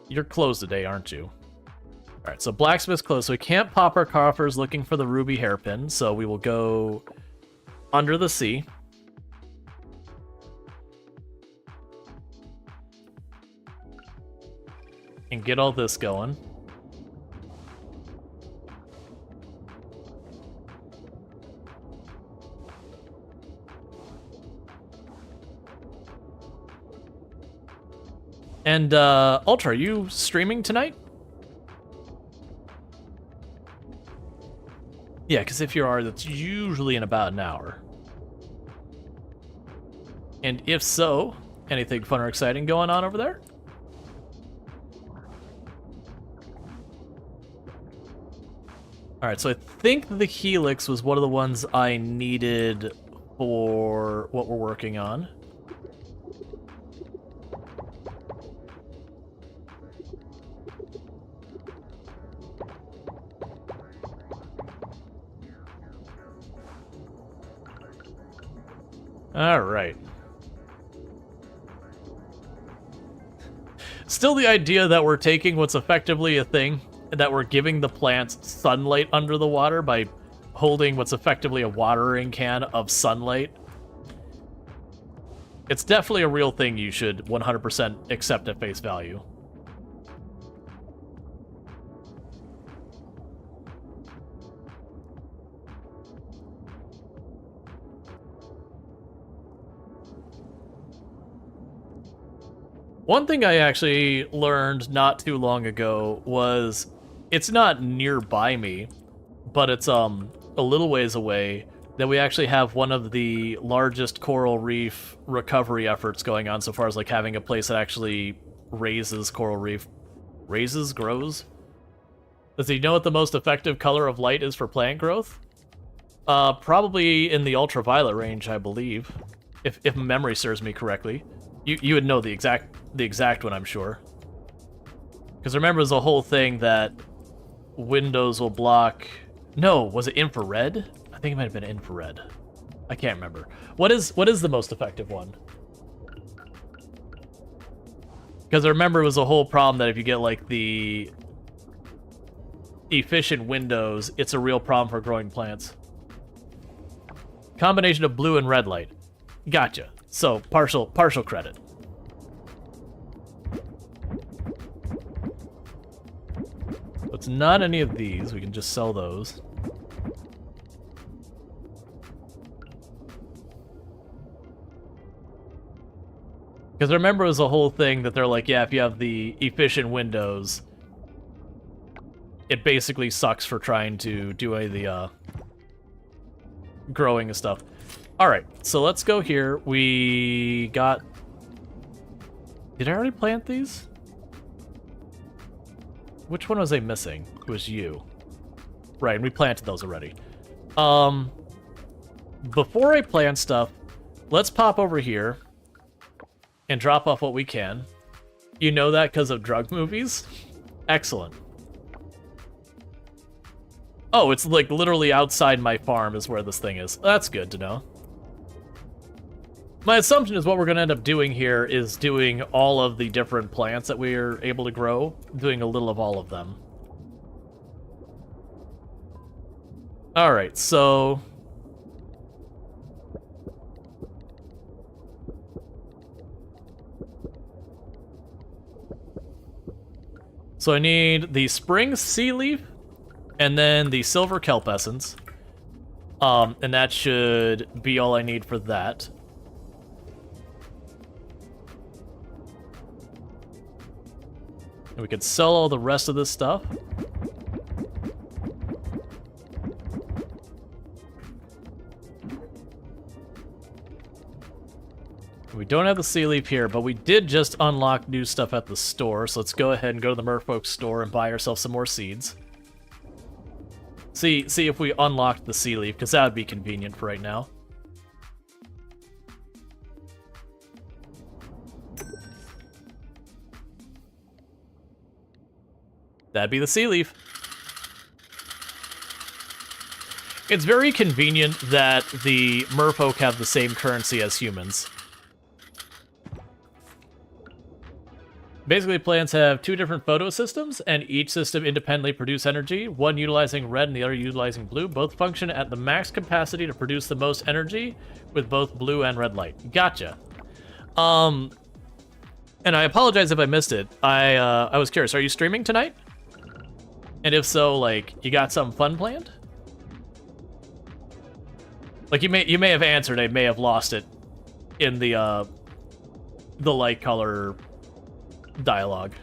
You're closed today, aren't you? All right, so blacksmith's closed, so we can't pop our coffers looking for the ruby hairpin, so we will go under the sea. And get all this going. And, Ultra, are you streaming tonight? Yeah, because if you are, that's usually in about an hour. And if so, anything fun or exciting going on over there? Alright, so I think the Helix was one of the ones I needed for what we're working on. Alright. Still the idea that we're taking what's effectively a thing, that we're giving the plants sunlight under the water by holding what's effectively a watering can of sunlight. It's definitely a real thing you should 100% accept at face value. One thing I actually learned not too long ago was it's not nearby me, but it's a little ways away that we actually have one of the largest coral reef recovery efforts going on so far as like having a place that actually raises coral reef. Raises? Grows? Does he know what the most effective color of light is for plant growth? Probably in the ultraviolet range, I believe. If memory serves me correctly. You would know the exact one, I'm sure. Because remember, there's a whole thing that windows will block... No, was it infrared? I think it might have been infrared. I can't remember. What is the most effective one? Because I remember it was a whole problem that if you get, like, the efficient windows, it's a real problem for growing plants. Combination of blue and red light. Gotcha. So, partial credit. It's not any of these. We can just sell those. Because I remember it was a whole thing that they're like, yeah, if you have the efficient windows, it basically sucks for trying to do any of the growing and stuff. Alright, so let's go here. We got... Did I already plant these? Which one was I missing? It was you. Right, and we planted those already. Before I plant stuff, let's pop over here and drop off what we can. You know that because of drug movies? Excellent. Oh, it's like literally outside my farm is where this thing is. That's good to know. My assumption is what we're going to end up doing here is doing all of the different plants that we're able to grow, doing a little of all of them. Alright, so... So I need the spring sea leaf, and then the silver kelp essence. And that should be all I need for that. And we could sell all the rest of this stuff. We don't have the sea leaf here, but we did just unlock new stuff at the store, so let's go ahead and go to the Merfolk store and buy ourselves some more seeds. See if we unlocked the sea leaf, because that would be convenient for right now. That'd be the sea leaf. It's very convenient that the Merfolk have the same currency as humans. Basically, plants have two different photo systems, and each system independently produce energy, one utilizing red and the other utilizing blue. Both function at the max capacity to produce the most energy with both blue and red light. Gotcha. And I apologize if I missed it. I was curious, are you streaming tonight? And if so, like, you got something fun planned? Like, you may have answered, I may have lost it in the light color dialogue.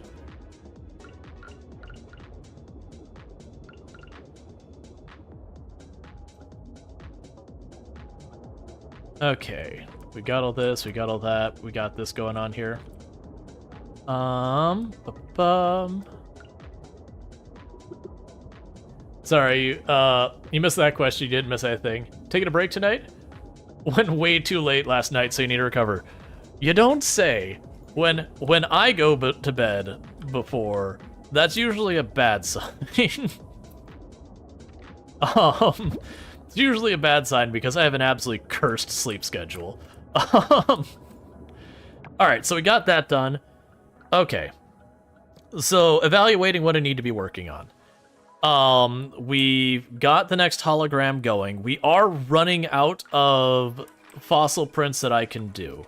Okay, we got all this, we got all that, we got this going on here. Sorry, you missed that question, you didn't miss anything. Taking a break tonight? Went way too late last night, so you need to recover. You don't say. When I go to bed before, that's usually a bad sign. It's usually a bad sign because I have an absolutely cursed sleep schedule. Alright, so we got that done. Okay. So, evaluating what I need to be working on. We've got the next hologram going. We are running out of fossil prints that I can do.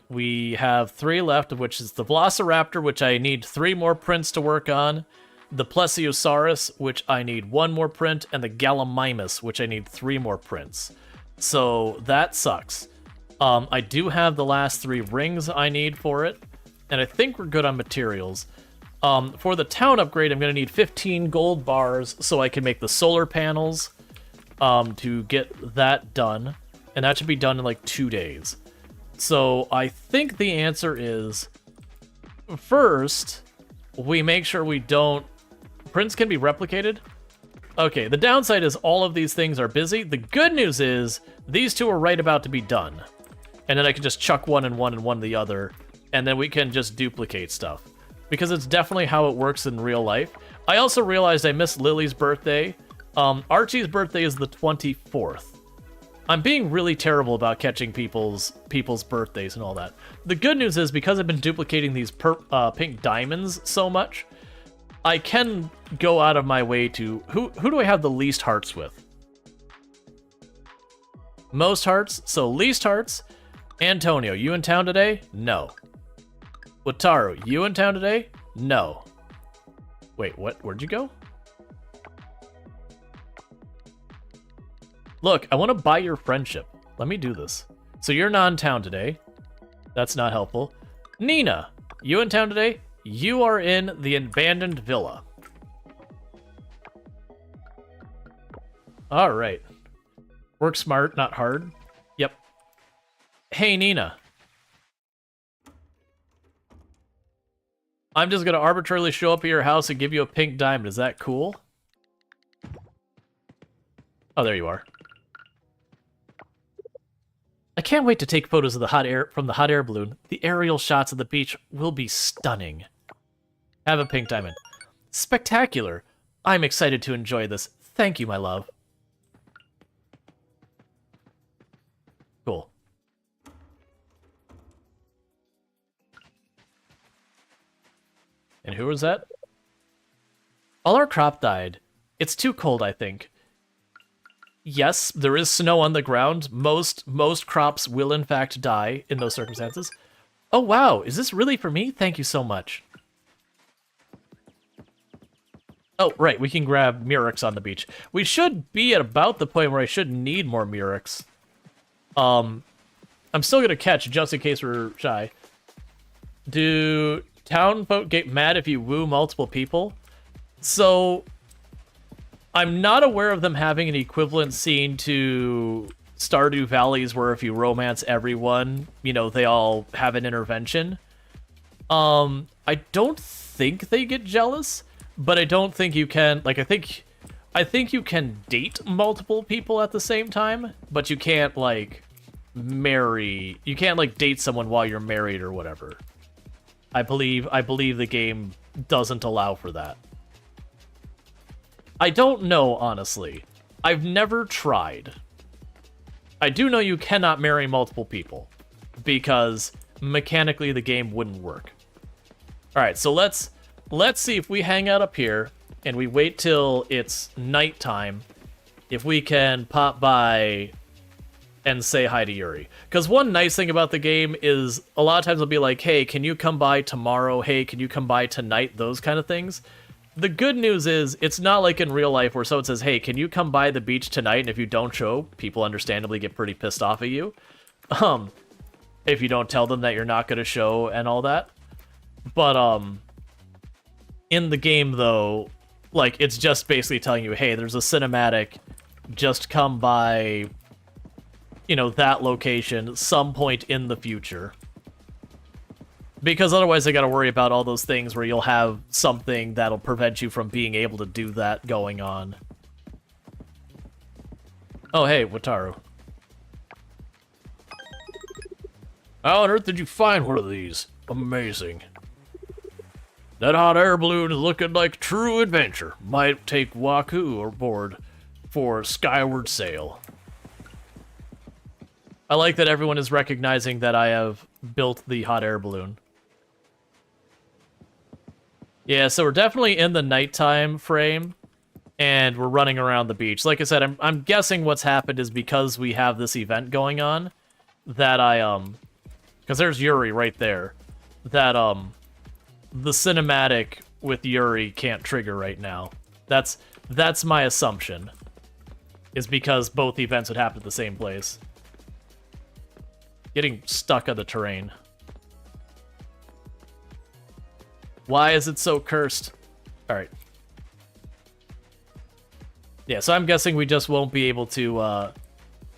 We have 3 left, of which is the Velociraptor, which I need 3 more prints to work on, the Plesiosaurus, which I need 1 more print, and the Gallimimus, which I need 3 more prints. So that sucks. I do have the last 3 rings I need for it, and I think we're good on materials. For the town upgrade, I'm going to need 15 gold bars so I can make the solar panels to get that done, and that should be done in like 2 days. So I think the answer is, first, we make sure we don't... Prints can be replicated? Okay, the downside is all of these things are busy. The good news is, these 2 are right about to be done. And then I can just chuck one and one the other, and then we can just duplicate stuff. Because it's definitely how it works in real life. I also realized I missed Lily's birthday. Archie's birthday is the 24th. I'm being really terrible about catching people's birthdays and all that. The good news is, because I've been duplicating these pink diamonds so much, I can go out of my way to... Who do I have the least hearts with? Most hearts, so least hearts. Antonio, you in town today? No. Wataru, you in town today? No. Wait, what? Where'd you go? Look, I want to buy your friendship. Let me do this. So you're not in town today. That's not helpful. Nina, you in town today? You are in the abandoned villa. All right. Work smart, not hard. Yep. Hey, Nina. I'm just going to arbitrarily show up at your house and give you a pink diamond. Is that cool? Oh, there you are. I can't wait to take photos of the hot air from the hot air balloon. The aerial shots of the beach will be stunning. Have a pink diamond. Spectacular. I'm excited to enjoy this. Thank you, my love. Cool. And who was that? All our crop died. It's too cold, I think. yes, there is snow on the ground. Most crops will in fact die in those circumstances. Oh wow, is this really for me? Thank you so much. Oh, right, we can grab Murex on the beach. We should be at about the point where I should need more Murex. I'm still gonna catch just in case we're shy. Do townfolk get mad if you woo multiple people? So, I'm not aware of them having an equivalent scene to Stardew Valleys where if you romance everyone, you know, they all have an intervention. I don't think they get jealous, but I don't think you can, like, I think you can date multiple people at the same time, but you can't, like, you can't, like, date someone while you're married or whatever. I believe the game doesn't allow for that. I don't know, honestly. I've never tried. I do know you cannot marry multiple people, because mechanically the game wouldn't work. Alright, so let's see if we hang out up here, and we wait till it's nighttime, if we can pop by and say hi to Yuri. Because one nice thing about the game is, a lot of times it'll be like, hey, can you come by tomorrow? Hey, can you come by tonight? Those kind of things. The good news is, it's not like in real life where someone says, hey, can you come by the beach tonight? And if you don't show, people understandably get pretty pissed off at you. If you don't tell them that you're not going to show and all that. But, in the game, though, like, it's just basically telling you, hey, there's a cinematic, just come by, you know, that location some point in the future. Because otherwise I gotta worry about all those things where you'll have something that'll prevent you from being able to do that going on. Oh, hey, Wataru. How on earth did you find one of these? Amazing. That hot air balloon is looking like true adventure. Might take Waku aboard for skyward sail. I like that everyone is recognizing that I have built the hot air balloon. Yeah, so we're definitely in the nighttime frame, and we're running around the beach. Like I said, I'm guessing what's happened is because we have this event going on, that because there's Yuri right there, that, the cinematic with Yuri can't trigger right now. That's my assumption, is because both events would happen at the same place. Getting stuck on the terrain. Why is it so cursed? Alright. Yeah, so I'm guessing we just won't be able to,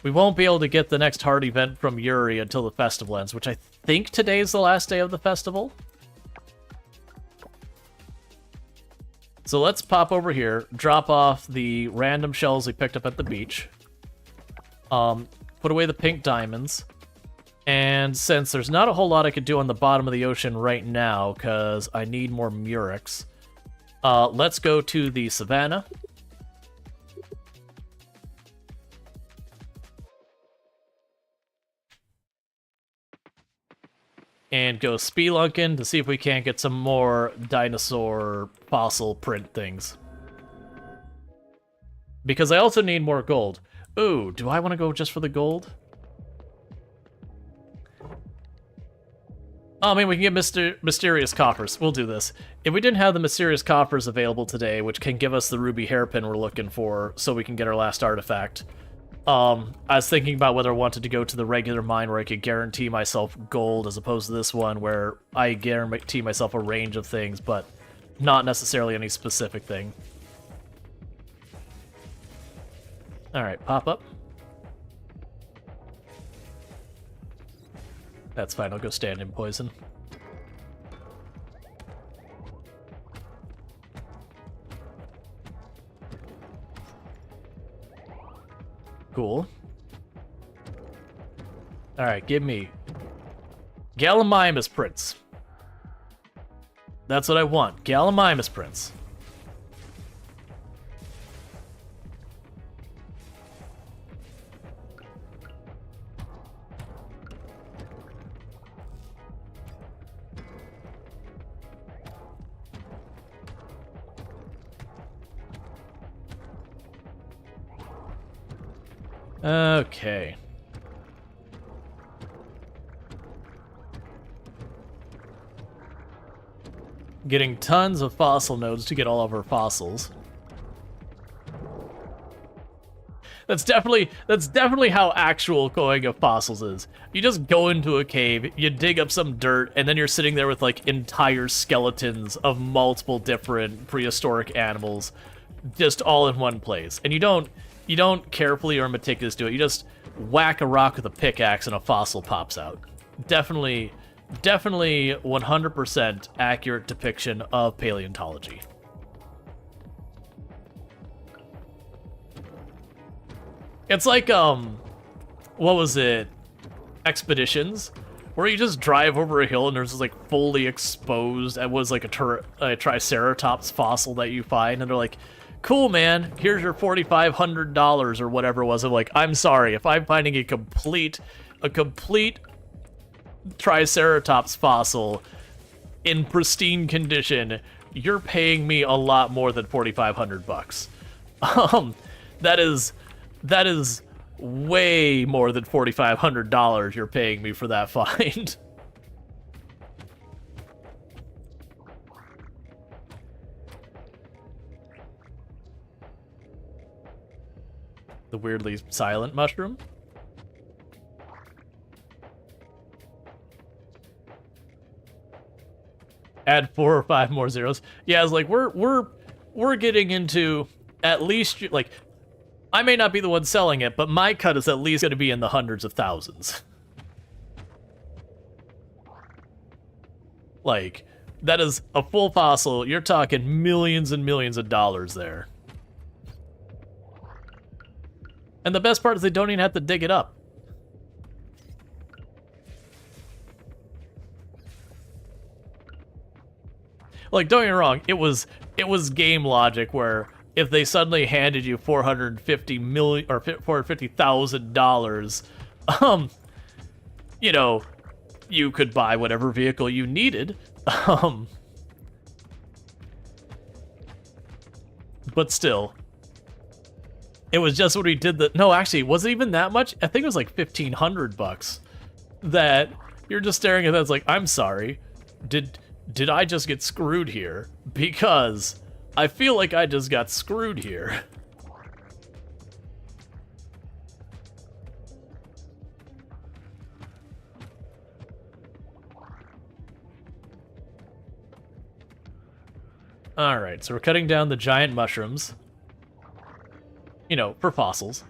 we won't be able to get the next hard event from Yuri until the festival ends, which I think today's the last day of the festival. So let's pop over here, drop off the random shells we picked up at the beach. Put away the pink diamonds. And since there's not a whole lot I could do on the bottom of the ocean right now, because I need more Murex, let's go to the savannah. And go spelunking to see if we can't get some more dinosaur fossil print things. Because I also need more gold. Ooh, do I want to go just for the gold? Oh, I mean, we can get mysterious coffers. We'll do this. If we didn't have the mysterious coffers available today, which can give us the ruby hairpin we're looking for, so we can get our last artifact, I was thinking about whether I wanted to go to the regular mine where I could guarantee myself gold, as opposed to this one where I guarantee myself a range of things, but not necessarily any specific thing. Alright, pop up. That's fine, I'll go stand in poison. Cool. Alright, give me Gallimimus Prince. That's what I want. Gallimimus Prince. Okay. Getting tons of fossil nodes to get all of our fossils. That's definitely how actual going of fossils is. You just go into a cave, you dig up some dirt, and then you're sitting there with like entire skeletons of multiple different prehistoric animals, just all in one place. And you don't carefully or meticulous do it. You just whack a rock with a pickaxe and a fossil pops out. Definitely 100% accurate depiction of paleontology. It's like, what was it? Expeditions, where you just drive over a hill and there's this like fully exposed, it was like a triceratops fossil that you find, and they're like, cool, man, here's your $4,500 or whatever it was. I'm like, I'm sorry, if I'm finding a complete triceratops fossil in pristine condition, you're paying me a lot more than $4,500. That is way more than $4,500 you're paying me for that find. The weirdly silent mushroom. Add 4 or 5 more zeros. Yeah, it's like we're getting into at least like, I may not be the one selling it, but my cut is at least going to be in the hundreds of thousands. Like, that is a full fossil. You're talking millions and millions of dollars there. And the best part is they don't even have to dig it up. Like, don't get me wrong, it was game logic where if they suddenly handed you $450 million or $450,000, you know, you could buy whatever vehicle you needed. But still, it was just what we did. That no, actually, was it even that much? I think it was like $1,500. That you're just staring at that. It's like, I'm sorry, did I just get screwed here? Because I feel like I just got screwed here. Alright, so we're cutting down the giant mushrooms. You know, for fossils.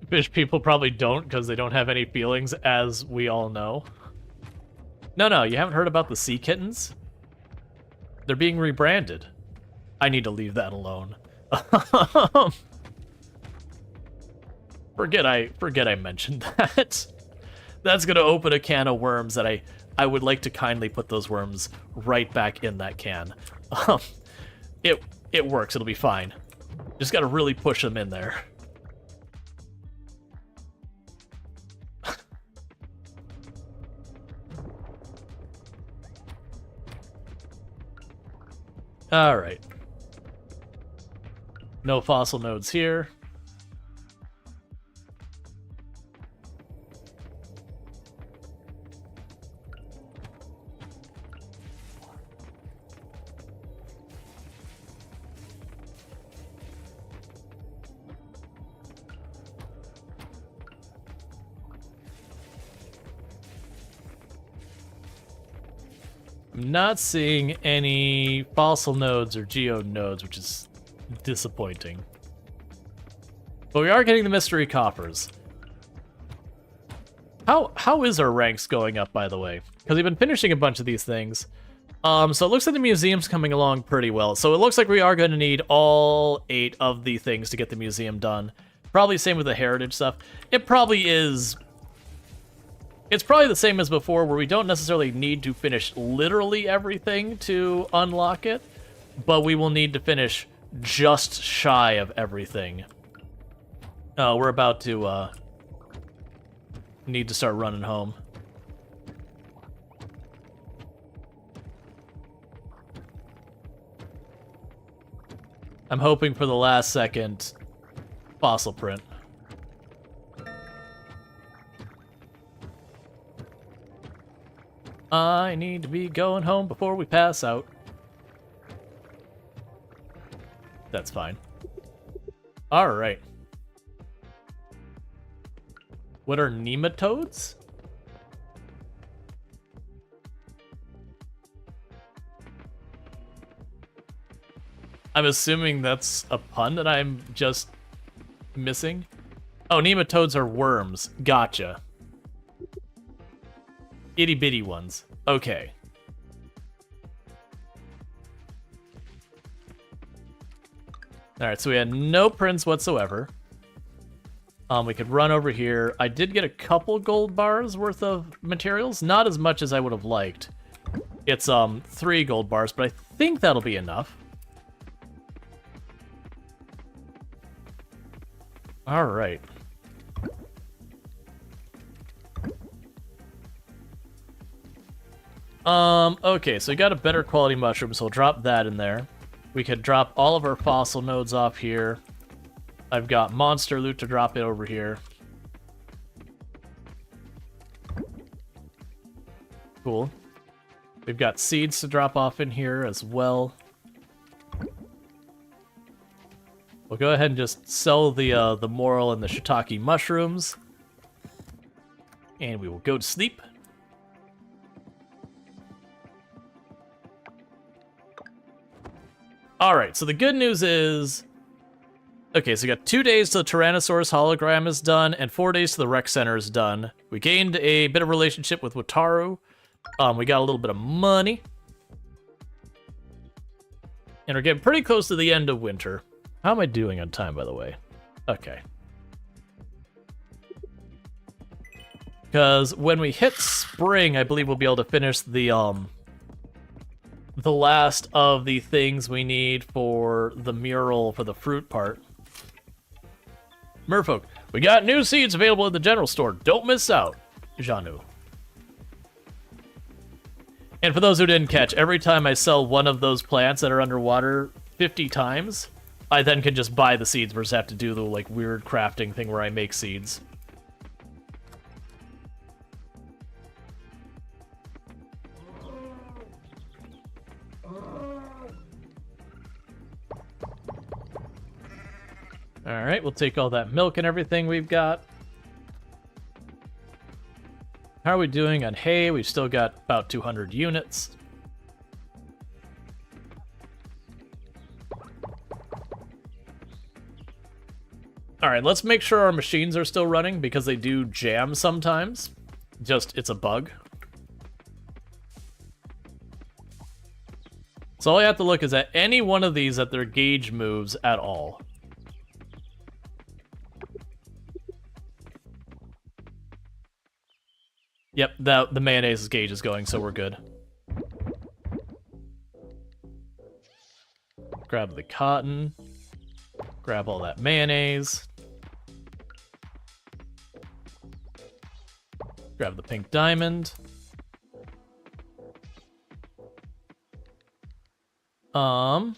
Fish people probably don't, because they don't have any feelings, as we all know. No, you haven't heard about the sea kittens? They're being rebranded. I need to leave that alone. Forget I mentioned that. That's gonna open a can of worms that I would like to kindly put those worms right back in that can. It works, it'll be fine. Just gotta really push them in there. Alright. No fossil nodes here. I'm not seeing any fossil nodes or geode nodes, which is disappointing. But we are getting the mystery coffers. How is our ranks going up, by the way? Because we've been finishing a bunch of these things. So it looks like the museum's coming along pretty well. So it looks like we are going to need all 8 of the things to get the museum done. Probably same with the heritage stuff. It probably is... It's probably the same as before, where we don't necessarily need to finish literally everything to unlock it, but we will need to finish just shy of everything. We're about to need to start running home. I'm hoping for the last second fossil print. I need to be going home before we pass out. That's fine. Alright. What are nematodes? I'm assuming that's a pun that I'm just missing. Oh, nematodes are worms. Gotcha. Itty bitty ones. Okay. Alright, so we had no prints whatsoever. We could run over here. I did get a couple gold bars worth of materials. Not as much as I would have liked. It's 3 gold bars, but I think that'll be enough. Alright. Okay, so we got a better quality mushroom, so we'll drop that in there. We could drop all of our fossil nodes off here. I've got monster loot to drop it over here. Cool. We've got seeds to drop off in here as well. We'll go ahead and just sell the moral and the shiitake mushrooms. And we will go to sleep. Alright, so the good news is... Okay, so we got 2 days till the Tyrannosaurus hologram is done, and 4 days till the rec center is done. We gained a bit of relationship with Wataru. We got a little bit of money. And we're getting pretty close to the end of winter. How am I doing on time, by the way? Okay. Because when we hit spring, I believe we'll be able to finish the last of the things we need for the mural for the fruit part. Merfolk, we got new seeds available in the general store. Don't miss out. Janu. And for those who didn't catch, every time I sell one of those plants that are underwater 50 times, I then can just buy the seeds versus have to do the like weird crafting thing where I make seeds. Alright, we'll take all that milk and everything we've got. How are we doing on hay? We've still got about 200 units. Alright, let's make sure our machines are still running because they do jam sometimes. Just, it's a bug. So all I have to look is at any one of these that their gauge moves at all. Yep, the mayonnaise gauge is going, so we're good. Grab the cotton. Grab all that mayonnaise. Grab the pink diamond. Oh,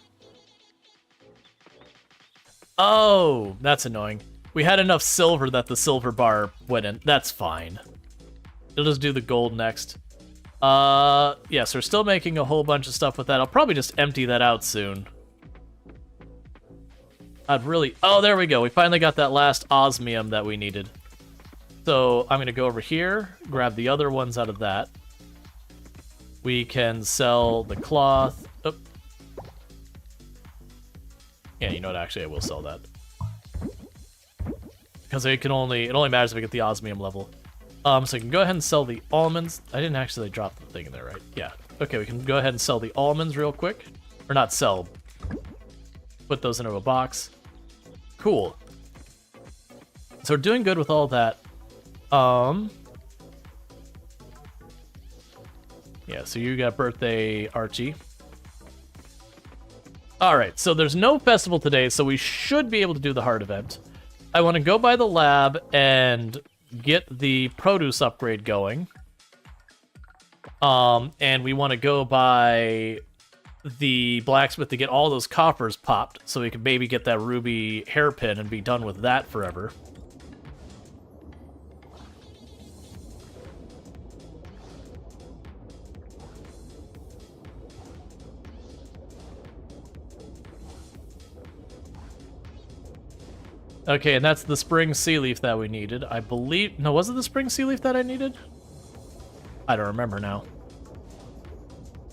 that's annoying. We had enough silver that the silver bar went in. That's fine. It'll just do the gold next. Yes, we're still making a whole bunch of stuff with that. I'll probably just empty that out soon. I'd really... Oh, there we go. We finally got that last osmium that we needed. So I'm going to go over here, grab the other ones out of that. We can sell the cloth. Oh. Yeah, you know what? Actually, I will sell that. Because it only matters if we get the osmium level. So we can go ahead and sell the almonds. I didn't actually drop the thing in there, right? Yeah. Okay, we can go ahead and sell the almonds real quick. Or not sell. Put those into a box. Cool. So we're doing good with all that. Yeah, so you got birthday, Archie. Alright, so there's no festival today, so we should be able to do the heart event. I want to go by the lab and get the produce upgrade going. And we want to go by the blacksmith to get all those coppers popped so we can maybe get that ruby hairpin and be done with that forever. Okay, and that's the spring sea leaf that we needed. I believe... No, was it the spring sea leaf that I needed? I don't remember now.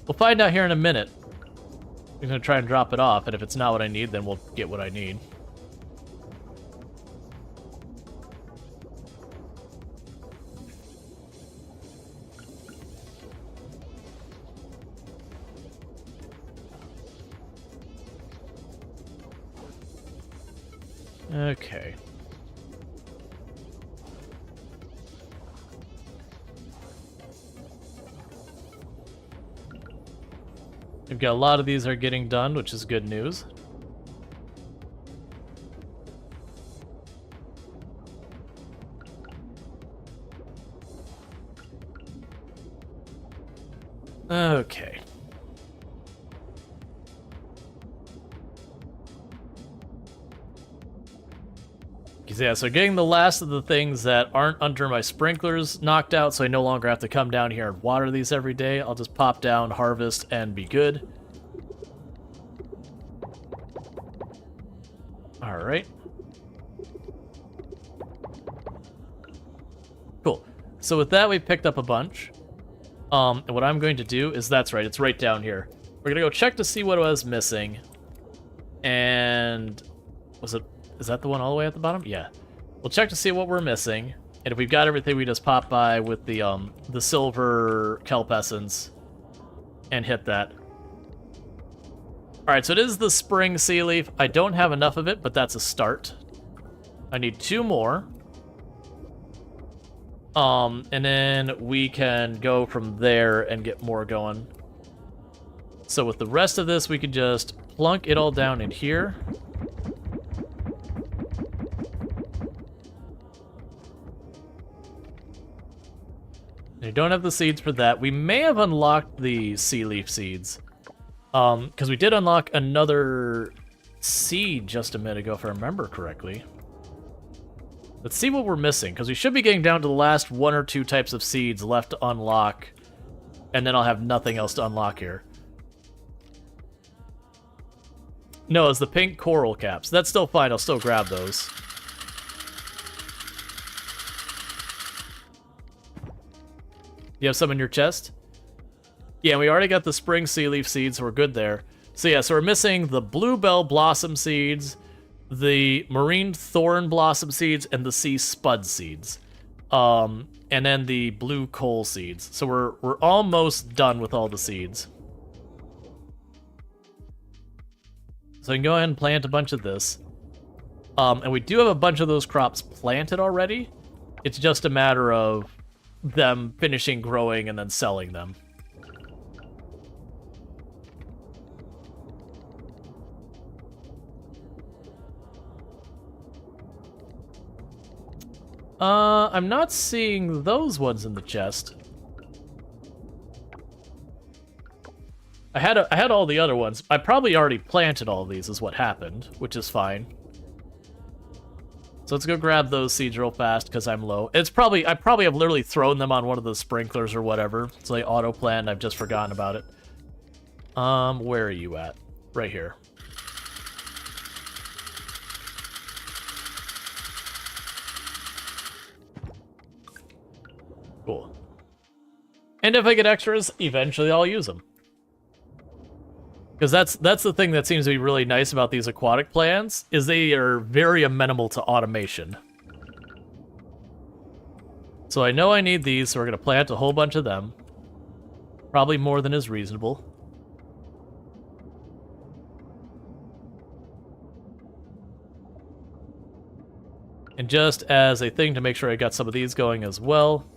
We'll find out here in a minute. I'm going to try and drop it off, and if it's not what I need, then we'll get what I need. Okay. We've got a lot of these are getting done, which is good news. Okay. Yeah, so getting the last of the things that aren't under my sprinklers knocked out, so I no longer have to come down here and water these every day. I'll just pop down, harvest, and be good. Alright. Cool. So with that, we picked up a bunch. And what I'm going to do is, that's right, it's right down here. We're going to go check to see what was missing. And... is that the one all the way at the bottom? Yeah. We'll check to see what we're missing. And if we've got everything, we just pop by with the silver kelp essence and hit that. Alright, so it is the spring sea leaf. I don't have enough of it, but that's a start. I need 2 more. And then we can go from there and get more going. So with the rest of this, we could just plunk it all down in here. You don't have the seeds for that. We may have unlocked the sea leaf seeds. Because we did unlock another seed just a minute ago, if I remember correctly. Let's see what we're missing, because we should be getting down to the last 1 or 2 types of seeds left to unlock, and then I'll have nothing else to unlock here. No, it's the pink coral caps. That's still fine. I'll still grab those. You have some in your chest? Yeah, we already got the spring sea leaf seeds, so we're good there. So yeah, so we're missing the bluebell blossom seeds, the marine thorn blossom seeds, and the sea spud seeds. And then the blue coal seeds. So we're almost done with all the seeds. So I can go ahead and plant a bunch of this. And we do have a bunch of those crops planted already. It's just a matter of them finishing growing and then selling them. I'm not seeing those ones in the chest. I had all the other ones. I probably already planted all of these is what happened, which is fine. So let's go grab those seeds real fast because I'm low. I probably have literally thrown them on one of the sprinklers or whatever. So they auto-planned, I've just forgotten about it. Where are you at? Right here. Cool. And if I get extras, eventually I'll use them. Because that's the thing that seems to be really nice about these aquatic plants, is they are very amenable to automation. So I know I need these, so we're going to plant a whole bunch of them. Probably more than is reasonable. And just as a thing to make sure I got some of these going as well.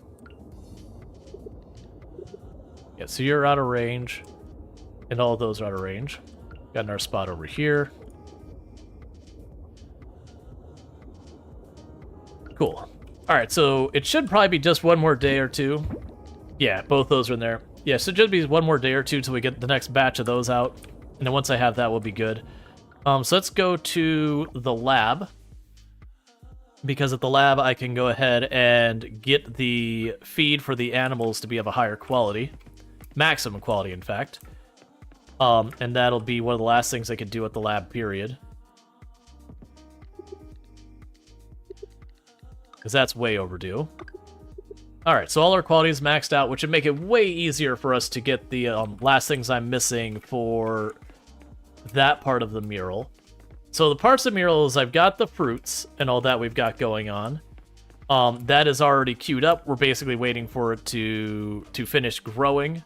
Yeah, so you're out of range. And all of those are out of range. Got another spot over here. Cool. Alright, so it should probably be just one more day or two. Yeah, both those are in there. Yeah, so just be one more day or two till we get the next batch of those out. And then once I have that, we'll be good. So let's go to the lab. Because at the lab, I can go ahead and get the feed for the animals to be of a higher quality. Maximum quality, in fact. And that'll be one of the last things I could do at the lab, period. Because that's way overdue. Alright, so all our quality is maxed out, which would make it way easier for us to get the last things I'm missing for that part of the mural. So the parts of the mural is I've got the fruits and all that we've got going on. That is already queued up. We're basically waiting for it to finish growing.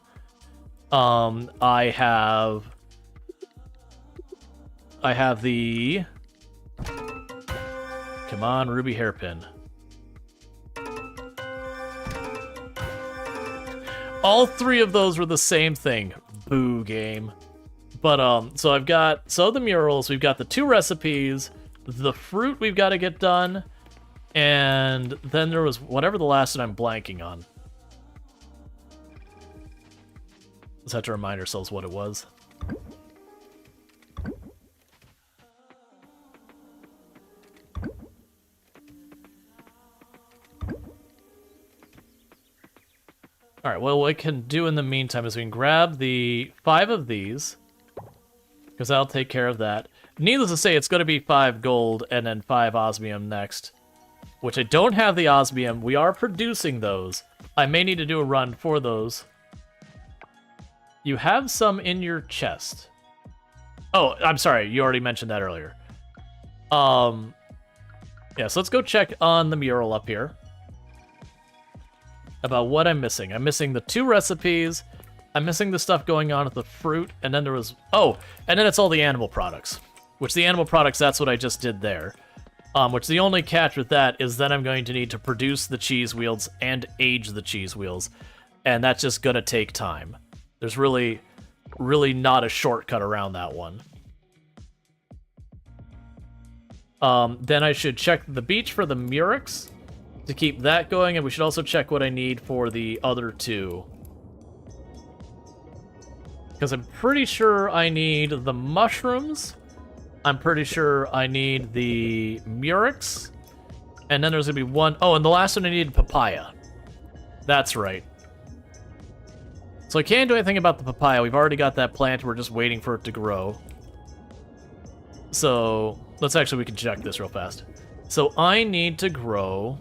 I have the... Come on, ruby hairpin. All three of those were the same thing. Boo, game. But, so I've got... So the murals, we've got the 2 recipes, the fruit we've got to get done, and then there was whatever the last one I'm blanking on. Let's have to remind ourselves what it was. Alright, well, what we can do in the meantime is we can grab the 5 of these, because that'll take care of that. Needless to say, it's going to be 5 gold and then 5 osmium next, which I don't have the osmium. We are producing those. I may need to do a run for those. You have some in your chest. Oh, I'm sorry. You already mentioned that earlier. Yeah, so let's go check on the mural up here. About what I'm missing. I'm missing the 2 recipes. I'm missing the stuff going on with the fruit. And then there was... Oh, and then it's all the animal products. Which the animal products, that's what I just did there. Which the only catch with that is then I'm going to need to produce the cheese wheels and age the cheese wheels. And that's just going to take time. There's really not a shortcut around that one. Then I should check the beach for the murex to keep that going, and we should also check what I need for the other 2. Because I'm pretty sure I need the mushrooms, I'm pretty sure I need the murex, and then there's going to be one... Oh, and the last one I need papaya. That's right. So I can't do anything about the papaya. We've already got that plant. We're just waiting for it to grow. So we can check this real fast. So I need to grow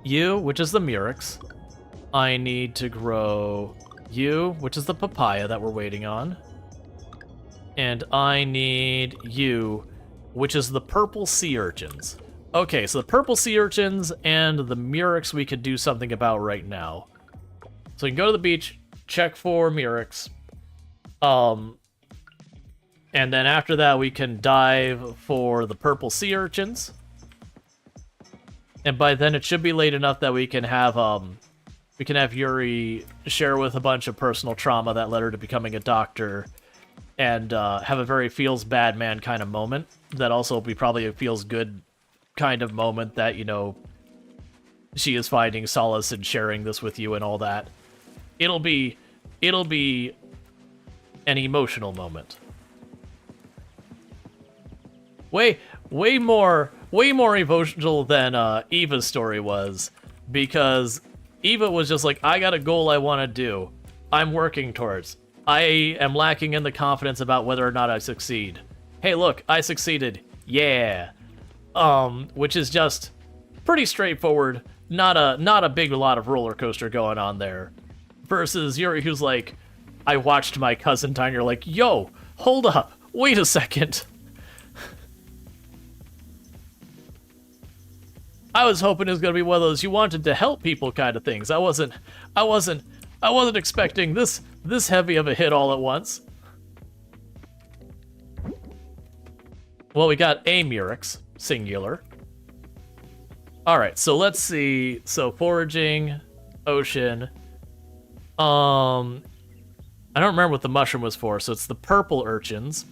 you, which is the murex. I need to grow you, which is the papaya that we're waiting on. And I need you, which is the purple sea urchins. Okay, so the purple sea urchins and the murex we could do something about right now. So we can go to the beach, check for murex. And then after that, we can dive for the purple sea urchins. And by then, it should be late enough that we can have Yuri share with a bunch of personal trauma that led her to becoming a doctor, and have a very feels bad man kind of moment. That also will be probably a feels good kind of moment that, you know, she is finding solace in sharing this with you and all that. It'll be an emotional moment. Way more emotional than Eva's story was, because Eva was just like, I got a goal I want to do. I'm working towards. I am lacking in the confidence about whether or not I succeed. Hey, look, I succeeded. Yeah. Which is just pretty straightforward. Not a big lot of roller coaster going on there. Versus Yuri, who's like, I watched my cousin die, and you're like, yo, hold up, wait a second. I was hoping it was gonna be one of those you wanted to help people kind of things. I wasn't expecting this heavy of a hit all at once. Well, we got a murex, singular. All right, so let's see. So foraging, ocean. I don't remember what the mushroom was for, so it's the purple urchins,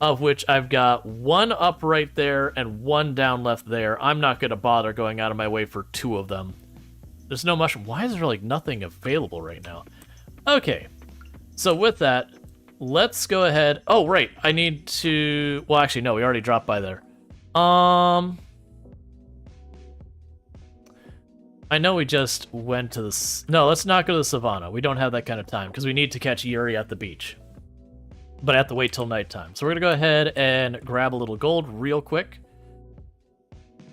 of which I've got 1 up right there and 1 down left there. I'm not going to bother going out of my way for 2 of them. There's no mushroom. Why is there, like, nothing available right now? Okay. So with that, let's go ahead. Oh, right. I need to... Well, actually, no. We already dropped by there. I know we just went to the... No, let's not go to the savannah. We don't have that kind of time because we need to catch Yuri at the beach. But I have to wait till nighttime. So we're going to go ahead and grab a little gold real quick.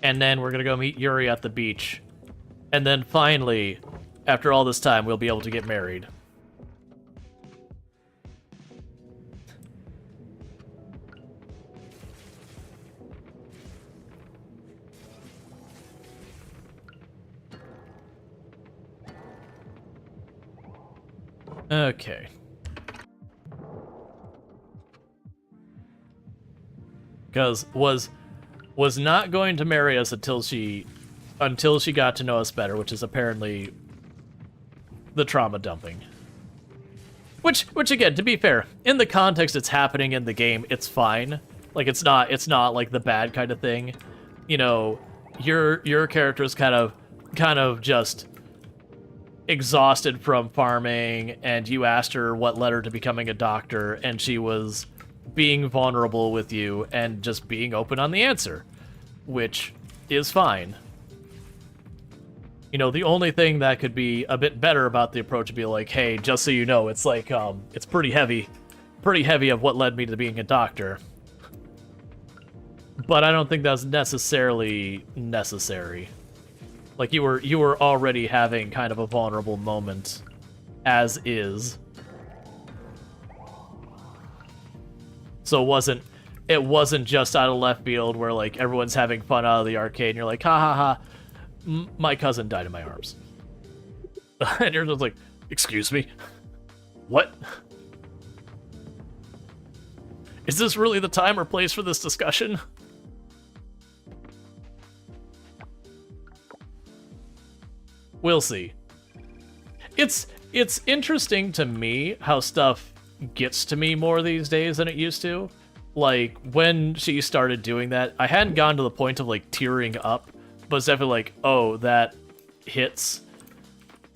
And then we're going to go meet Yuri at the beach. And then finally, after all this time, we'll be able to get married. Okay. Because was not going to marry us until she got to know us better, which is apparently the trauma dumping. Which again, to be fair, in the context it's happening in the game, it's fine. Like it's not like the bad kind of thing. You know, your character is kind of just exhausted from farming, and you asked her what led her to becoming a doctor, and she was being vulnerable with you and just being open on the answer, which is fine. You know, the only thing that could be a bit better about the approach would be like, hey, just so you know, it's like, it's pretty heavy of what led me to being a doctor. But I don't think that's necessarily necessary. Like, you were already having kind of a vulnerable moment, as is. So it wasn't just out of left field where, like, everyone's having fun out of the arcade, and you're like, ha ha ha, my cousin died in my arms. And you're just like, excuse me? What? Is this really the time or place for this discussion? We'll see. It's interesting to me how stuff gets to me more these days than it used to. Like, when she started doing that, I hadn't gotten to the point of, like, tearing up, but it's definitely like, oh, that hits.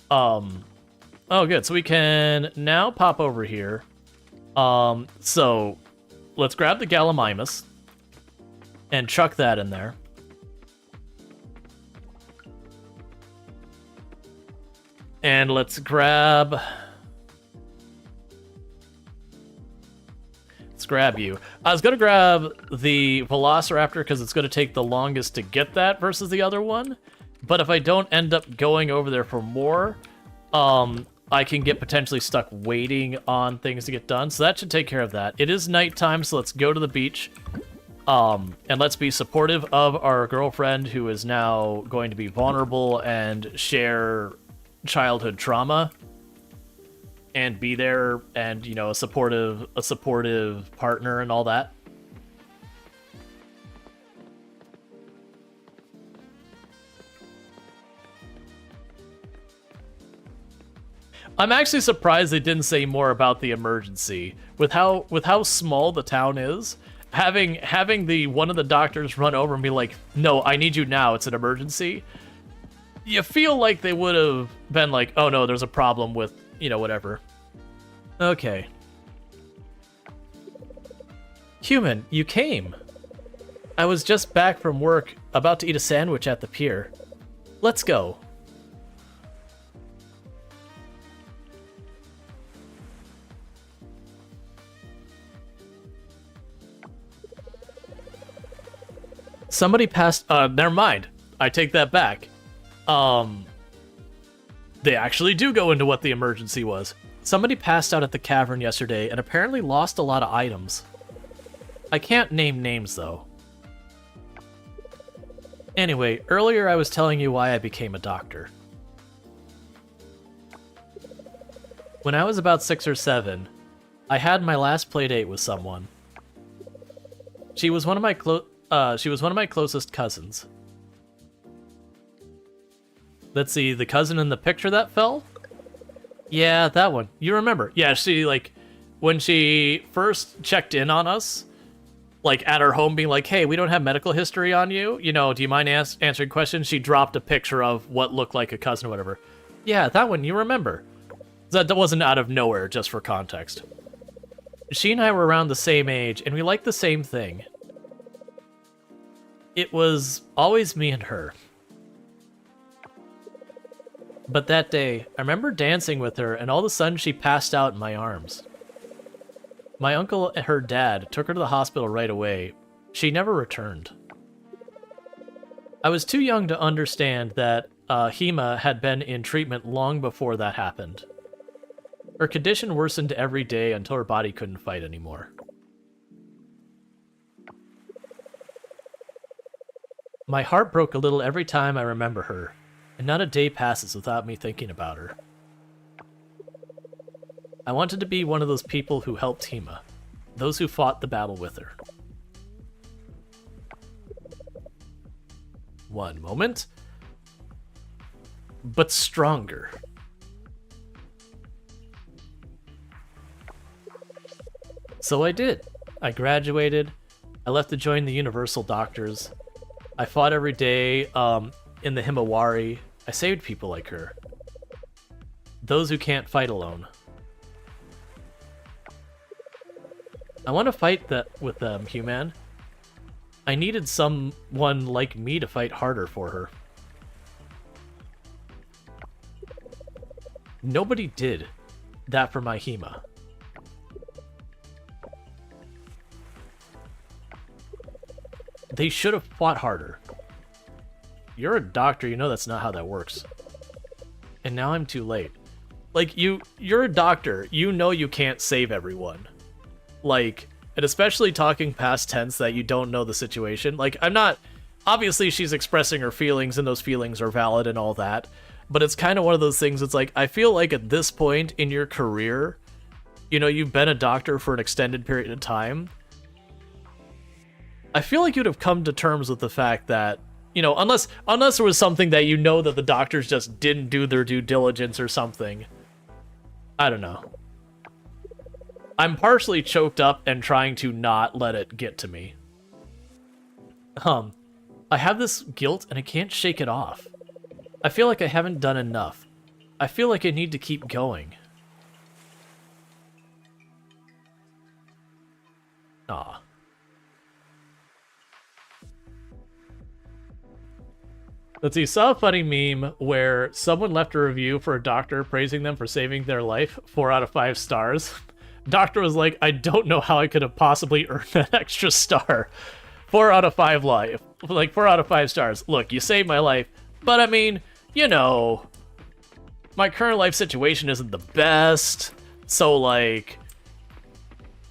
Oh, good. So we can now pop over here. So let's grab the Gallimimus and chuck that in there. And let's grab you. I was going to grab the Velociraptor because it's going to take the longest to get that versus the other one. But if I don't end up going over there for more, I can get potentially stuck waiting on things to get done. So that should take care of that. It is nighttime, so let's go to the beach. And let's be supportive of our girlfriend who is now going to be vulnerable and share childhood trauma. And be there and, you know, a supportive partner and all that. I'm actually surprised they didn't say more about the emergency. With how small the town is, having the one of the doctors run over and be like, "No, I need you now. It's an emergency." You feel like they would have been like, "Oh no, there's a problem with, you know, whatever." Okay. Human, you came. I was just back from work, about to eat a sandwich at the pier. Let's go. Somebody passed... never mind. I take that back. They actually do go into what the emergency was. Somebody passed out at the cavern yesterday and apparently lost a lot of items. I can't name names, though. Anyway, earlier I was telling you why I became a doctor. When I was about 6 or 7, I had my last playdate with someone. She was one of my closest cousins. Let's see, the cousin in the picture that fell? Yeah, that one. You remember. Yeah, she, like, when she first checked in on us, like, at her home being like, hey, we don't have medical history on you. You know, do you mind answering questions? She dropped a picture of what looked like a cousin or whatever. Yeah, that one, you remember. That wasn't out of nowhere, just for context. She and I were around the same age, and we liked the same thing. It was always me and her. But that day, I remember dancing with her, and all of a sudden she passed out in my arms. My uncle and her dad took her to the hospital right away. She never returned. I was too young to understand that Hema had been in treatment long before that happened. Her condition worsened every day until her body couldn't fight anymore. My heart broke a little every time I remember her, and not a day passes without me thinking about her. I wanted to be one of those people who helped Hema, those who fought the battle with her. One moment. But stronger. So I did. I graduated. I left to join the Universal Doctors. I fought every day in the Himawari. I saved people like her. Those who can't fight alone. I want to fight with them, human. I needed someone like me to fight harder for her. Nobody did that for my Hema. They should have fought harder. You're a doctor, you know that's not how that works. And now I'm too late. Like, you're a doctor, you know you can't save everyone. Like, and especially talking past tense that you don't know the situation. Like, I'm not... Obviously, she's expressing her feelings, and those feelings are valid and all that. But it's kind of one of those things, it's like, I feel like at this point in your career, you know, you've been a doctor for an extended period of time. I feel like you'd have come to terms with the fact that, you know, unless there was something that you know that the doctors just didn't do their due diligence or something. I don't know. I'm partially choked up and trying to not let it get to me. I have this guilt and I can't shake it off. I feel like I haven't done enough. I feel like I need to keep going. Aw. Let's see, saw a funny meme where someone left a review for a doctor praising them for saving their life, 4 out of 5 stars. Doctor was like, I don't know how I could have possibly earned that extra star. 4 out of 5 life. Like, 4 out of 5 stars. Look, you saved my life, but I mean, you know, my current life situation isn't the best, so like,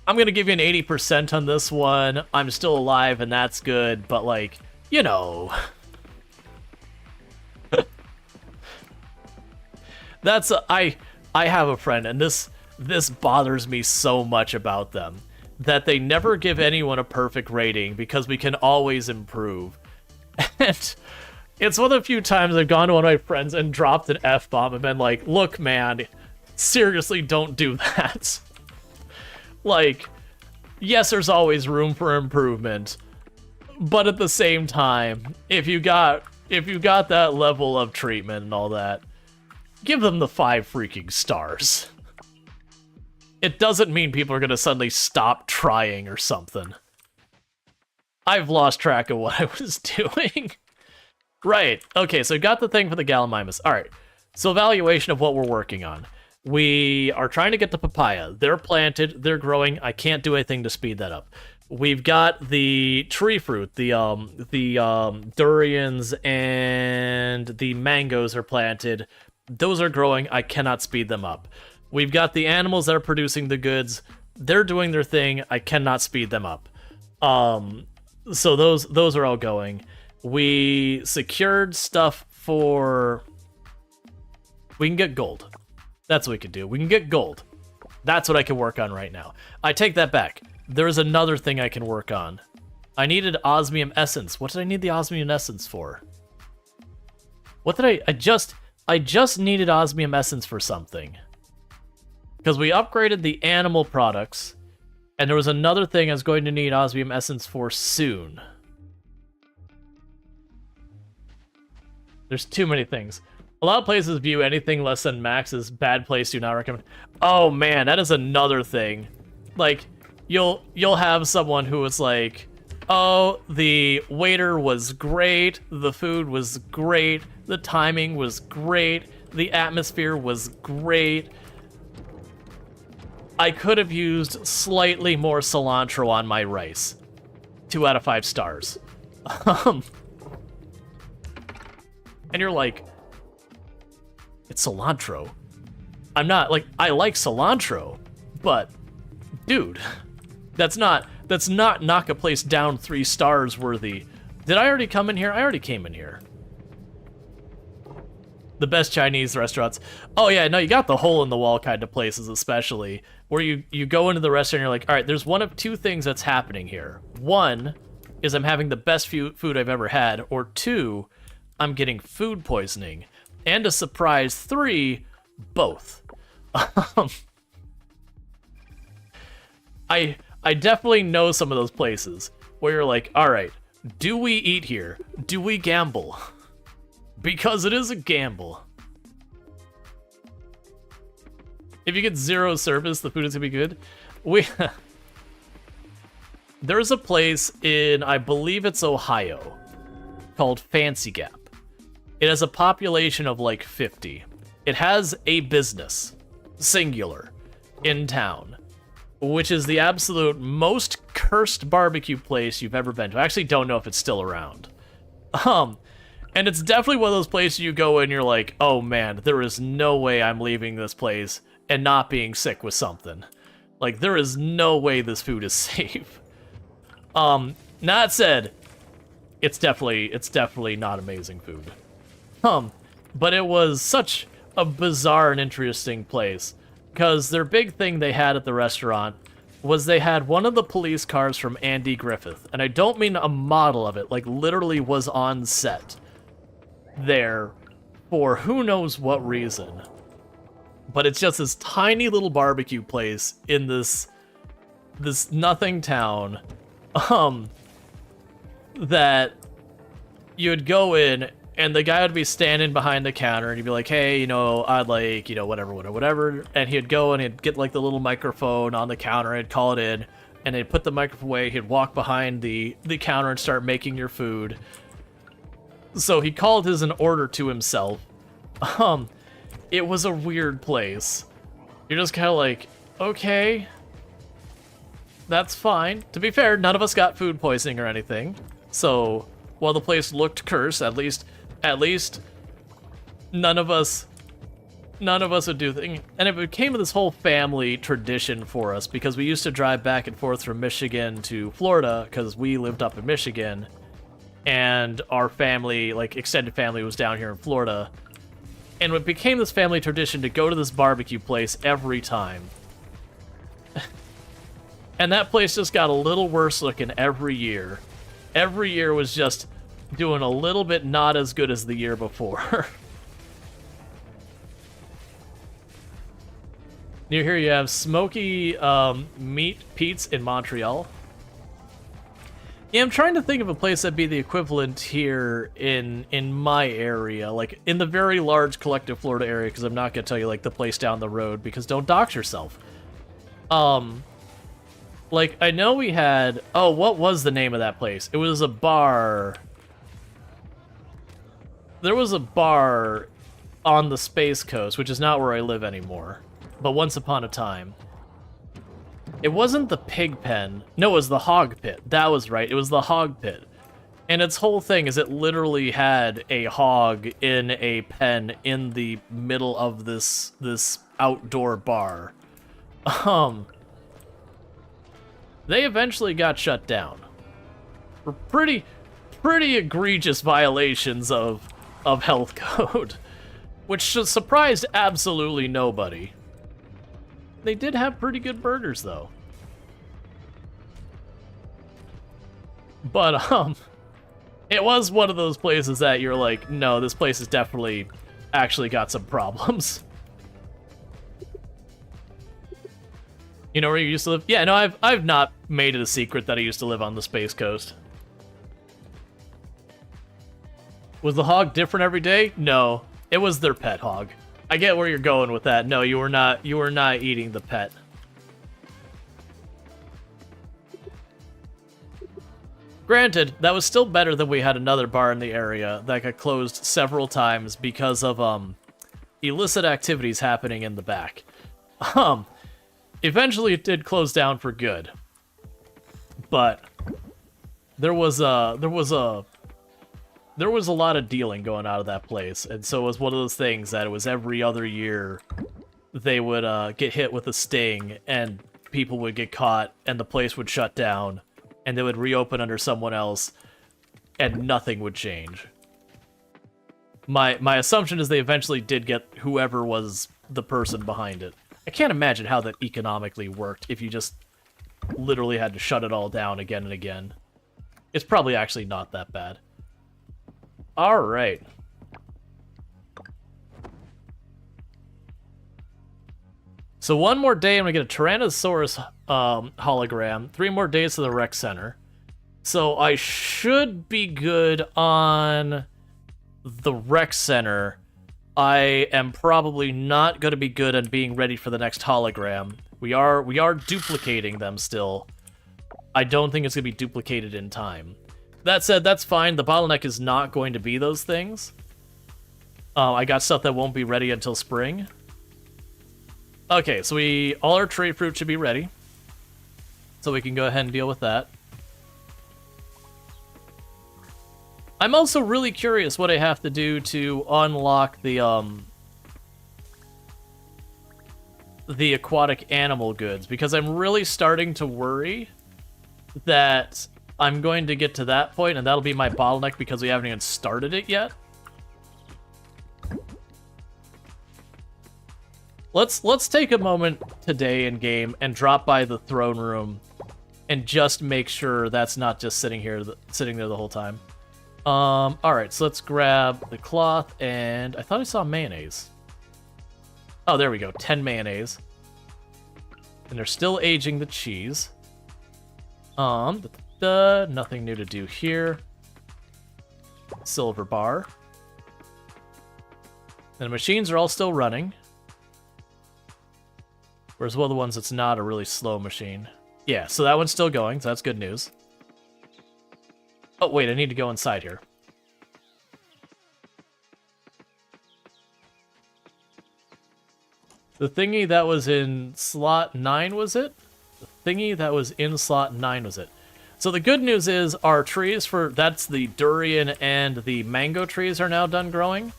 I'm gonna give you an 80% on this one. I'm still alive and that's good, but like, you know... That's I have a friend, and this bothers me so much about them, that they never give anyone a perfect rating because we can always improve. And it's one of the few times I've gone to one of my friends and dropped an F-bomb and been like, look, man, seriously, don't do that. Like, yes, there's always room for improvement, but at the same time, if you got that level of treatment and all that, give them the 5 freaking stars. It doesn't mean people are gonna suddenly stop trying or something. I've lost track of what I was doing. Right, okay, so got the thing for the Gallimimus. Alright, so evaluation of what we're working on. We are trying to get the papaya. They're planted, they're growing. I can't do anything to speed that up. We've got the tree fruit, the durians and the mangoes are planted. Those are growing. I cannot speed them up. We've got the animals that are producing the goods. They're doing their thing. I cannot speed them up. So those are all going. We secured stuff for... We can get gold. That's what we can do. We can get gold. That's what I can work on right now. I take that back. There's another thing I can work on. I needed osmium essence. What did I need the osmium essence for? What did I just needed osmium essence for something. Because we upgraded the animal products, and there was another thing I was going to need osmium essence for soon. There's too many things. A lot of places view anything less than max as bad place, do not recommend. Oh man, that is another thing. Like, you'll have someone who is like, oh, the waiter was great, the food was great, the timing was great, the atmosphere was great. I could have used slightly more cilantro on my rice. 2 out of 5 stars. And you're like, it's cilantro. I'm not, like, I like cilantro, but, dude, that's not knock a place down 3 stars worthy. Did I already come in here? I already came in here. The best Chinese restaurants. Oh yeah, no, you got the hole in the wall kind of places, especially where you go into the restaurant and you're like, all right, there's one of 2 things that's happening here. 1 is I'm having the best food I've ever had, or 2, I'm getting food poisoning. And a surprise 3, both. I definitely know some of those places where you're like, all right, do we eat here? Do we gamble? Because it is a gamble. If you get 0 service, the food is gonna be good. There's a place in, I believe it's Ohio, called Fancy Gap. It has a population of like 50. It has a business, singular, in town, which is the absolute most cursed barbecue place you've ever been to. I actually don't know if it's still around. And it's definitely one of those places you go in and you're like, oh man, there is no way I'm leaving this place and not being sick with something. Like, there is no way this food is safe. That said, it's definitely not amazing food. But it was such a bizarre and interesting place, because their big thing they had at the restaurant was they had one of the police cars from Andy Griffith, and I don't mean a model of it, like literally was on set there for who knows what reason. But it's just this tiny little barbecue place in this nothing town, that you would go in and the guy would be standing behind the counter and he'd be like, hey, you know, I'd like, you know, whatever. And he'd go and he'd get like the little microphone on the counter and call it in, and he'd put the microphone away. He'd walk behind the counter and start making your food. So he called his an order to himself. It was a weird place. You're just kind of like, okay, that's fine. To be fair, none of us got food poisoning or anything. So while the place looked cursed, at least none of us would do things. And it became this whole family tradition for us, because we used to drive back and forth from Michigan to Florida, because we lived up in Michigan, and our family, like extended family, was down here in Florida. And it became this family tradition to go to this barbecue place every time. And that place just got a little worse looking every year. Every year was just doing a little bit not as good as the year before. Near here you have Smoky Meat Pete's in Montreal. Yeah, I'm trying to think of a place that'd be the equivalent here in my area, like in the very large collective Florida area, because I'm not going to tell you like the place down the road, because don't dox yourself. Like, I know we had... Oh, what was the name of that place? It was a bar. There was a bar on the Space Coast, which is not where I live anymore, but once upon a time. It wasn't the Pig Pen. No, it was the Hog Pit. That was right. It was the Hog Pit. And its whole thing is it literally had a hog in a pen in the middle of this outdoor bar. They eventually got shut down for pretty egregious violations of health code, which surprised absolutely nobody. They did have pretty good burgers though. But it was one of those places that you're like, no, this place has definitely actually got some problems. You know where you used to live? Yeah, no, I've not made it a secret that I used to live on the Space Coast. Was the hog different every day? No. It was their pet hog. I get where you're going with that. No, you were not eating the pet. Granted, that was still better than we had another bar in the area that got closed several times because of illicit activities happening in the back. Eventually it did close down for good. But there was a lot of dealing going out of that place, and so it was one of those things that it was every other year they would get hit with a sting and people would get caught and the place would shut down and they would reopen under someone else and nothing would change. My assumption is they eventually did get whoever was the person behind it. I can't imagine how that economically worked if you just literally had to shut it all down again and again. It's probably actually not that bad. Alright. So one more day and we get a Tyrannosaurus hologram. 3 more days to the rec center. So I should be good on the rec center. I am probably not going to be good on being ready for the next hologram. We are duplicating them still. I don't think it's going to be duplicated in time. That said, that's fine. The bottleneck is not going to be those things. I got stuff that won't be ready until spring. Okay, so all our tree fruit should be ready. So we can go ahead and deal with that. I'm also really curious what I have to do to unlock the aquatic animal goods, because I'm really starting to worry that I'm going to get to that point and that'll be my bottleneck because we haven't even started it yet. Let's take a moment today in game and drop by the throne room and just make sure that's not just sitting there the whole time. All right, so let's grab the cloth, and I thought I saw mayonnaise. Oh, there we go, 10 mayonnaise. And they're still aging the cheese. Nothing new to do here. Silver bar. And the machines are all still running. Whereas one of the ones that's not a really slow machine. Yeah, so that one's still going, so that's good news. Oh, wait, I need to go inside here. The thingy that was in slot 9, was it? The thingy that was in slot 9, was it? So the good news is our trees that's the durian and the mango trees are now done growing.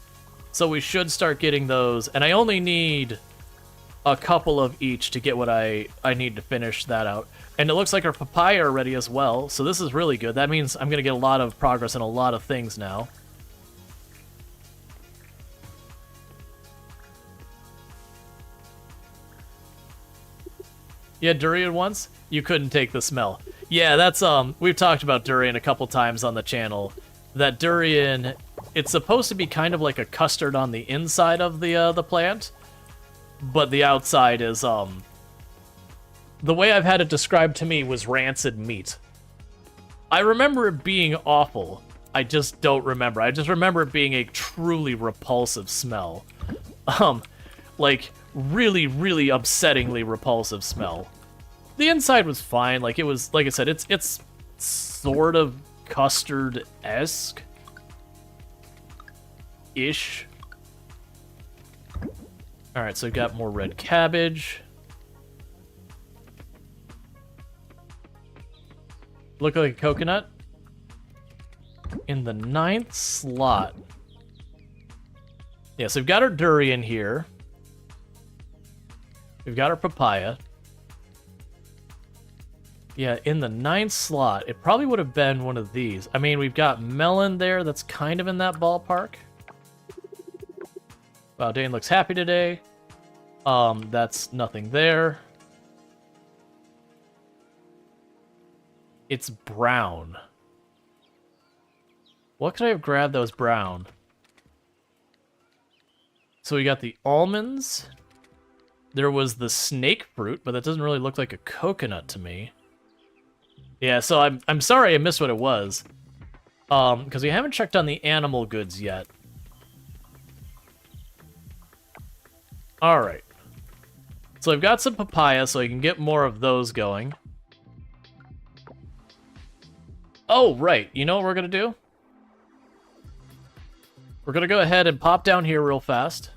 So we should start getting those, and I only need a couple of each to get what I need to finish that out. And it looks like our papaya are ready as well, so this is really good. That means I'm going to get a lot of progress in a lot of things now. You had durian once? You couldn't take the smell. Yeah, that's, we've talked about durian a couple times on the channel. That durian, it's supposed to be kind of like a custard on the inside of the plant, but the outside is, the way I've had it described to me was rancid meat. I remember it being awful. I just don't remember. I just remember it being a truly repulsive smell. Like, really, really upsettingly repulsive smell. The inside was fine. Like, it was, like I said, it's sort of custard-esque. Ish. Alright, so we've got more red cabbage. Look like a coconut. In the 9th slot. Yeah, so we've got our durian here. We've got our papaya. Yeah, in the 9th slot, it probably would have been one of these. I mean, we've got melon there that's kind of in that ballpark. Wow, Dane looks happy today. That's nothing there. It's brown. What could I have grabbed that was brown? So we got the almonds. There was the snake fruit, but that doesn't really look like a coconut to me. Yeah, so I'm sorry I missed what it was. Because we haven't checked on the animal goods yet. Alright. So I've got some papaya, so I can get more of those going. Oh, right. You know what we're going to do? We're going to go ahead and pop down here real fast.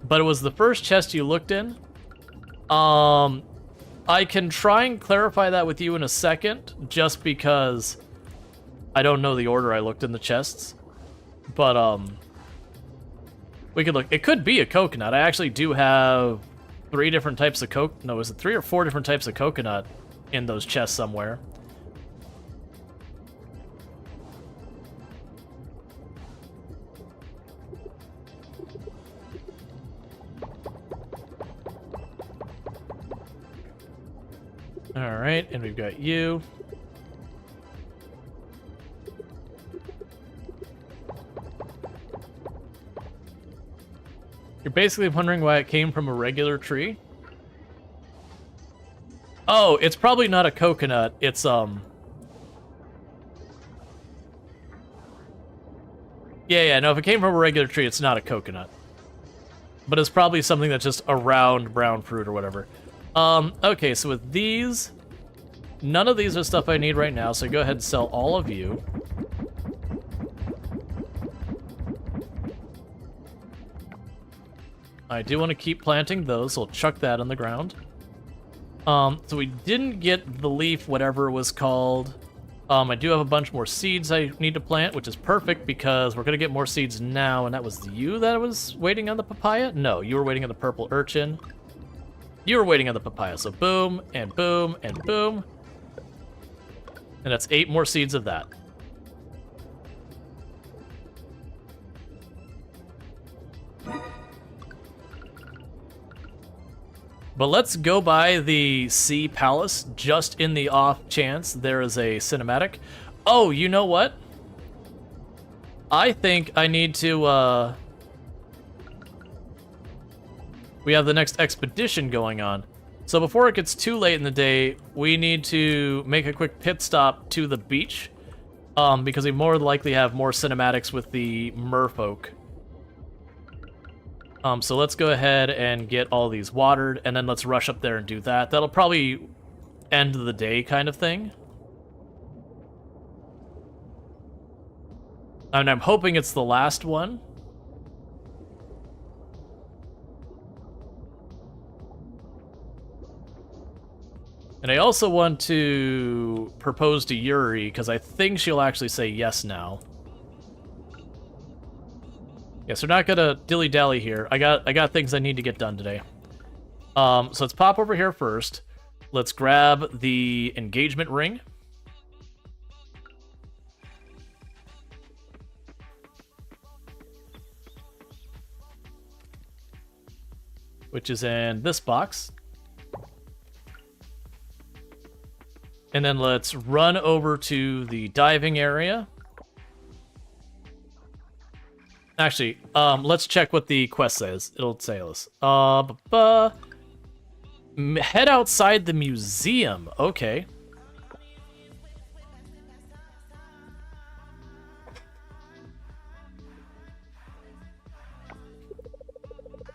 But it was the first chest you looked in. I can try and clarify that with you in a second, just because I don't know the order I looked in the chests. But, we could look. It could be a coconut. I actually do have 3 different types of No, is it 3 or 4 different types of coconut in those chests somewhere? Alright, and we've got you. You're basically wondering why it came from a regular tree? Oh, it's probably not a coconut, it's, Yeah, no, if it came from a regular tree, it's not a coconut. But it's probably something that's just a round brown fruit or whatever. Okay, so with these, none of these are stuff I need right now, so go ahead and sell all of you. I do want to keep planting those, so I'll chuck that on the ground. So we didn't get the leaf, whatever it was called. I do have a bunch more seeds I need to plant, which is perfect because we're going to get more seeds now, and that was you that was waiting on the papaya? No, you were waiting on the purple urchin. You were waiting on the papaya, so boom, and boom, and boom. And that's 8 more seeds of that. But let's go by the Sea Palace, just in the off chance there is a cinematic. Oh, you know what? I think I need to, we have the next expedition going on. So before it gets too late in the day, we need to make a quick pit stop to the beach, because we more likely have more cinematics with the merfolk. So let's go ahead and get all these watered, and then let's rush up there and do that. That'll probably end the day kind of thing. And I'm hoping it's the last one. And I also want to propose to Yuri, because I think she'll actually say yes now. Yes, we're not gonna dilly-dally here. I got things I need to get done today. So let's pop over here first. Let's grab the engagement ring. Which is in this box. And then let's run over to the diving area. Actually, let's check what the quest says. It'll say this. Head outside the museum. Okay.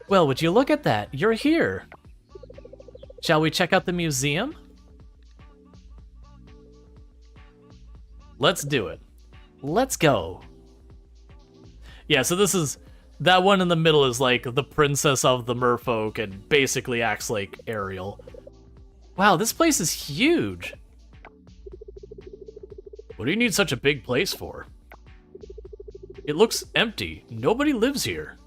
Well, would you look at that? You're here. Shall we check out the museum? Let's do it. Let's go. Yeah, so this is... That one in the middle is like the princess of the merfolk and basically acts like Ariel. Wow, this place is huge. What do you need such a big place for? It looks empty. Nobody lives here.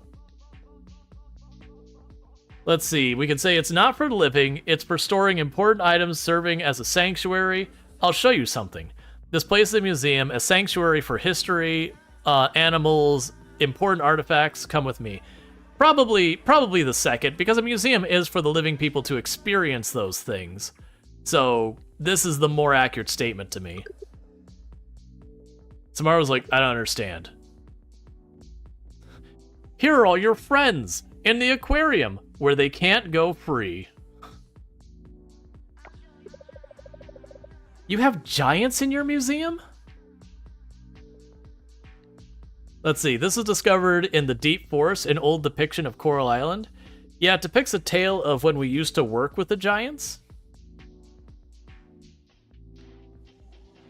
Let's see, we can say it's not for living, it's for storing important items serving as a sanctuary. I'll show you something. This place is a museum, a sanctuary for history, animals, important artifacts. Come with me. Probably the second, because a museum is for the living people to experience those things. So this is the more accurate statement to me. Samaru's like, I don't understand. Here are all your friends in the aquarium, where they can't go free. You have giants in your museum? Let's see. This is discovered in the Deep Forest, an old depiction of Coral Island. Yeah, it depicts a tale of when we used to work with the giants.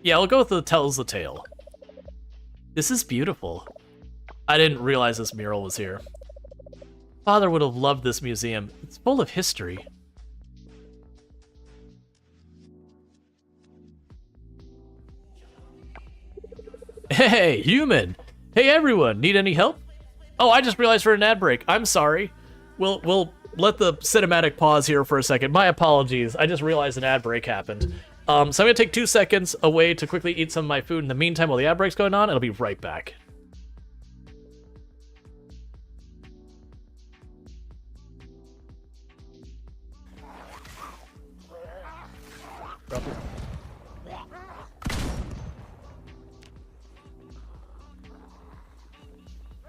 Yeah, I'll go with the tells the tale. This is beautiful. I didn't realize this mural was here. Father would have loved this museum. It's full of history. Hey, human! Hey, everyone! Need any help? Oh, I just realized we're in an ad break. I'm sorry. We'll let the cinematic pause here for a second. My apologies. I just realized an ad break happened. So I'm gonna take 2 seconds away to quickly eat some of my food. In the meantime, while the ad break's going on, I'll be right back.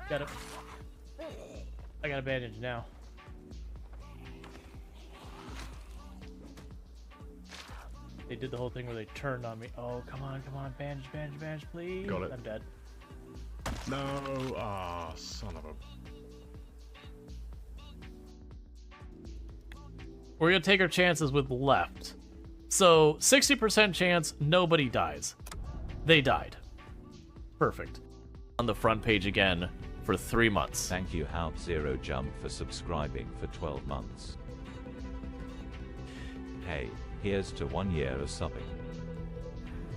Got it. I got a bandage now. They did the whole thing where they turned on me. Oh, come on, bandage, please. Got it. I'm dead. No, son of a... We're gonna take our chances with left. So, 60% chance nobody dies. They died. Perfect. On the front page again for 3 months. Thank you Halp Zero Jump for subscribing for 12 months. Hey, here's to 1 year of subbing.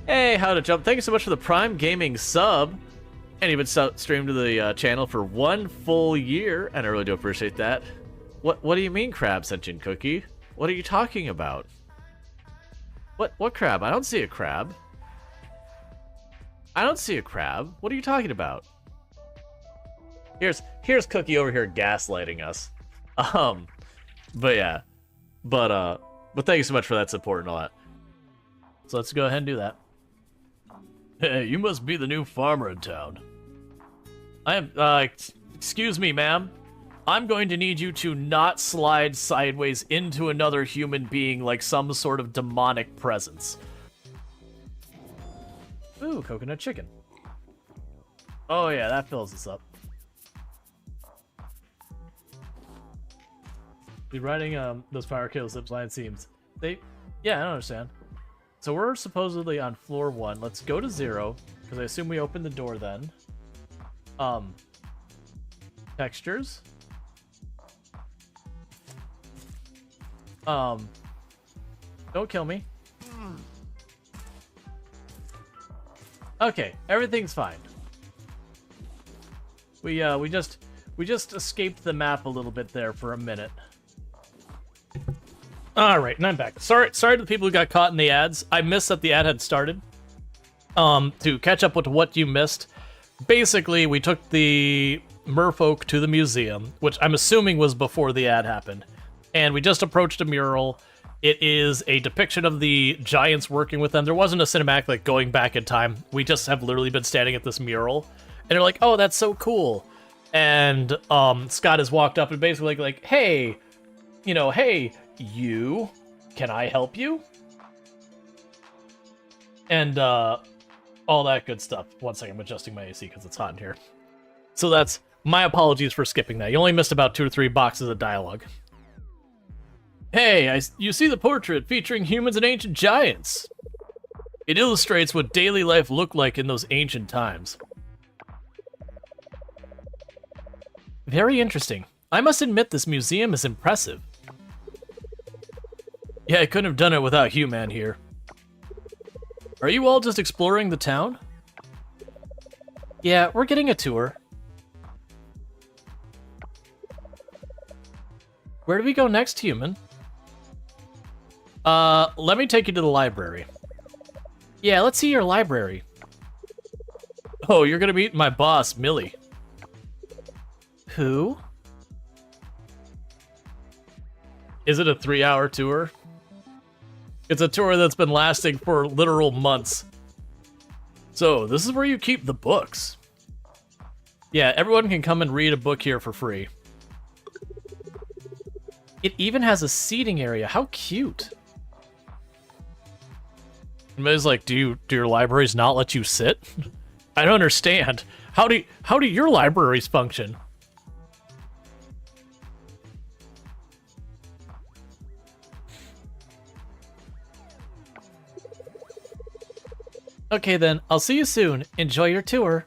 Hey, how to jump. Thank you so much for the Prime Gaming sub. And even streamed to the channel for 1 full year, and I really do appreciate that. What do you mean, crab sentient cookie? What are you talking about? What crab? I don't see a crab. I don't see a crab. What are you talking about? Here's Cookie over here gaslighting us. But yeah. But thank you so much for that support and all that. So let's go ahead and do that. Hey, you must be the new farmer in town. I am, excuse me, ma'am. I'm going to need you to not slide sideways into another human being like some sort of demonic presence. Ooh, coconut chicken. Oh yeah, that fills us up. Be riding those fire kills zip line seems. Yeah, I don't understand. So we're supposedly on floor 1. Let's go to 0, because I assume we opened the door then. Textures. Don't kill me. Okay, everything's fine. We just escaped the map a little bit there for a minute. Alright, and I'm back. Sorry to the people who got caught in the ads. I missed that the ad had started. To catch up with what you missed, basically we took the merfolk to the museum, which I'm assuming was before the ad happened. And we just approached a mural. It is a depiction of the giants working with them. There wasn't a cinematic like going back in time. We just have literally been standing at this mural. And they're like, oh, that's so cool. And Scott has walked up and basically like, hey, hey, you, can I help you? And all that good stuff. 1 second, I'm adjusting my AC because it's hot in here. So that's my apologies for skipping that. You only missed about 2 or 3 boxes of dialogue. Hey, you see the portrait featuring humans and ancient giants. It illustrates what daily life looked like in those ancient times. Very interesting. I must admit this museum is impressive. Yeah, I couldn't have done it without Human here. Are you all just exploring the town? Yeah, we're getting a tour. Where do we go next, Human? Let me take you to the library. Yeah, let's see your library. Oh, you're gonna meet my boss, Millie. Who? Is it a 3-hour tour? It's a tour that's been lasting for literal months. So, this is where you keep the books. Yeah, everyone can come and read a book here for free. It even has a seating area. How cute. And May's like, do your libraries not let you sit? I don't understand. How do your libraries function? Okay then, I'll see you soon. Enjoy your tour.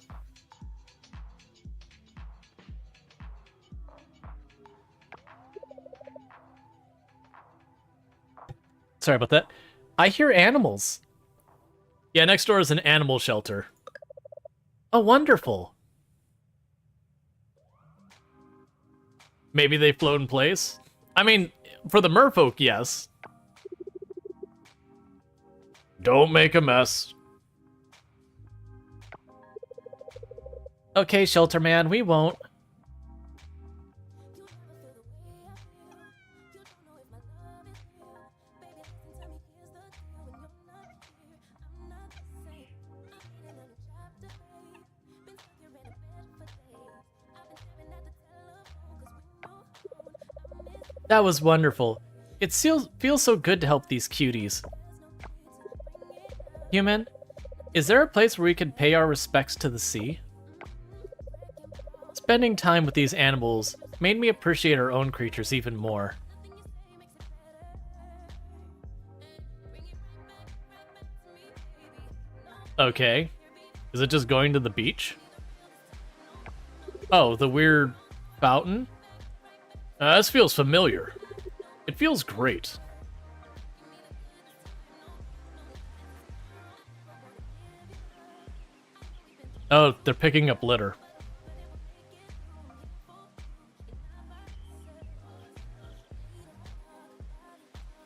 Sorry about that. I hear animals. Yeah, next door is an animal shelter. Oh, wonderful. Maybe they float in place? I mean, for the merfolk, yes. Don't make a mess. Okay, shelter man, we won't. That was wonderful. It feels so good to help these cuties. Human, is there a place where we can pay our respects to the sea? Spending time with these animals made me appreciate our own creatures even more. Okay. Is it just going to the beach? Oh, the weird fountain? This feels familiar. It feels great. Oh, they're picking up litter.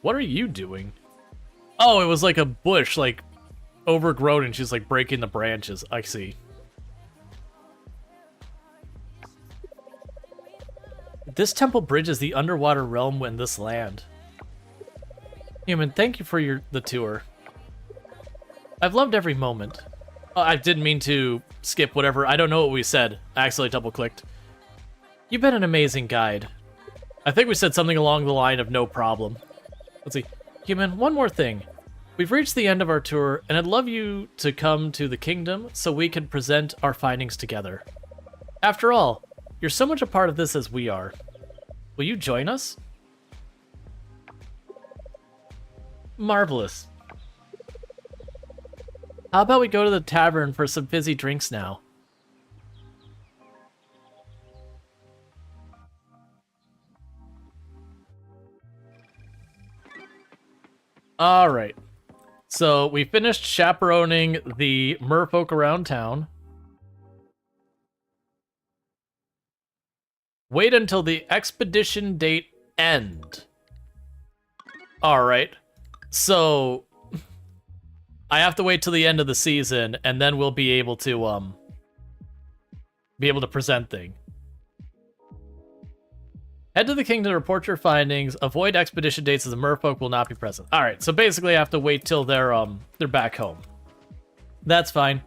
What are you doing? Oh, it was like a bush, like, overgrown, and she's, like, breaking the branches. I see. This temple bridge is the underwater realm in this land. Human, thank you for the tour. I've loved every moment. Oh, I didn't mean to skip whatever. I don't know what we said. I accidentally double-clicked. You've been an amazing guide. I think we said something along the line of no problem. Let's see. Human, one more thing. We've reached the end of our tour, and I'd love you to come to the kingdom so we can present our findings together. After all, you're so much a part of this as we are. Will you join us? Marvelous. How about we go to the tavern for some fizzy drinks now? Alright. So we finished chaperoning the merfolk around town. Wait until the expedition date end. Alright. So I have to wait till the end of the season, and then we'll be able to present things. Head to the kingdom to report your findings. Avoid expedition dates as the merfolk will not be present. Alright, so basically I have to wait till they're back home. That's fine.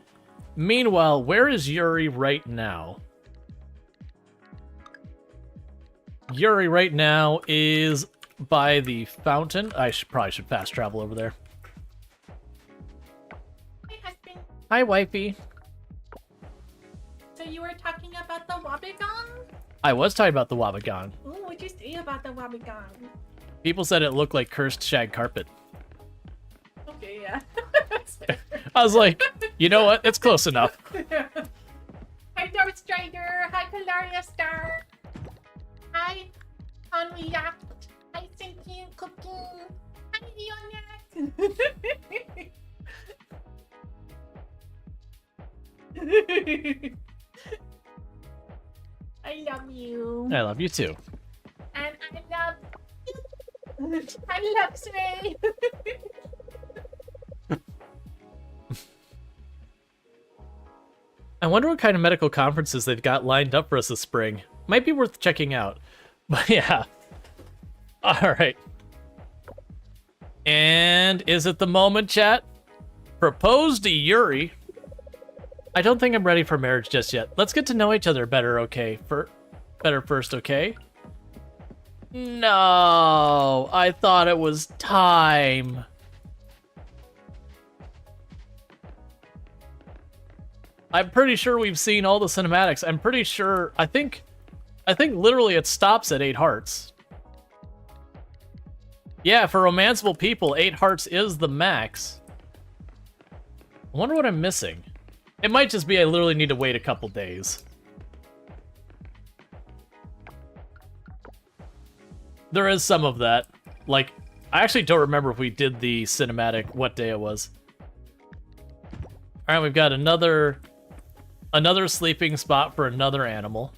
Meanwhile, where is Yuri right now? Yuri right now is by the fountain. I probably should fast travel over there. Hi, husband. Hi, wifey. So you were talking about the Wabigon? I was talking about the Wabigon. Ooh, what'd you say about the Wabigon? People said it looked like cursed shag carpet. Okay, yeah. I was like, you know what? It's close enough. Hi, Darth Strider. Hi, Calaria Star. Hi, Henriette. Hi, Sentient Cooking. Hi, Leonette. I love you. I love you too. And I love you. I love Sway. I wonder what kind of medical conferences they've got lined up for us this spring. Might be worth checking out. But yeah. Alright. And is it the moment, chat? Propose to Yuri. I don't think I'm ready for marriage just yet. Let's get to know each other better, okay? Better first, okay? No, I thought it was time. I'm pretty sure we've seen all the cinematics. I'm pretty sure. I think literally it stops at 8 hearts. Yeah, for romanceable people, 8 hearts is the max. I wonder what I'm missing. It might just be I literally need to wait a couple days. There is some of that. Like, I actually don't remember if we did the cinematic, what day it was. Alright, we've got another sleeping spot for another animal.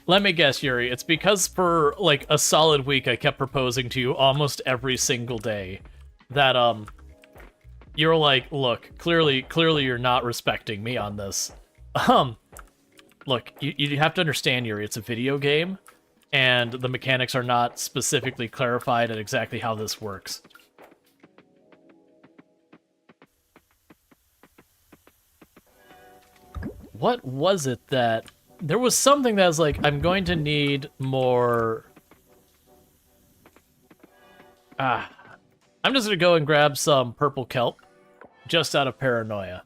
Let me guess, Yuri, it's because for, like, a solid week I kept proposing to you almost every single day that, you're like, look, clearly you're not respecting me on this. Look, you have to understand, Yuri, it's a video game, and the mechanics are not specifically clarified at exactly how this works. What was it that... There was something that was like, I'm going to need more... I'm just gonna go and grab some purple kelp, just out of paranoia.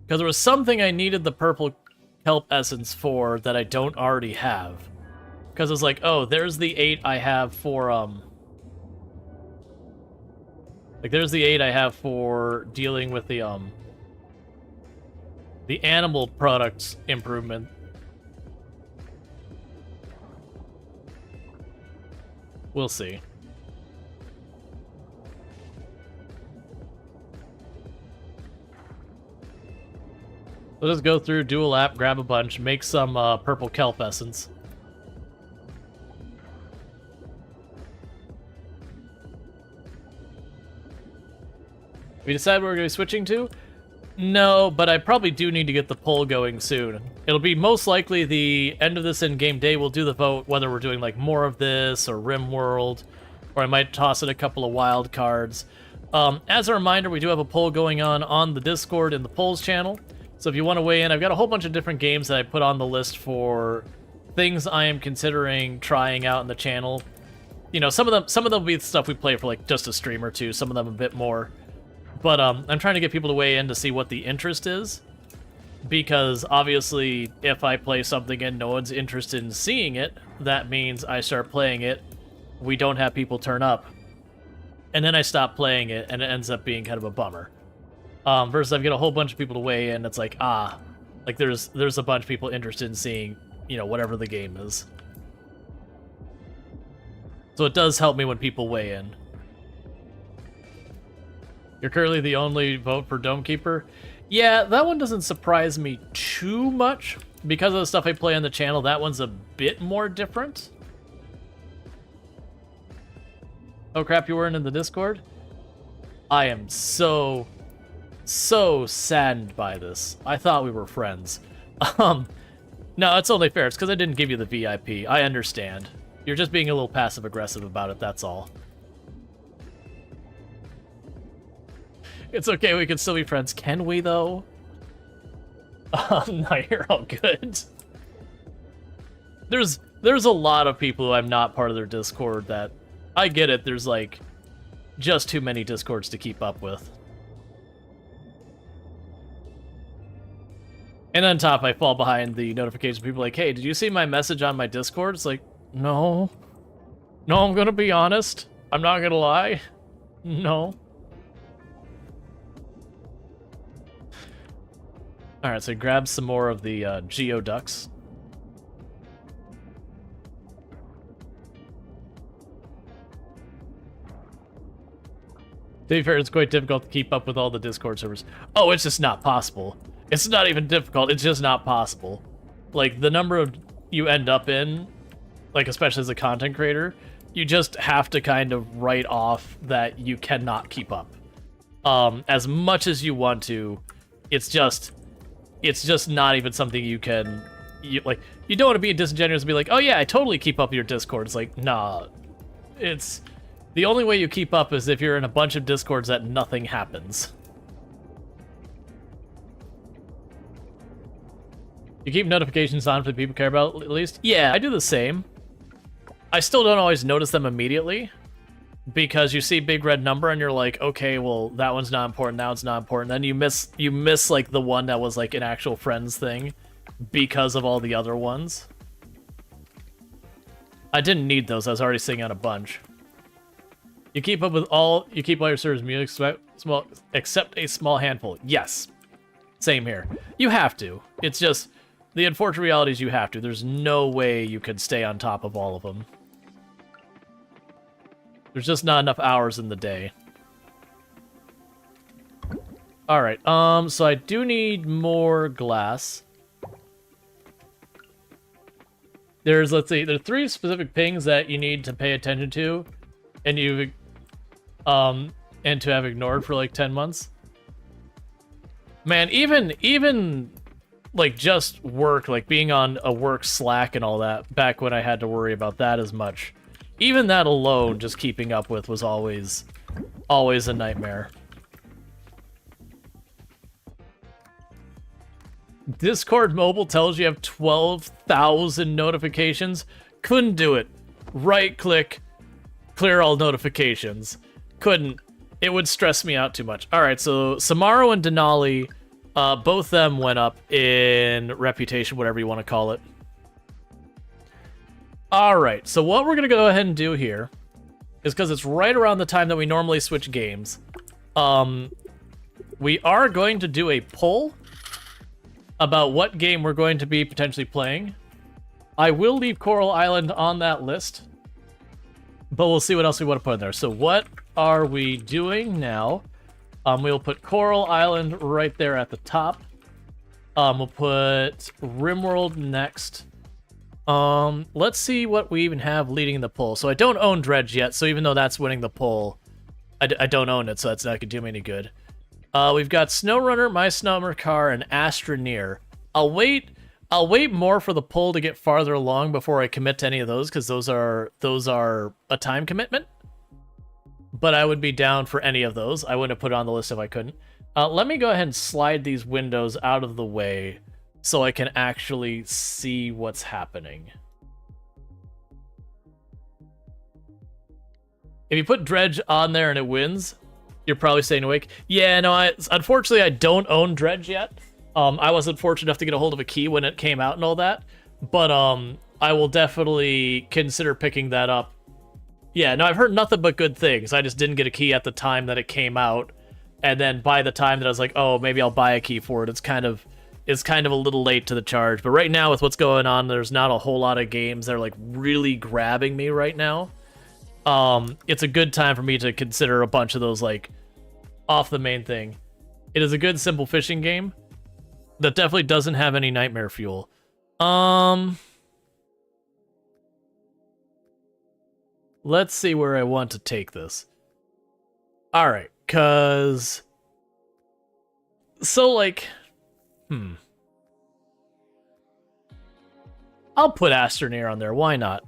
Because there was something I needed the purple kelp essence for that I don't already have. Because it's like, oh, there's the 8 I have for, like, there's the 8 I have for dealing with the animal products improvement. We'll see. We'll just go through, do a lap, grab a bunch, make some purple kelp essence. We decide what we're going to be switching to? No, but I probably do need to get the poll going soon. It'll be most likely the end of this in-game day. We'll do the vote, whether we're doing like more of this or RimWorld, or I might toss in a couple of wild cards. As a reminder, we do have a poll going on the Discord and the polls channel. So if you want to weigh in, I've got a whole bunch of different games that I put on the list for things I am considering trying out in the channel. You know, some of them will be stuff we play for like just a stream or two, some of them a bit more. But I'm trying to get people to weigh in to see what the interest is. Because obviously, if I play something and no one's interested in seeing it, that means I start playing it, we don't have people turn up, and then I stop playing it, and it ends up being kind of a bummer. Versus I've got a whole bunch of people to weigh in, it's like, like there's a bunch of people interested in seeing, you know, whatever the game is. So it does help me when people weigh in. You're currently the only vote for Dome Keeper? Yeah, that one doesn't surprise me too much. Because of the stuff I play on the channel, that one's a bit more different. Oh crap, you weren't in the Discord? I am so saddened by this. I thought we were friends. No, it's only fair. It's because I didn't give you the VIP. I understand. You're just being a little passive-aggressive about it, that's all. It's okay, we can still be friends. Can we, though? No, you're all good. There's a lot of people who I'm not part of their Discord that... I get it, there's, like, just too many Discords to keep up with. And on top, I fall behind the notifications. People are like, hey, did you see my message on my Discord? It's like, no. No, I'm gonna be honest. I'm not gonna lie. No. Alright, so grab some more of the geoducks. To be fair, it's quite difficult to keep up with all the Discord servers. Oh, it's just not possible. It's not even difficult, it's just not possible. Like, the number of you end up in, like, especially as a content creator, you just have to kind of write off that you cannot keep up. As much as you want to, it's just not even something you can... You don't want to be disingenuous and be like, oh yeah, I totally keep up with your Discord. It's like, nah. It's... The only way you keep up is if you're in a bunch of Discords that nothing happens. You keep notifications on for the people you care about, at least? Yeah, I do the same. I still don't always notice them immediately, because you see big red number and you're like, okay, well, that one's not important, that one's not important. Then you miss like the one that was like an actual friends thing because of all the other ones. I didn't need those. I was already sitting on a bunch. You keep all your servers music except a small handful. Yes. Same here. You have to. It's just the unfortunate reality is you have to. There's no way you could stay on top of all of them. There's just not enough hours in the day. Alright, so I do need more glass. There's, let's see, there's 3 specific pings that you need to pay attention to, and and to have ignored for like 10 months. Man, even like just work, like being on a work Slack and all that, back when I had to worry about that as much. Even that alone, just keeping up with, was always a nightmare. Discord mobile tells you have 12,000 notifications. Couldn't do it. Right click, clear all notifications. Couldn't. It would stress me out too much. Alright, so Samaro and Denali, both them went up in reputation, whatever you want to call it. Alright, so what we're going to go ahead and do here is, because it's right around the time that we normally switch games, we are going to do a poll about what game we're going to be potentially playing. I will leave Coral Island on that list, but we'll see what else we want to put in there. So what are we doing now? We'll put Coral Island right there at the top. We'll put Rimworld next. Let's see what we even have leading the poll. So I don't own Dredge yet, so even though that's winning the poll, I don't own it, so that's not gonna do me any good. We've got SnowRunner, My Snowmer Car, and Astroneer. I'll wait more for the poll to get farther along before I commit to any of those, because those are a time commitment. But I would be down for any of those. I wouldn't have put it on the list if I couldn't. Let me go ahead and slide these windows out of the way so I can actually see what's happening. If you put Dredge on there and it wins, you're probably staying awake. Yeah, no, unfortunately, I don't own Dredge yet. I wasn't fortunate enough to get a hold of a key when it came out and all that. But I will definitely consider picking that up. Yeah, no, I've heard nothing but good things. I just didn't get a key at the time that it came out. And then by the time that I was like, oh, maybe I'll buy a key for it, it's kind of a little late to the charge. But right now, with what's going on, there's not a whole lot of games that are like really grabbing me right now. It's a good time for me to consider a bunch of those, like, off the main thing. It is a good, simple fishing game that definitely doesn't have any nightmare fuel. Let's see where I want to take this. Alright, cause... So, like... I'll put Astroneer on there, why not?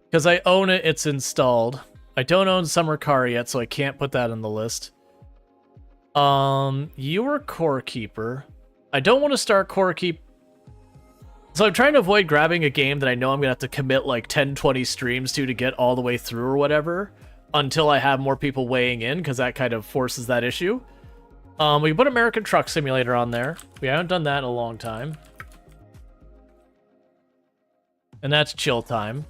Because I own it, it's installed. I don't own Summer Car yet, so I can't put that on the list. You were Core Keeper. I don't want to start Core Keep. So I'm trying to avoid grabbing a game that I know I'm going to have to commit like 10, 20 streams to get all the way through or whatever, until I have more people weighing in, because that kind of forces that issue. We put American Truck Simulator on there. We haven't done that in a long time. And that's chill time.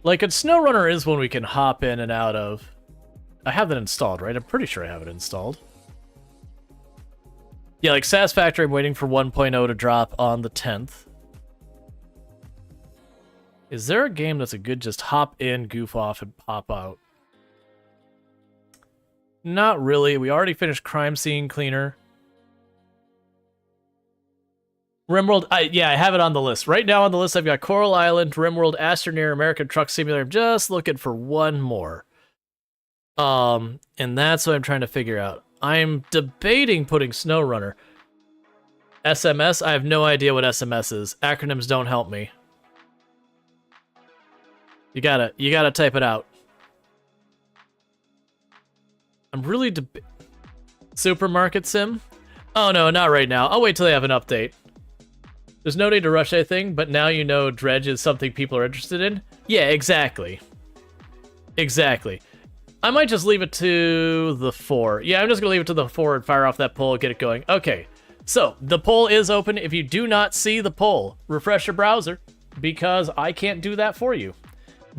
Like, a SnowRunner is one we can hop in and out of. I have that installed, right? I'm pretty sure I have it installed. Yeah, like Satisfactory, I'm waiting for 1.0 to drop on the 10th. Is there a game that's a good just hop in, goof off, and pop out? Not really. We already finished Crime Scene Cleaner. Rimworld, yeah, I have it on the list. Right now on the list, I've got Coral Island, Rimworld, Astroneer, American Truck Simulator. I'm just looking for one more. And that's what I'm trying to figure out. I'm debating putting SnowRunner. SMS, I have no idea what SMS is. Acronyms don't help me. You gotta type it out. I'm really Supermarket Sim? Oh no, not right now. I'll wait till they have an update. There's no need to rush anything, but now you know Dredge is something people are interested in? Yeah, exactly. Exactly. I might just leave it to the 4. Yeah, I'm just gonna leave it to the 4 and fire off that poll, get it going. Okay, so the poll is open. If you do not see the poll, refresh your browser, because I can't do that for you.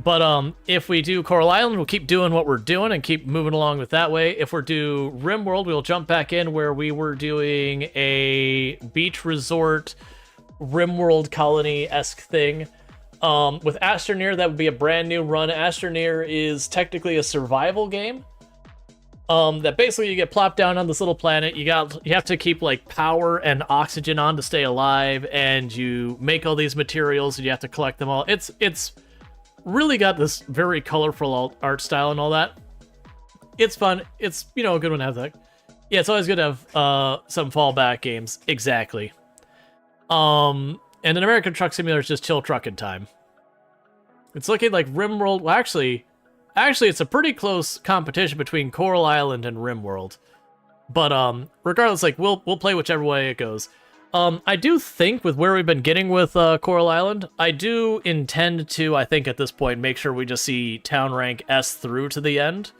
But if we do Coral Island, we'll keep doing what we're doing and keep moving along with that way. If we do RimWorld, we'll jump back in where we were doing a beach resort, RimWorld colony-esque thing. With Astroneer, that would be a brand new run. Astroneer is technically a survival game. That basically you get plopped down on this little planet. You have to keep like power and oxygen on to stay alive, and you make all these materials and you have to collect them all. It's really got this very colorful art style and all that. It's fun. It's, you know, a good one to have that. Yeah, it's always good to have some fallback games. Exactly. And an American Truck Simulator is just chill trucking time. It's looking like RimWorld. Well, actually, it's a pretty close competition between Coral Island and RimWorld. But regardless, like we'll play whichever way it goes. I do think with where we've been getting with Coral Island, I do intend to, I think at this point, make sure we just see town rank S through to the end.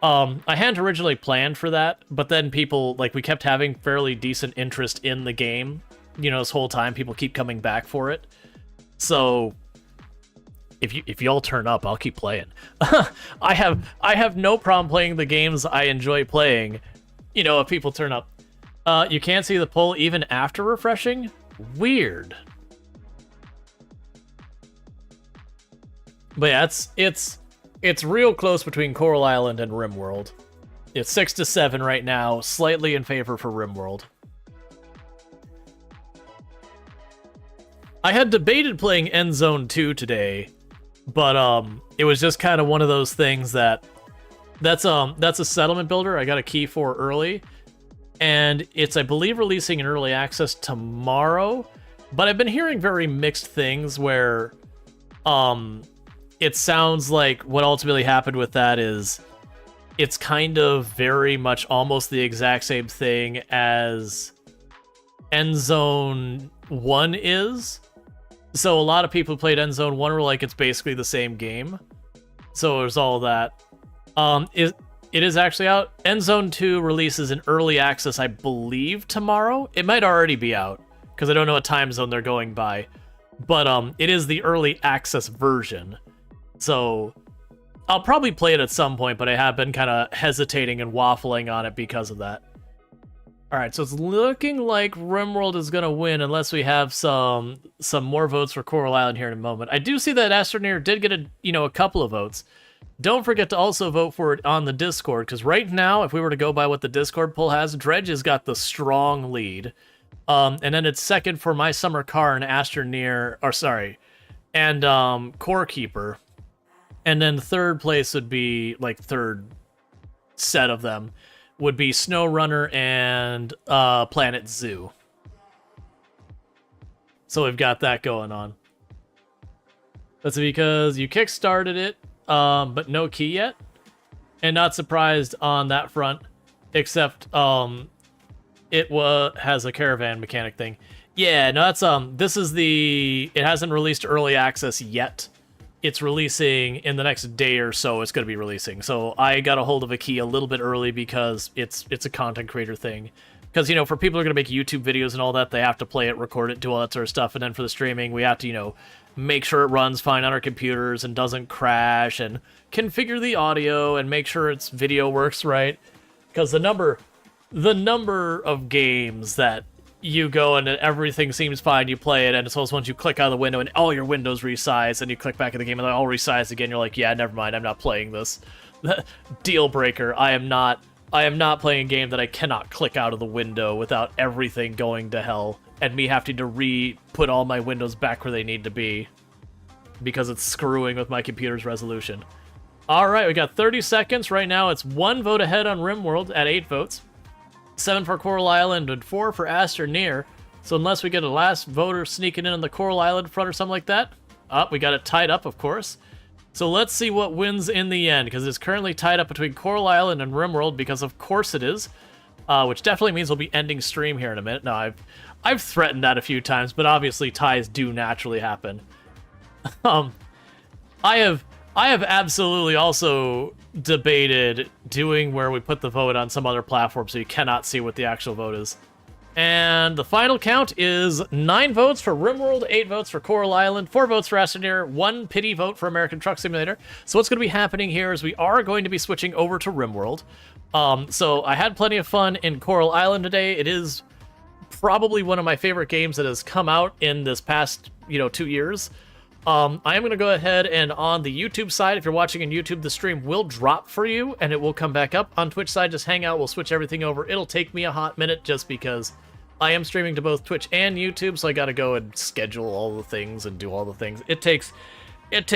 I hadn't originally planned for that, but then people, like, we kept having fairly decent interest in the game. You know, this whole time, people keep coming back for it. So, if y'all turn up, I'll keep playing. I have no problem playing the games I enjoy playing, you know, if people turn up. You can't see the poll even after refreshing? Weird. But yeah, it's real close between Coral Island and RimWorld. It's 6-7 right now, slightly in favor for RimWorld. I had debated playing End Zone 2 today, but it was just kind of one of those things that's a settlement builder I got a key for early. And it's, I believe, releasing in early access tomorrow. But I've been hearing very mixed things where it sounds like what ultimately happened with that is it's kind of very much almost the exact same thing as End Zone 1 is. So a lot of people who played End Zone 1 were like, it's basically the same game. So there's all that. It is actually out. End Zone 2 releases in early access, I believe, tomorrow. It might already be out, because I don't know what time zone they're going by. But it is the early access version. So I'll probably play it at some point, but I have been kind of hesitating and waffling on it because of that. Alright, so it's looking like RimWorld is going to win unless we have some more votes for Coral Island here in a moment. I do see that Astroneer did get a couple of votes. Don't forget to also vote for it on the Discord, because right now, if we were to go by what the Discord poll has, Dredge has got the strong lead. And then it's second for My Summer Car and and Core Keeper. And then third place would be, like, third set of them, would be Snow Runner and Planet Zoo. So we've got that going on. That's because you kickstarted it, but no key yet, and not surprised on that front, except it has a caravan mechanic thing. Yeah, no, that's it hasn't released early access yet. It's releasing in the next day or so. It's going to be releasing. So I got a hold of a key a little bit early because it's a content creator thing. Because, you know, for people who are going to make YouTube videos and all that, they have to play it, record it, do all that sort of stuff. And then for the streaming, we have to, you know, make sure it runs fine on our computers and doesn't crash, and configure the audio and make sure its video works right. Because the number of games that you go and everything seems fine, you play it, and suppose once you click out of the window and all your windows resize, and you click back in the game and they're all resized again, you're like, yeah, never mind, I'm not playing this. Deal breaker. I am not playing a game that I cannot click out of the window without everything going to hell, and me having to re-put all my windows back where they need to be, because it's screwing with my computer's resolution. Alright, we got 30 seconds. Right now it's 1 vote ahead on RimWorld at 8 votes. 7 for Coral Island and 4 for Astroneer. So unless we get a last voter sneaking in on the Coral Island front or something like that. We got it tied up, of course. So let's see what wins in the end, because it's currently tied up between Coral Island and Rimworld, because of course it is. Which definitely means we'll be ending stream here in a minute. No, I've threatened that a few times, but obviously ties do naturally happen. I have absolutely also debated doing where we put the vote on some other platform so you cannot see what the actual vote is. And the final count is 9 votes for Rimworld, 8 votes for Coral Island, 4 votes for Astroneer, 1 pity vote for American Truck Simulator. So what's going to be happening here is we are going to be switching over to Rimworld. So I had plenty of fun in Coral Island today. It is probably one of my favorite games that has come out in this past, 2 years. I am going to go ahead and on the YouTube side, if you're watching on YouTube, the stream will drop for you and it will come back up. On Twitch side, just hang out. We'll switch everything over. It'll take me a hot minute just because I am streaming to both Twitch and YouTube, so I got to go and schedule all the things and do all the things. It takes